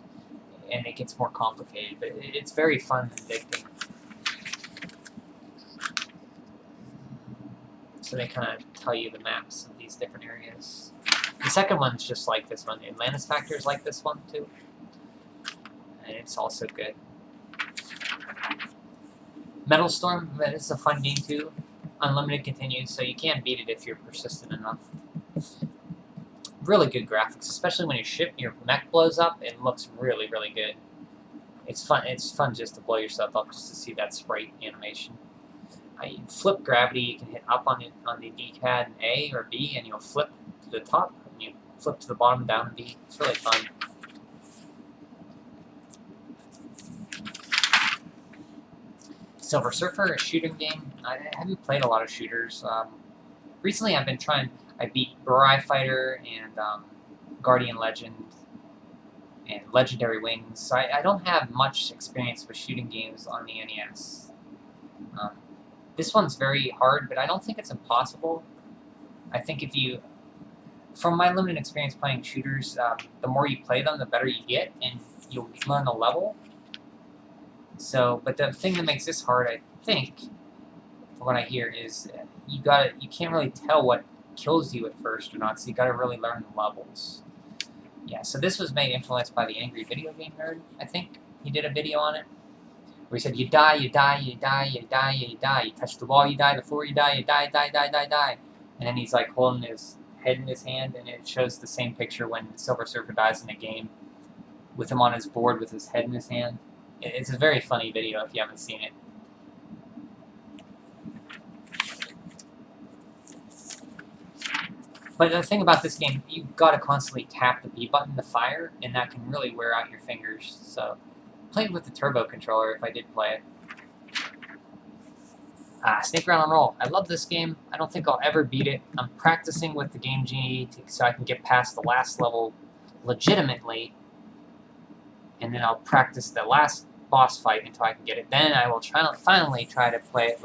and it gets more complicated, but it's very fun and addicting. So they kind of tell you the maps of these different areas. The second one's just like this one. Atlantis Factor is like this one too, and it's also good. Metal Storm, this is a fun game too. Unlimited continues, so you can't beat it if you're persistent enough. Really good graphics, especially when your mech blows up. It looks really, really good. It's fun. It's fun just to blow yourself up just to see that sprite animation. You flip gravity. You can hit up on the D-pad and A or B, and you'll flip to the top, and you flip to the bottom, down and B. It's really fun. Silver Surfer, a shooting game. I haven't played a lot of shooters. Recently I've been trying... I beat Burai Fighter and Guardian Legend and Legendary Wings. So I don't have much experience with shooting games on the NES. This one's very hard, but I don't think it's impossible. I think if you... From my limited experience playing shooters, the more you play them, the better you get, and you'll learn the level. So, but the thing that makes this hard, I think, from what I hear, is you can't really tell what kills you at first or not, so you gotta really learn the levels. Yeah, so this was influenced by the Angry Video Game Nerd, I think. He did a video on it, where he said, you die, you die, you die, you die, you die, you touch the wall, you die, the floor, you die, you die, die, die, die, die. And then he's like holding his head in his hand, and it shows the same picture when Silver Surfer dies in a game, with him on his board with his head in his hand. It's a very funny video if you haven't seen it. But the thing about this game, you've got to constantly tap the B button to fire, and that can really wear out your fingers. So, I played with the turbo controller if I did play it. Snake Rattle and Roll. I love this game. I don't think I'll ever beat it. I'm practicing with the Game Genie so I can get past the last level legitimately, and then I'll practice the last boss fight until I can get it. Then I will finally try to play it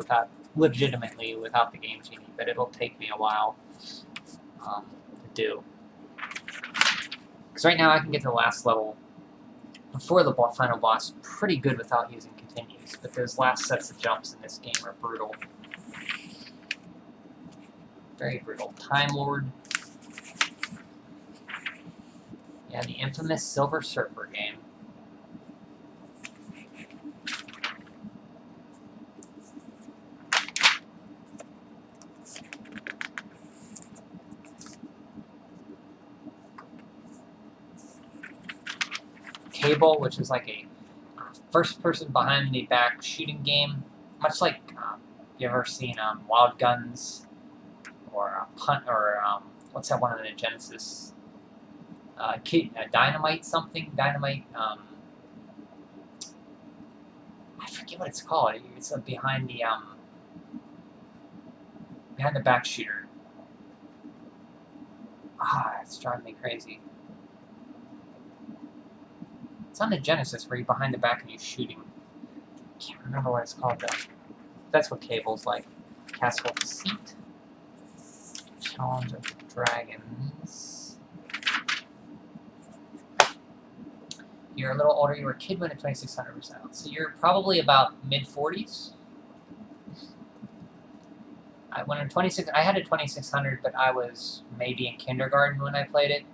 legitimately without the Game Genie, but it'll take me a while to do. Because right now I can get to the last level before the final boss pretty good without using continues, but those last sets of jumps in this game are brutal. Very brutal. Time Lord. Yeah, the infamous Silver Surfer game. Cable, which is like a first-person behind-the-back shooting game, much like you ever seen Wild Guns or Punt or what's that one on the Genesis? Dynamite something. Dynamite. I forget what it's called. It's behind the back shooter. It's driving me crazy. It's on the Genesis where you're behind the back and you're shooting. Can't remember what it's called though. That's what Cable's like. Castle of Deceit. Challenge of the Dragons. You're a little older. You were a kid when the 2600 was out. So you're probably about mid-40s. I had a 2600, but I was maybe in kindergarten when I played it.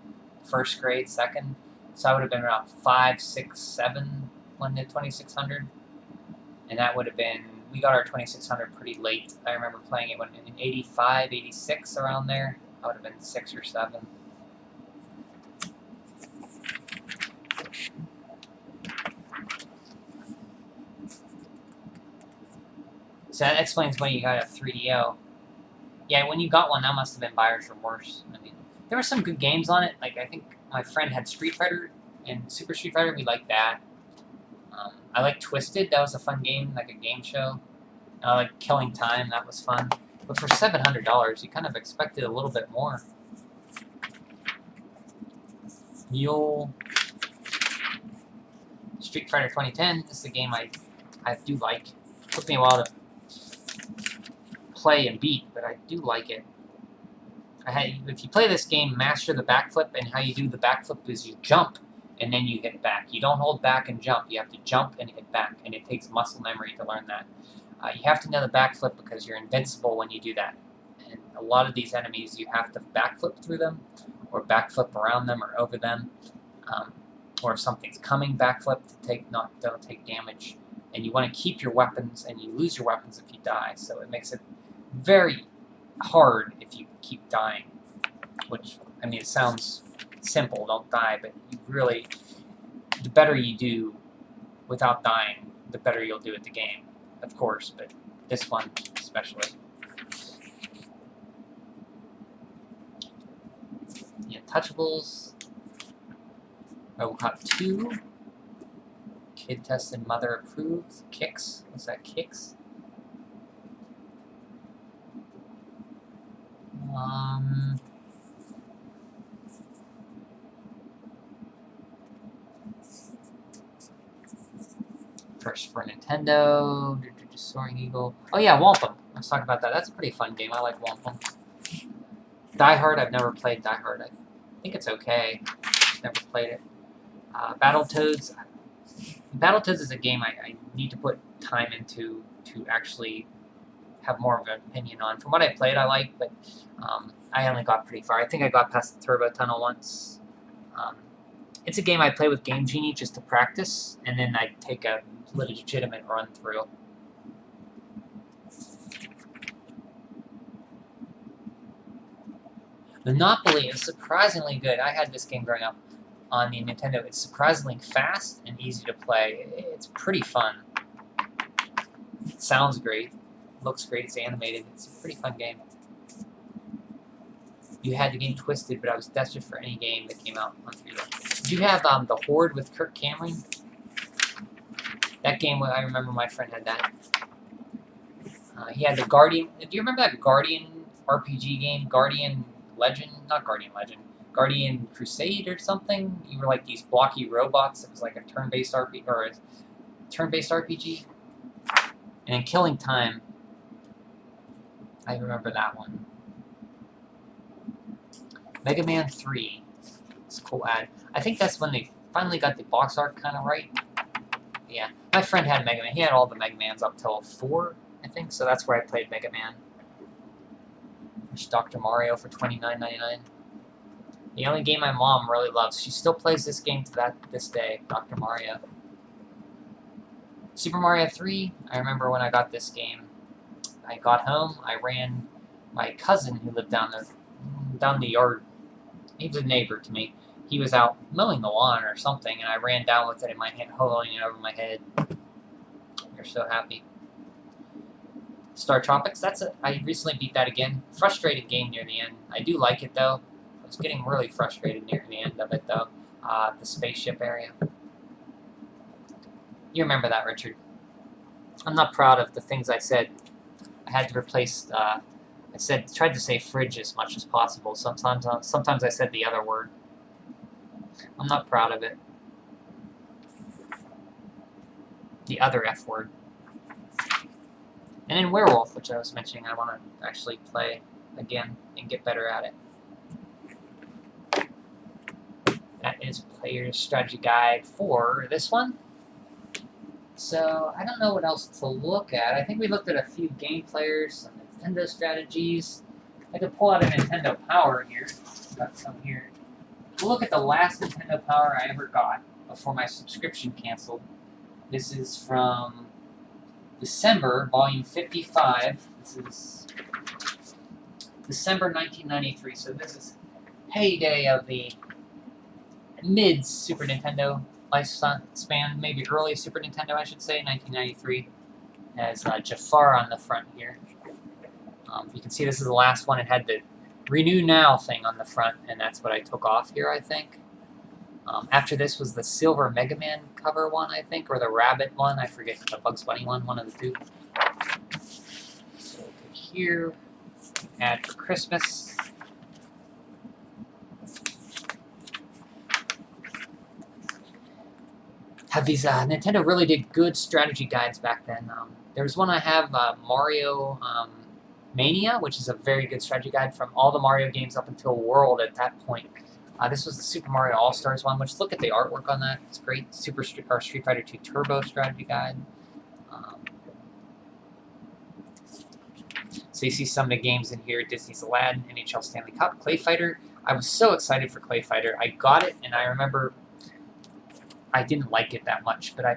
First grade, second. So I would have been around 5, 6, 7 when the 2600. And that would have been, we got our 2600 pretty late. I remember playing it when in 85, 86, around there. I would have been 6 or 7. So that explains why you got a 3DO. Yeah, when you got one, that must have been buyer's remorse. I mean, there were some good games on it. Like, I think my friend had Street Fighter and Super Street Fighter. We liked that. I like Twisted. That was a fun game, like a game show. I like Killing Time. That was fun. But for $700, you kind of expected a little bit more. Mule. Street Fighter 2010. This is a game I do like. It took me a while to play and beat, but I do like it. If you play this game, master the backflip, and how you do the backflip is you jump and then you hit back. You don't hold back and jump. You have to jump and hit back, and it takes muscle memory to learn that. You have to know the backflip because you're invincible when you do that. And a lot of these enemies, you have to backflip through them, or backflip around them, or over them, or if something's coming, backflip to don't take damage. And you want to keep your weapons, and you lose your weapons if you die. So it makes it very hard if you keep dying. Which, I mean, it sounds simple, don't die, but you really, the better you do without dying, the better you'll do at the game, of course, but this one especially. The Untouchables, RoboCop 2, Kid Tested, Mother Approved, Kicks, what's that, Kicks? First for Nintendo, Soaring Eagle. Oh yeah, Wampum. Let's talk about that. That's a pretty fun game. I like Wampum. Die Hard, I've never played Die Hard. I think it's okay. Never played it. Battletoads. Battletoads is a game I need to put time into to actually have more of an opinion on. From what I played, I like, but I only got pretty far. I think I got past the Turbo Tunnel once. It's a game I play with Game Genie just to practice, and then I take a legitimate run through. Monopoly is surprisingly good. I had this game growing up on the Nintendo. It's surprisingly fast and easy to play. It's pretty fun. It sounds great. Looks great. It's animated. It's a pretty fun game. You had the game Twisted, but I was desperate for any game that came out on 3D. Did you have The Horde with Kirk Cameron? That game, I remember my friend had that. He had the Guardian. Do you remember that Guardian RPG game? Guardian Legend? Not Guardian Legend. Guardian Crusade or something? You were like these blocky robots. It was like a turn-based RPG, or a turn-based RPG. And in Killing Time, I remember that one. Mega Man 3. It's a cool ad. I think that's when they finally got the box art kind of right. Yeah, my friend had Mega Man. He had all the Mega Mans up till 4, I think, so that's where I played Mega Man. There's Dr. Mario for $29.99. The only game my mom really loves. She still plays this game to this day, Dr. Mario. Super Mario 3, I remember when I got this game. I got home, I ran my cousin who lived down the yard. He was a neighbor to me. He was out mowing the lawn or something, and I ran down with it in my hand, holding it over my head. You're so happy. Star Tropics, I recently beat that again. Frustrating game near the end. I do like it though. I was getting really frustrated near the end of it though. The spaceship area. You remember that, Richard. I'm not proud of the things I said. I had to replace, tried to say fridge as much as possible. Sometimes I said the other word. I'm not proud of it. The other F word. And in Werewolf, which I was mentioning, I want to actually play again and get better at it. That is Player's Strategy Guide for this one. So, I don't know what else to look at. I think we looked at a few game players, some Nintendo strategies. I could pull out a Nintendo Power here. Got some here. We'll look at the last Nintendo Power I ever got before my subscription canceled. This is from December, volume 55. This is December 1993, so this is heyday of the mid-Super Nintendo lifespan, maybe early Super Nintendo, I should say, 1993. It has Jafar on the front here. You can see this is the last one. It had the Renew Now thing on the front, and that's what I took off here, I think. After this was the Silver Mega Man cover one, I think, or the Rabbit one. I forget, the Bugs Bunny one of the two. So here, add for Christmas. Have these, Nintendo really did good strategy guides back then. There's one I have, Mario Mania, which is a very good strategy guide from all the Mario games up until World at that point. This was the Super Mario All-Stars one, which look at the artwork on that. It's great. Street Fighter 2 Turbo strategy guide. So you see some of the games in here. Disney's Aladdin, NHL Stanley Cup, Clay Fighter. I was so excited for Clay Fighter. I got it, and I remember I didn't like it that much, but I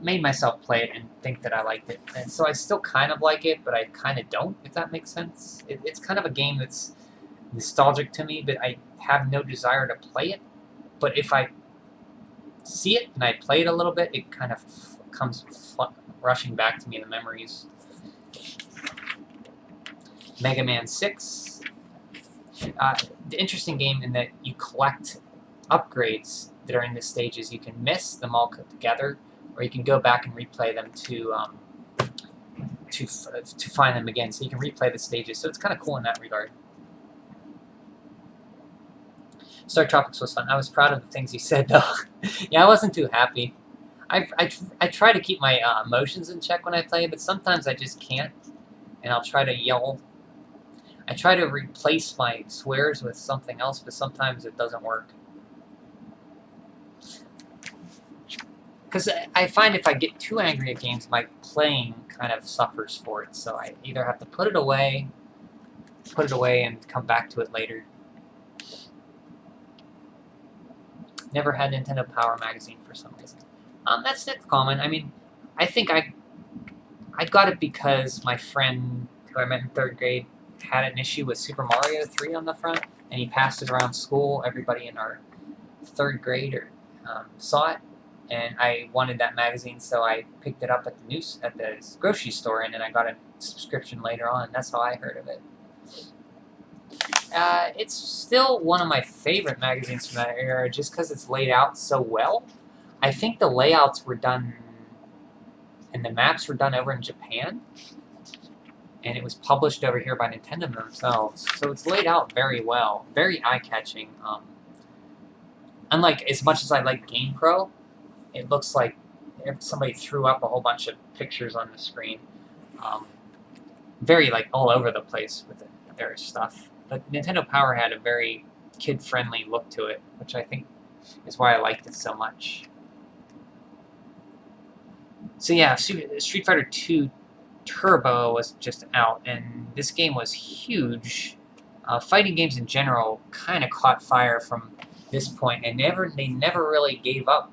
made myself play it and think that I liked it. And so I still kind of like it, but I kind of don't, if that makes sense. It's kind of a game that's nostalgic to me, but I have no desire to play it. But if I see it and I play it a little bit, it kind of comes rushing back to me in the memories. Mega Man 6. The interesting game in that you collect upgrades that are in the stages. You can miss them all together, or you can go back and replay them to find them again. So you can replay the stages. So it's kind of cool in that regard. Star Tropics was fun. I was proud of the things you said, though. Yeah, I wasn't too happy. I try to keep my emotions in check when I play, but sometimes I just can't, and I'll try to yell. I try to replace my swears with something else, but sometimes it doesn't work. Because I find if I get too angry at games, my playing kind of suffers for it. So I either have to put it away and come back to it later. Never had Nintendo Power Magazine for some reason. That's not common. I mean, I think I got it because my friend who I met in 3rd grade had an issue with Super Mario 3 on the front, and he passed it around school. Everybody in our 3rd grade saw it, and I wanted that magazine, so I picked it up at the grocery store, and then I got a subscription later on. That's how I heard of it. It's still one of my favorite magazines from that era, just because it's laid out so well. I think the layouts were done, and the maps were done over in Japan. and it was published over here by Nintendo themselves. So it's laid out very well, very eye-catching. Unlike, as much as I like GamePro, it looks like if somebody threw up a whole bunch of pictures on the screen. Very, like, all over the place with their stuff. But Nintendo Power had a very kid-friendly look to it, which I think is why I liked it so much. So yeah, Street Fighter 2 Turbo was just out, and this game was huge. Fighting games in general kind of caught fire from this point, and they never really gave up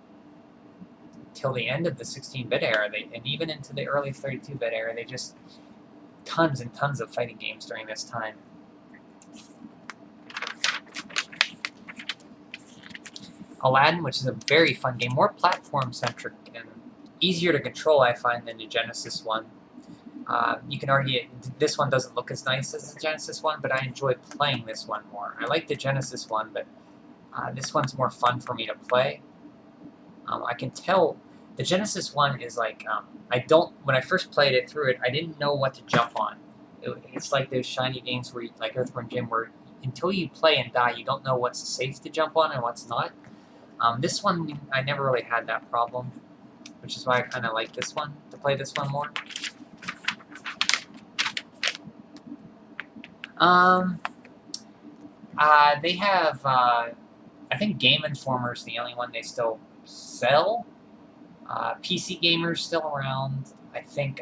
till the end of the 16-bit era, and even into the early 32-bit era. They just tons and tons of fighting games during this time. Aladdin, which is a very fun game, more platform-centric and easier to control, I find, than the Genesis one. You can argue this one doesn't look as nice as the Genesis one, but I enjoy playing this one more. I like the Genesis one, but this one's more fun for me to play. I can tell the Genesis one is like, when I first played it through it, I didn't know what to jump on. It's like those shiny games where, like Earthworm Jim, where until you play and die, you don't know what's safe to jump on and what's not. This one, I never really had that problem, which is why I kind of like this one, to play this one more. They have, I think Game Informer's the only one they still sell. PC Gamer's still around. I think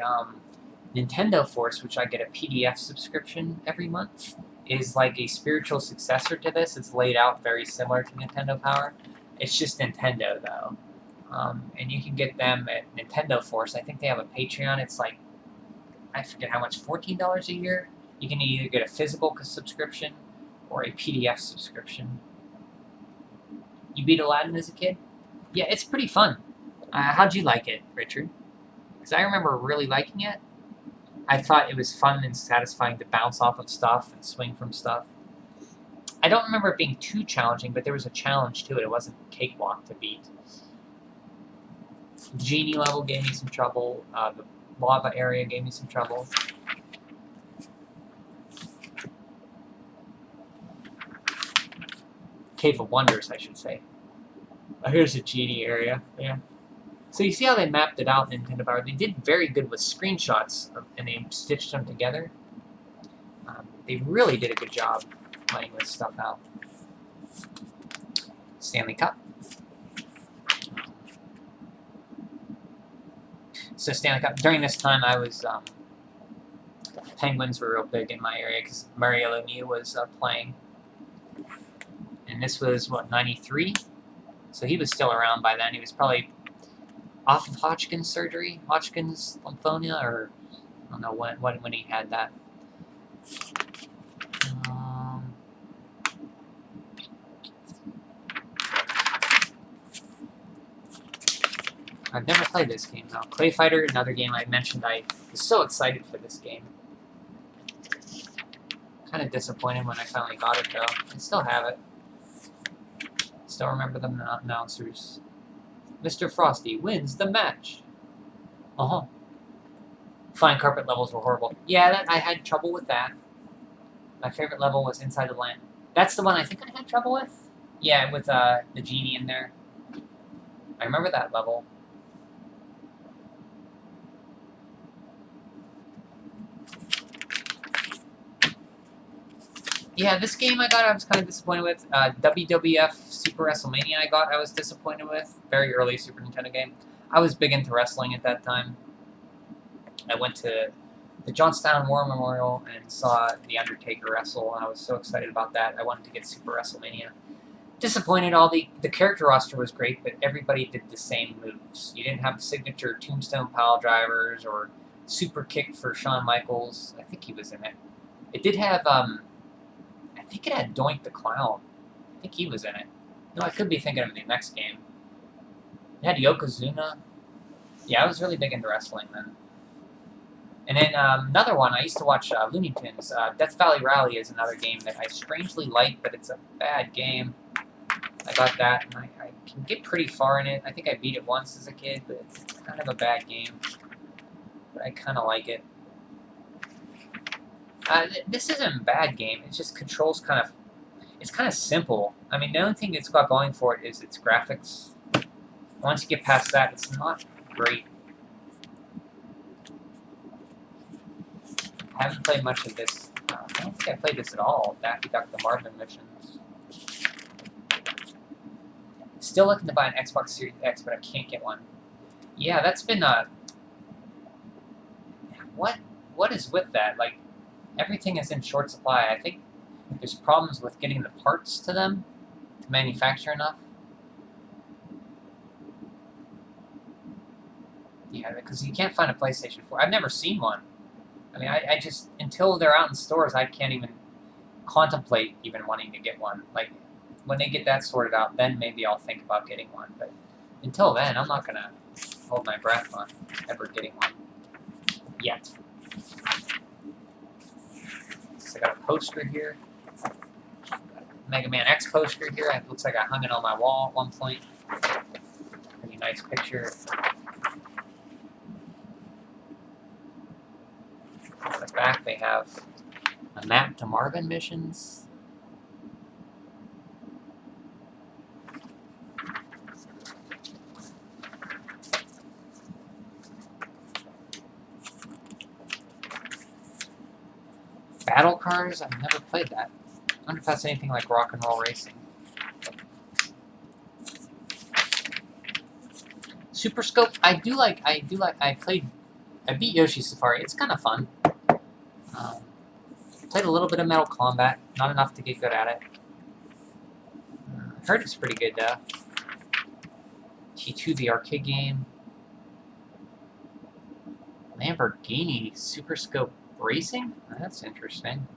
Nintendo Force, which I get a PDF subscription every month, is like a spiritual successor to this. It's laid out very similar to Nintendo Power. It's just Nintendo, though. And you can get them at Nintendo Force. I think they have a Patreon. It's like, I forget how much, $14 a year? You can either get a physical subscription or a PDF subscription. You beat Aladdin as a kid? Yeah, it's pretty fun. How'd you like it, Richard? Because I remember really liking it. I thought it was fun and satisfying to bounce off of stuff and swing from stuff. I don't remember it being too challenging, but there was a challenge to it. It wasn't cakewalk to beat. The Genie level gave me some trouble. The lava area gave me some trouble. Cave of Wonders, I should say. Oh, here's the Genie area. Yeah. So you see how they mapped it out in Nintendo Power? They did very good with screenshots, and they stitched them together. They really did a good job laying this stuff out. Stanley Cup. So Stanley Cup. During this time, I was Penguins were real big in my area because Mario Lemieux was playing, and this was what, 93. So he was still around by then. He was probably off of Hodgkin's surgery, Hodgkin's lymphoma, or I don't know when he had that. I've never played this game though. Clay Fighter, another game I mentioned. I was so excited for this game. Kind of disappointed when I finally got it though. I still have it. Still remember the announcers. Mr. Frosty wins the match. Flying carpet levels were horrible. Yeah, I had trouble with that. My favorite level was Inside the Land. That's the one I think I had trouble with. Yeah, with the Genie in there. I remember that level. Yeah, this game I was kind of disappointed with. WWF Super WrestleMania I was disappointed with. Very early Super Nintendo game. I was big into wrestling at that time. I went to the Johnstown War Memorial and saw The Undertaker wrestle, and I was so excited about that. I wanted to get Super WrestleMania. Disappointed, the character roster was great, but everybody did the same moves. You didn't have signature Tombstone Pile Drivers or Super Kick for Shawn Michaels. I think he was in it. It did have, I think it had Doink the Clown. I think he was in it. No, I could be thinking of the next game. It had Yokozuna. Yeah, I was really big into wrestling then. And then another one, I used to watch Looney Tunes. Death Valley Rally is another game that I strangely like, but it's a bad game. I got that, and I can get pretty far in it. I think I beat it once as a kid, but it's kind of a bad game. But I kind of like it. This isn't a bad game. It's just controls kind of... It's kind of simple. I mean, the only thing it's got going for it is its graphics. Once you get past that, it's not great. I haven't played much of this. I don't think I played this at all. Daffy Duck the Marvin missions. Still looking to buy an Xbox Series X, but I can't get one. Yeah, that's been What is with that? Like, everything is in short supply. I think there's problems with getting the parts to them to manufacture enough. Yeah, because you can't find a PlayStation 4. I've never seen one. I mean, I just, until they're out in stores, I can't even contemplate even wanting to get one. Like, when they get that sorted out, then maybe I'll think about getting one. But until then, I'm not going to hold my breath on ever getting one. Yet. So I got a poster here. Mega Man X poster here. It looks like I hung it on my wall at one point. Pretty nice picture. On the back they have a map to Marvin missions. Battle Cars? I've never played that. I wonder if that's anything like Rock and Roll Racing. Super Scope, I beat Yoshi Safari. It's kind of fun. Played a little bit of Metal Combat, not enough to get good at it. I heard it's pretty good though. T2, the arcade game. Lamborghini Super Scope Racing? That's interesting.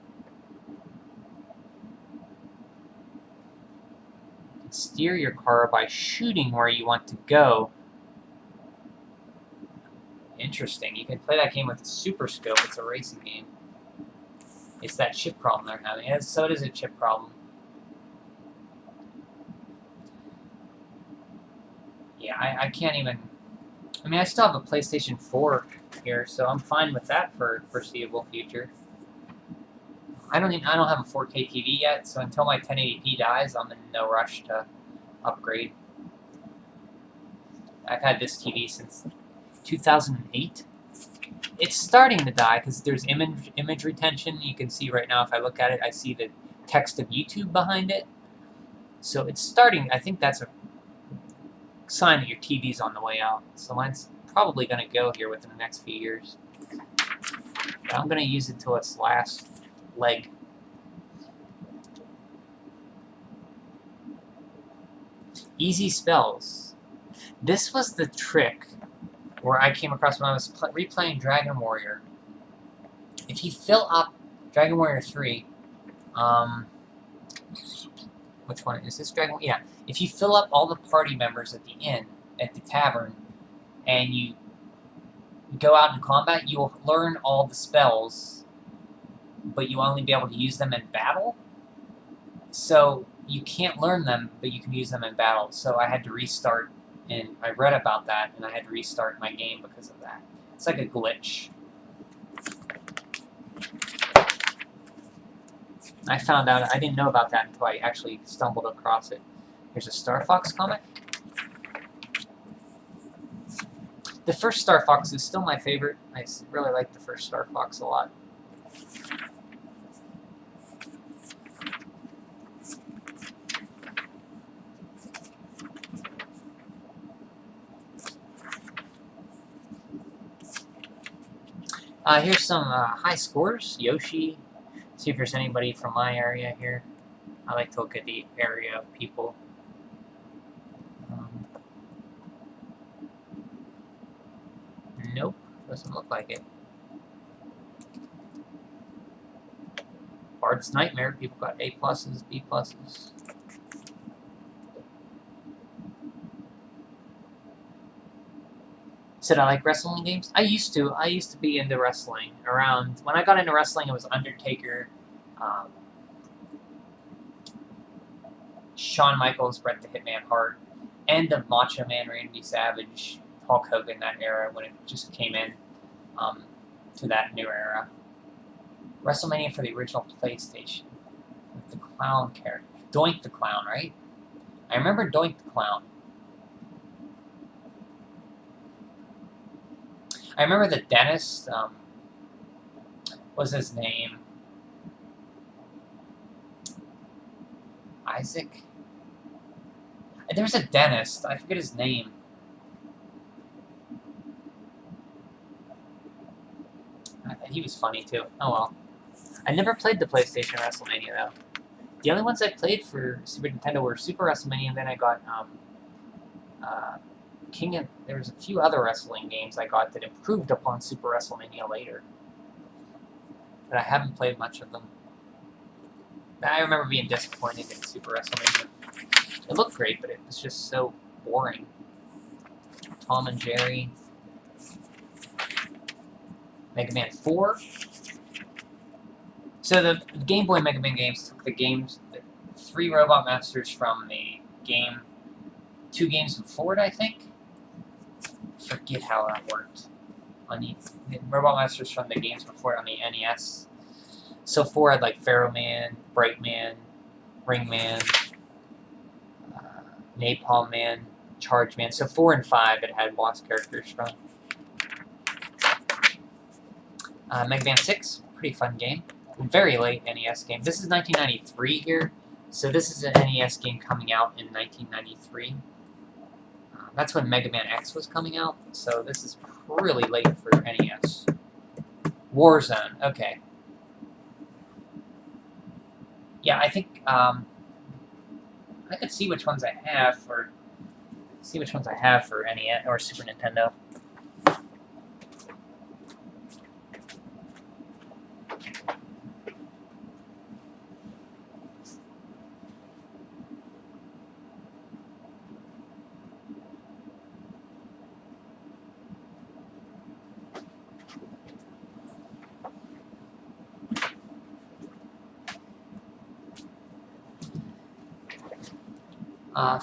You can steer your car by shooting where you want to go. Interesting. You can play that game with a Super Scope. It's a racing game. It's that chip problem they're having. So it is a chip problem. Yeah, I can't even... I mean, I still have a PlayStation 4 here, so I'm fine with that for foreseeable future. I don't have a 4K TV yet, so until my 1080p dies, I'm in no rush to upgrade. I've had this TV since 2008. It's starting to die because there's image retention. You can see right now if I look at it, I see the text of YouTube behind it. So it's starting. I think that's a sign that your TV's on the way out. So mine's probably going to go here within the next few years. But I'm going to use it till its last leg. Easy spells. This was the trick where I came across when I was replaying Dragon Warrior. If you fill up Dragon Warrior 3, which one is this? Dragon? Yeah. If you fill up all the party members at the inn, at the tavern, and you go out in combat, you will learn all the spells, but you'll only be able to use them in battle. So you can't learn them, but you can use them in battle. So I had to restart, and I read about that, and I had to restart my game because of that. It's like a glitch. I found out, I didn't know about that until I actually stumbled across it. Here's a Star Fox comic. The first Star Fox is still my favorite. I really like the first Star Fox a lot. Here's some high scores. Yoshi. See if there's anybody from my area here. I like to look at the area of people. Nope, doesn't look like it. Bard's Nightmare, people got A+, B+. Said I like wrestling games? I used to be into wrestling. When I got into wrestling, it was Undertaker, Shawn Michaels, Bret the Hitman Hart, end of Macho Man, Randy Savage, Hulk Hogan, that era when it just came in to that new era. WrestleMania for the original PlayStation. With the clown character. Doink the Clown, right? I remember Doink the Clown. I remember the dentist, what's his name? Isaac? There was a dentist. I forget his name. He was funny, too. Oh, well. I never played the PlayStation WrestleMania, though. The only ones I played for Super Nintendo were Super WrestleMania, and then I got, there was a few other wrestling games I got that improved upon Super WrestleMania later. But I haven't played much of them. I remember being disappointed in Super WrestleMania. It looked great, but it was just so boring. Tom and Jerry. Mega Man 4. So the Game Boy Mega Man games took the 3 Robot Masters from the game, 2 games before it, I think. Forget how that worked. The Robot Masters from the games before it on the NES. So 4 had like Pharaoh Man, Bright Man, Ring Man, Napalm Man, Charge Man. So 4 and 5 it had boss characters from. Mega Man 6, pretty fun game. Very late NES game. This is 1993 here, so this is an NES game coming out in 1993. That's when Mega Man X was coming out, so this is really late for NES. Warzone, okay. Yeah, I think I could see which ones I have for NES or Super Nintendo.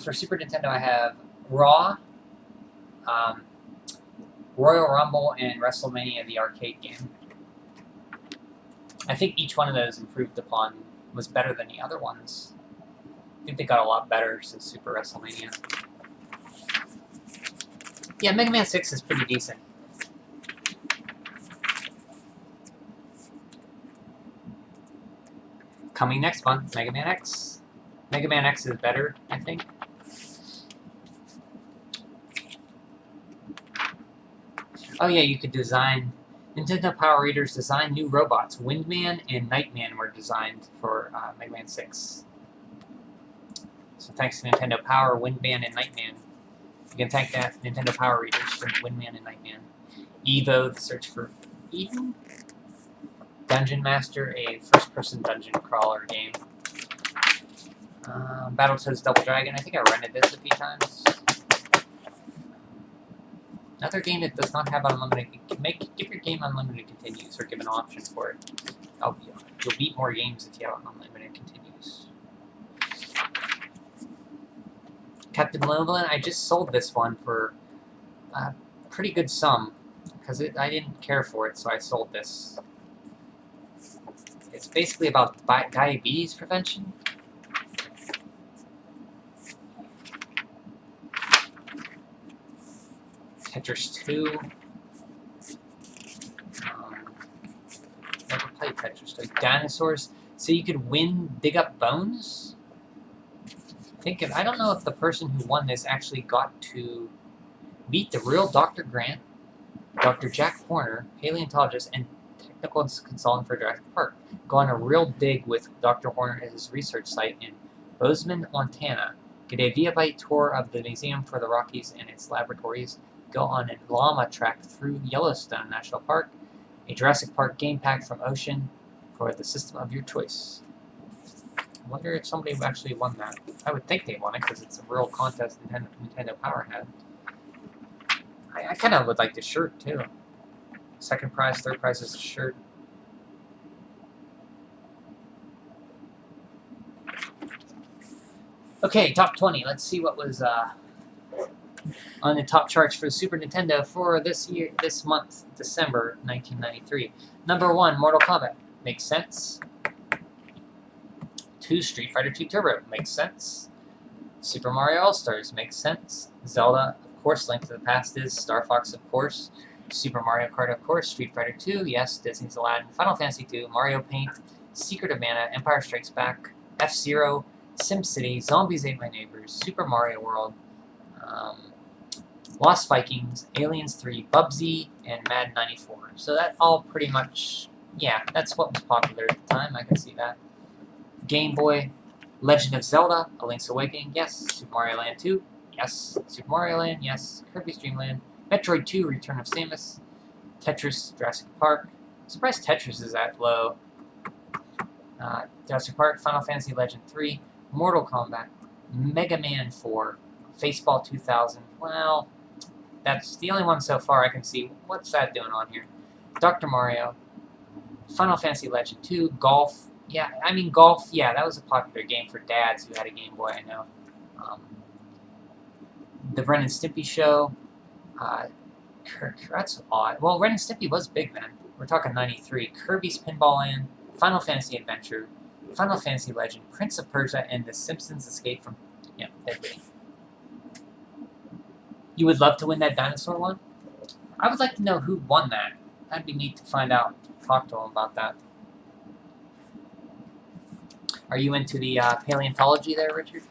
For Super Nintendo, I have Raw, Royal Rumble, and WrestleMania, the arcade game. I think each one of those improved upon, was better than the other ones. I think they got a lot better since Super WrestleMania. Yeah, Mega Man 6 is pretty decent. Coming next month, Mega Man X. Mega Man X is better, I think. Oh yeah, you could design... Nintendo Power Readers designed new robots. Windman and Nightman were designed for Mega Man 6. So thanks to Nintendo Power, Windman, and Nightman. You can thank that Nintendo Power Readers for Windman and Nightman. Evo, the search for Eden. Dungeon Master, a first-person dungeon crawler game. Battletoads Double Dragon, I think I rented this a few times. Another game that does not have unlimited... Give your game unlimited continues, or give an option for it. You'll beat more games if you have unlimited continues. Captain Malevolent, I just sold this one for a pretty good sum, because I didn't care for it, so I sold this. It's basically about diabetes prevention. Tetris 2. Never played Tetris 2. Dinosaurs. So you could dig up bones? I don't know if the person who won this actually got to meet the real Dr. Grant, Dr. Jack Horner, paleontologist, and technical consultant for Jurassic Park. Go on a real dig with Dr. Horner at his research site in Bozeman, Montana. Get a via-bite tour of the Museum for the Rockies and its laboratories. Go on a llama trek through Yellowstone National Park. A Jurassic Park game pack from Ocean for the system of your choice. I wonder if somebody actually won that. I would think they won it because it's a real contest Nintendo Power had. I kind of would like the shirt too. Second prize, third prize is a shirt. Okay, top 20. Let's see what was on the top charts for the Super Nintendo for this month, December 1993. Number 1, Mortal Kombat. Makes sense. 2 Street Fighter 2 Turbo. Makes sense. Super Mario All-Stars. Makes sense. Zelda, of course. Link to the Past is. Star Fox, of course. Super Mario Kart, of course. Street Fighter 2, yes. Disney's Aladdin. Final Fantasy 2. Mario Paint. Secret of Mana. Empire Strikes Back. F-Zero. SimCity. Zombies Ate My Neighbors. Super Mario World. Lost Vikings. Aliens 3. Bubsy. And Madden 94. So that all pretty much... Yeah, that's what was popular at the time. I can see that. Game Boy. Legend of Zelda. A Link's Awakening. Yes. Super Mario Land 2. Yes. Super Mario Land. Yes. Kirby's Dream Land. Metroid 2, Return of Samus. Tetris, Jurassic Park. I'm surprised Tetris is that low. Jurassic Park, Final Fantasy Legend 3, Mortal Kombat, Mega Man 4, Faceball 2000. Well, that's the only one so far I can see. What's that doing on here? Dr. Mario, Final Fantasy Legend 2, Golf. Yeah, I mean, Golf, yeah, that was a popular game for dads who had a Game Boy, I know. The Ren and Stimpy Show. That's odd. Well, Ren and Stimpy was big then. We're talking 93. Kirby's Pinball Land, Final Fantasy Adventure, Final Fantasy Legend, Prince of Persia, and The Simpsons Escape from... Yeah, Deadly. You would love to win that dinosaur one? I would like to know who won that. That'd be neat to find out. Talk to him about that. Are you into the paleontology there, Richard?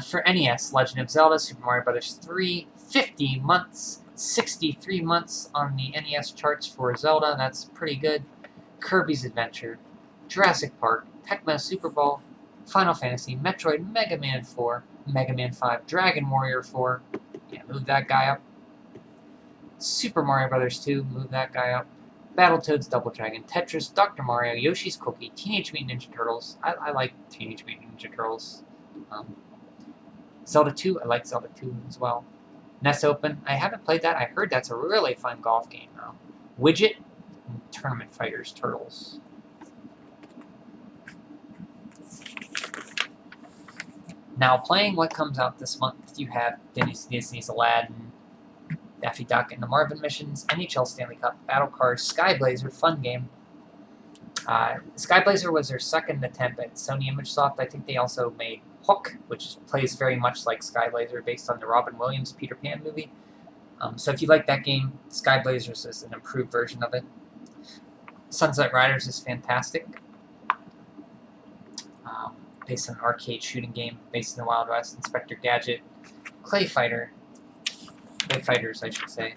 For NES, Legend of Zelda, Super Mario Bros. 3, 50 months, 63 months on the NES charts for Zelda, that's pretty good. Kirby's Adventure, Jurassic Park, Tecmo Super Bowl, Final Fantasy, Metroid, Mega Man 4, Mega Man 5, Dragon Warrior 4, yeah, move that guy up. Super Mario Bros. 2, move that guy up. Battletoads, Double Dragon, Tetris, Dr. Mario, Yoshi's Cookie, Teenage Mutant Ninja Turtles. I like Teenage Mutant Ninja Turtles. Zelda 2, I like Zelda 2 as well. NES Open, I haven't played that. I heard that's a really fun golf game, though. Widget, and Tournament Fighters, Turtles. Now, playing what comes out this month, you have Disney's Aladdin, Daffy Duck and the Marvin Missions, NHL Stanley Cup, Battle Cars, Sky Blazer, fun game. Sky Blazer was their second attempt at Sony ImageSoft. I think they also made Hook, which plays very much like Sky Blazer, based on the Robin Williams Peter Pan movie. So if you like that game, Sky Blazers is an improved version of it. Sunset Riders is fantastic. Based on an arcade shooting game, based in the Wild West. Inspector Gadget, Clay Fighters, I should say.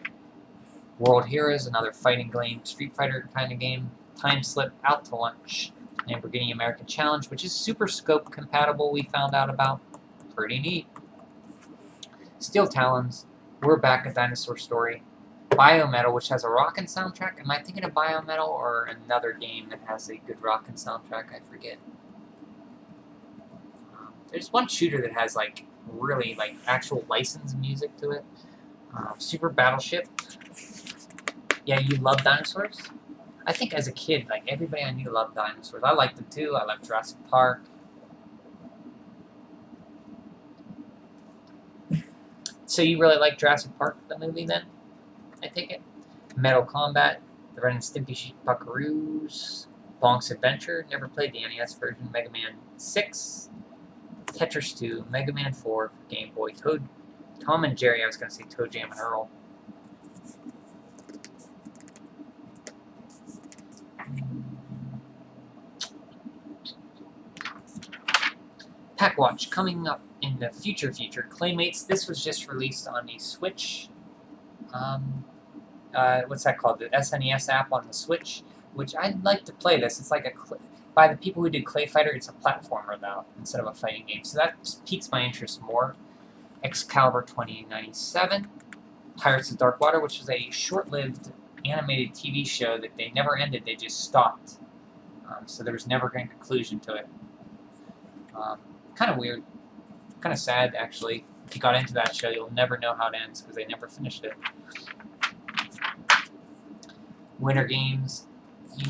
World Heroes, another fighting game, Street Fighter kind of game. Time Slip, Out to Lunch. Lamborghini American Challenge, which is Super Scope compatible, we found out about. Pretty neat. Steel Talons, We're Back, A Dinosaur Story. Biometal, which has a rockin' soundtrack. Am I thinking of Biometal or another game that has a good rockin' soundtrack? I forget. There's one shooter that has like really like actual licensed music to it. Super Battleship. Yeah, you love dinosaurs? I think as a kid, like everybody I knew loved dinosaurs. I liked them too. I loved Jurassic Park. So you really like Jurassic Park, the movie, then? I take it. Mortal Kombat, the Ren and Stimpy Buckaroos, Bonk's Adventure. Never played the NES version. Mega Man 6, Tetris 2, Mega Man 4 for Game Boy. Tom and Jerry. I was going to say Toe Jam and Earl. Pack-Watch, coming up in the future. Claymates, this was just released on the Switch. What's that called? The SNES app on the Switch, which I'd like to play this. It's like by the people who did Clay Fighter, it's a platformer now, instead of a fighting game. So that piques my interest more. Excalibur 2097. Pirates of Dark Water, which was a short-lived animated TV show that they never ended, they just stopped. So there was never a conclusion to it. Kind of weird. Kind of sad, actually. If you got into that show, you'll never know how it ends, because they never finished it. Winter Games,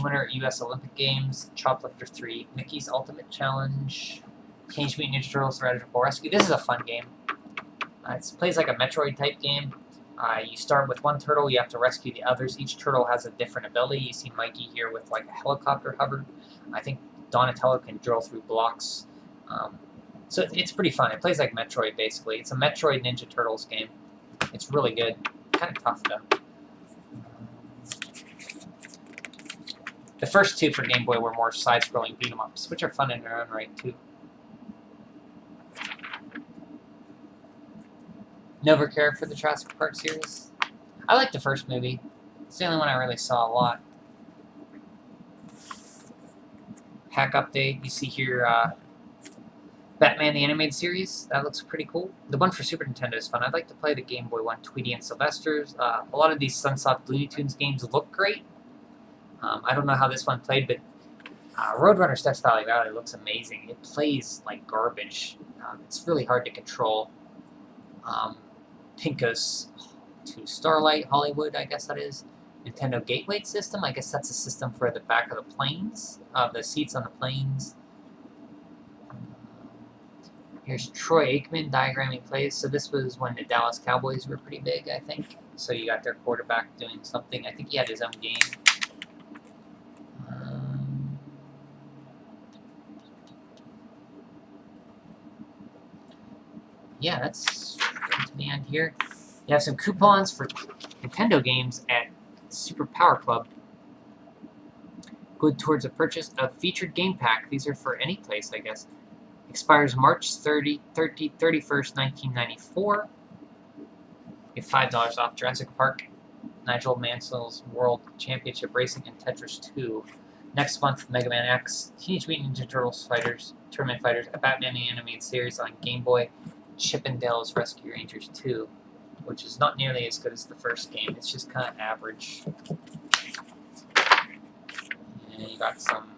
Winter U.S. Olympic Games, Choplifter 3, Mickey's Ultimate Challenge, Teenage Mutant Ninja Turtles: Radical Rescue. This is a fun game. It plays like a Metroid-type game. You start with one turtle, you have to rescue the others. Each turtle has a different ability. You see Mikey here with like a helicopter hover. I think Donatello can drill through blocks. So it's pretty fun. It plays like Metroid, basically. It's a Metroid Ninja Turtles game. It's really good. Kind of tough, though. The first two for Game Boy were more side-scrolling beat-em-ups, which are fun in their own right, too. Never cared for the Jurassic Park series. I like the first movie. It's the only one I really saw a lot. Hack update. You see here Batman the Animated Series. That looks pretty cool. The one for Super Nintendo is fun. I'd like to play the Game Boy one, Tweety and Sylvester's. A lot of these Sunsoft Looney Tunes games look great. I don't know how this one played, but Roadrunner Steps Valley Valley looks amazing. It plays like garbage. It's really hard to control. Pinko's to Starlight Hollywood, I guess that is. Nintendo Gateway system, I guess that's a system for the back of the planes, the seats on the planes. Here's Troy Aikman diagramming plays. So this was when the Dallas Cowboys were pretty big, I think. So you got their quarterback doing something. I think he had his own game. Yeah, that's to the end here. You have some coupons for Nintendo games at Super Power Club. Good towards a purchase of featured game pack. These are for any place, I guess. Expires March 31st, 1994. You have $5 off Jurassic Park, Nigel Mansell's World Championship Racing, and Tetris 2. Next month, Mega Man X, Teenage Mutant Ninja Turtles Tournament Fighters, a Batman the Animated Series on Game Boy, Chip and Dale's Rescue Rangers 2, which is not nearly as good as the first game. It's just kind of average. And you got some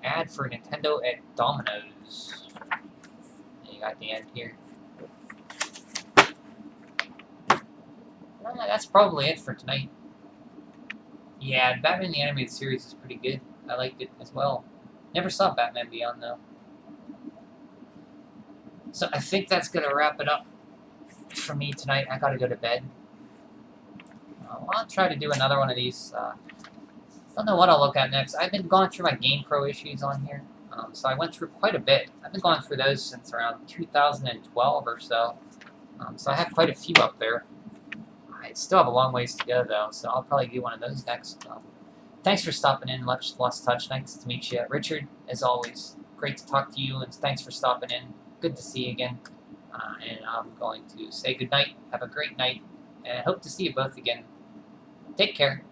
ad for Nintendo at Domino's. And you got the end here. That's probably it for tonight. Yeah, Batman the Animated Series is pretty good. I liked it as well. Never saw Batman Beyond, though. So I think that's going to wrap it up for me tonight. I got to go to bed. I'll try to do another one of these. Don't know what I'll look at next. I've been going through my GamePro issues on here. So I went through quite a bit. I've been going through those since around 2012 or so. So I have quite a few up there. I still have a long ways to go, though, so I'll probably do one of those next. Thanks for stopping in. Much Lost Touch. Nice to meet you. Richard, as always, great to talk to you, and thanks for stopping in. Good to see you again. And I'm going to say good night. Have a great night, and I hope to see you both again. Take care.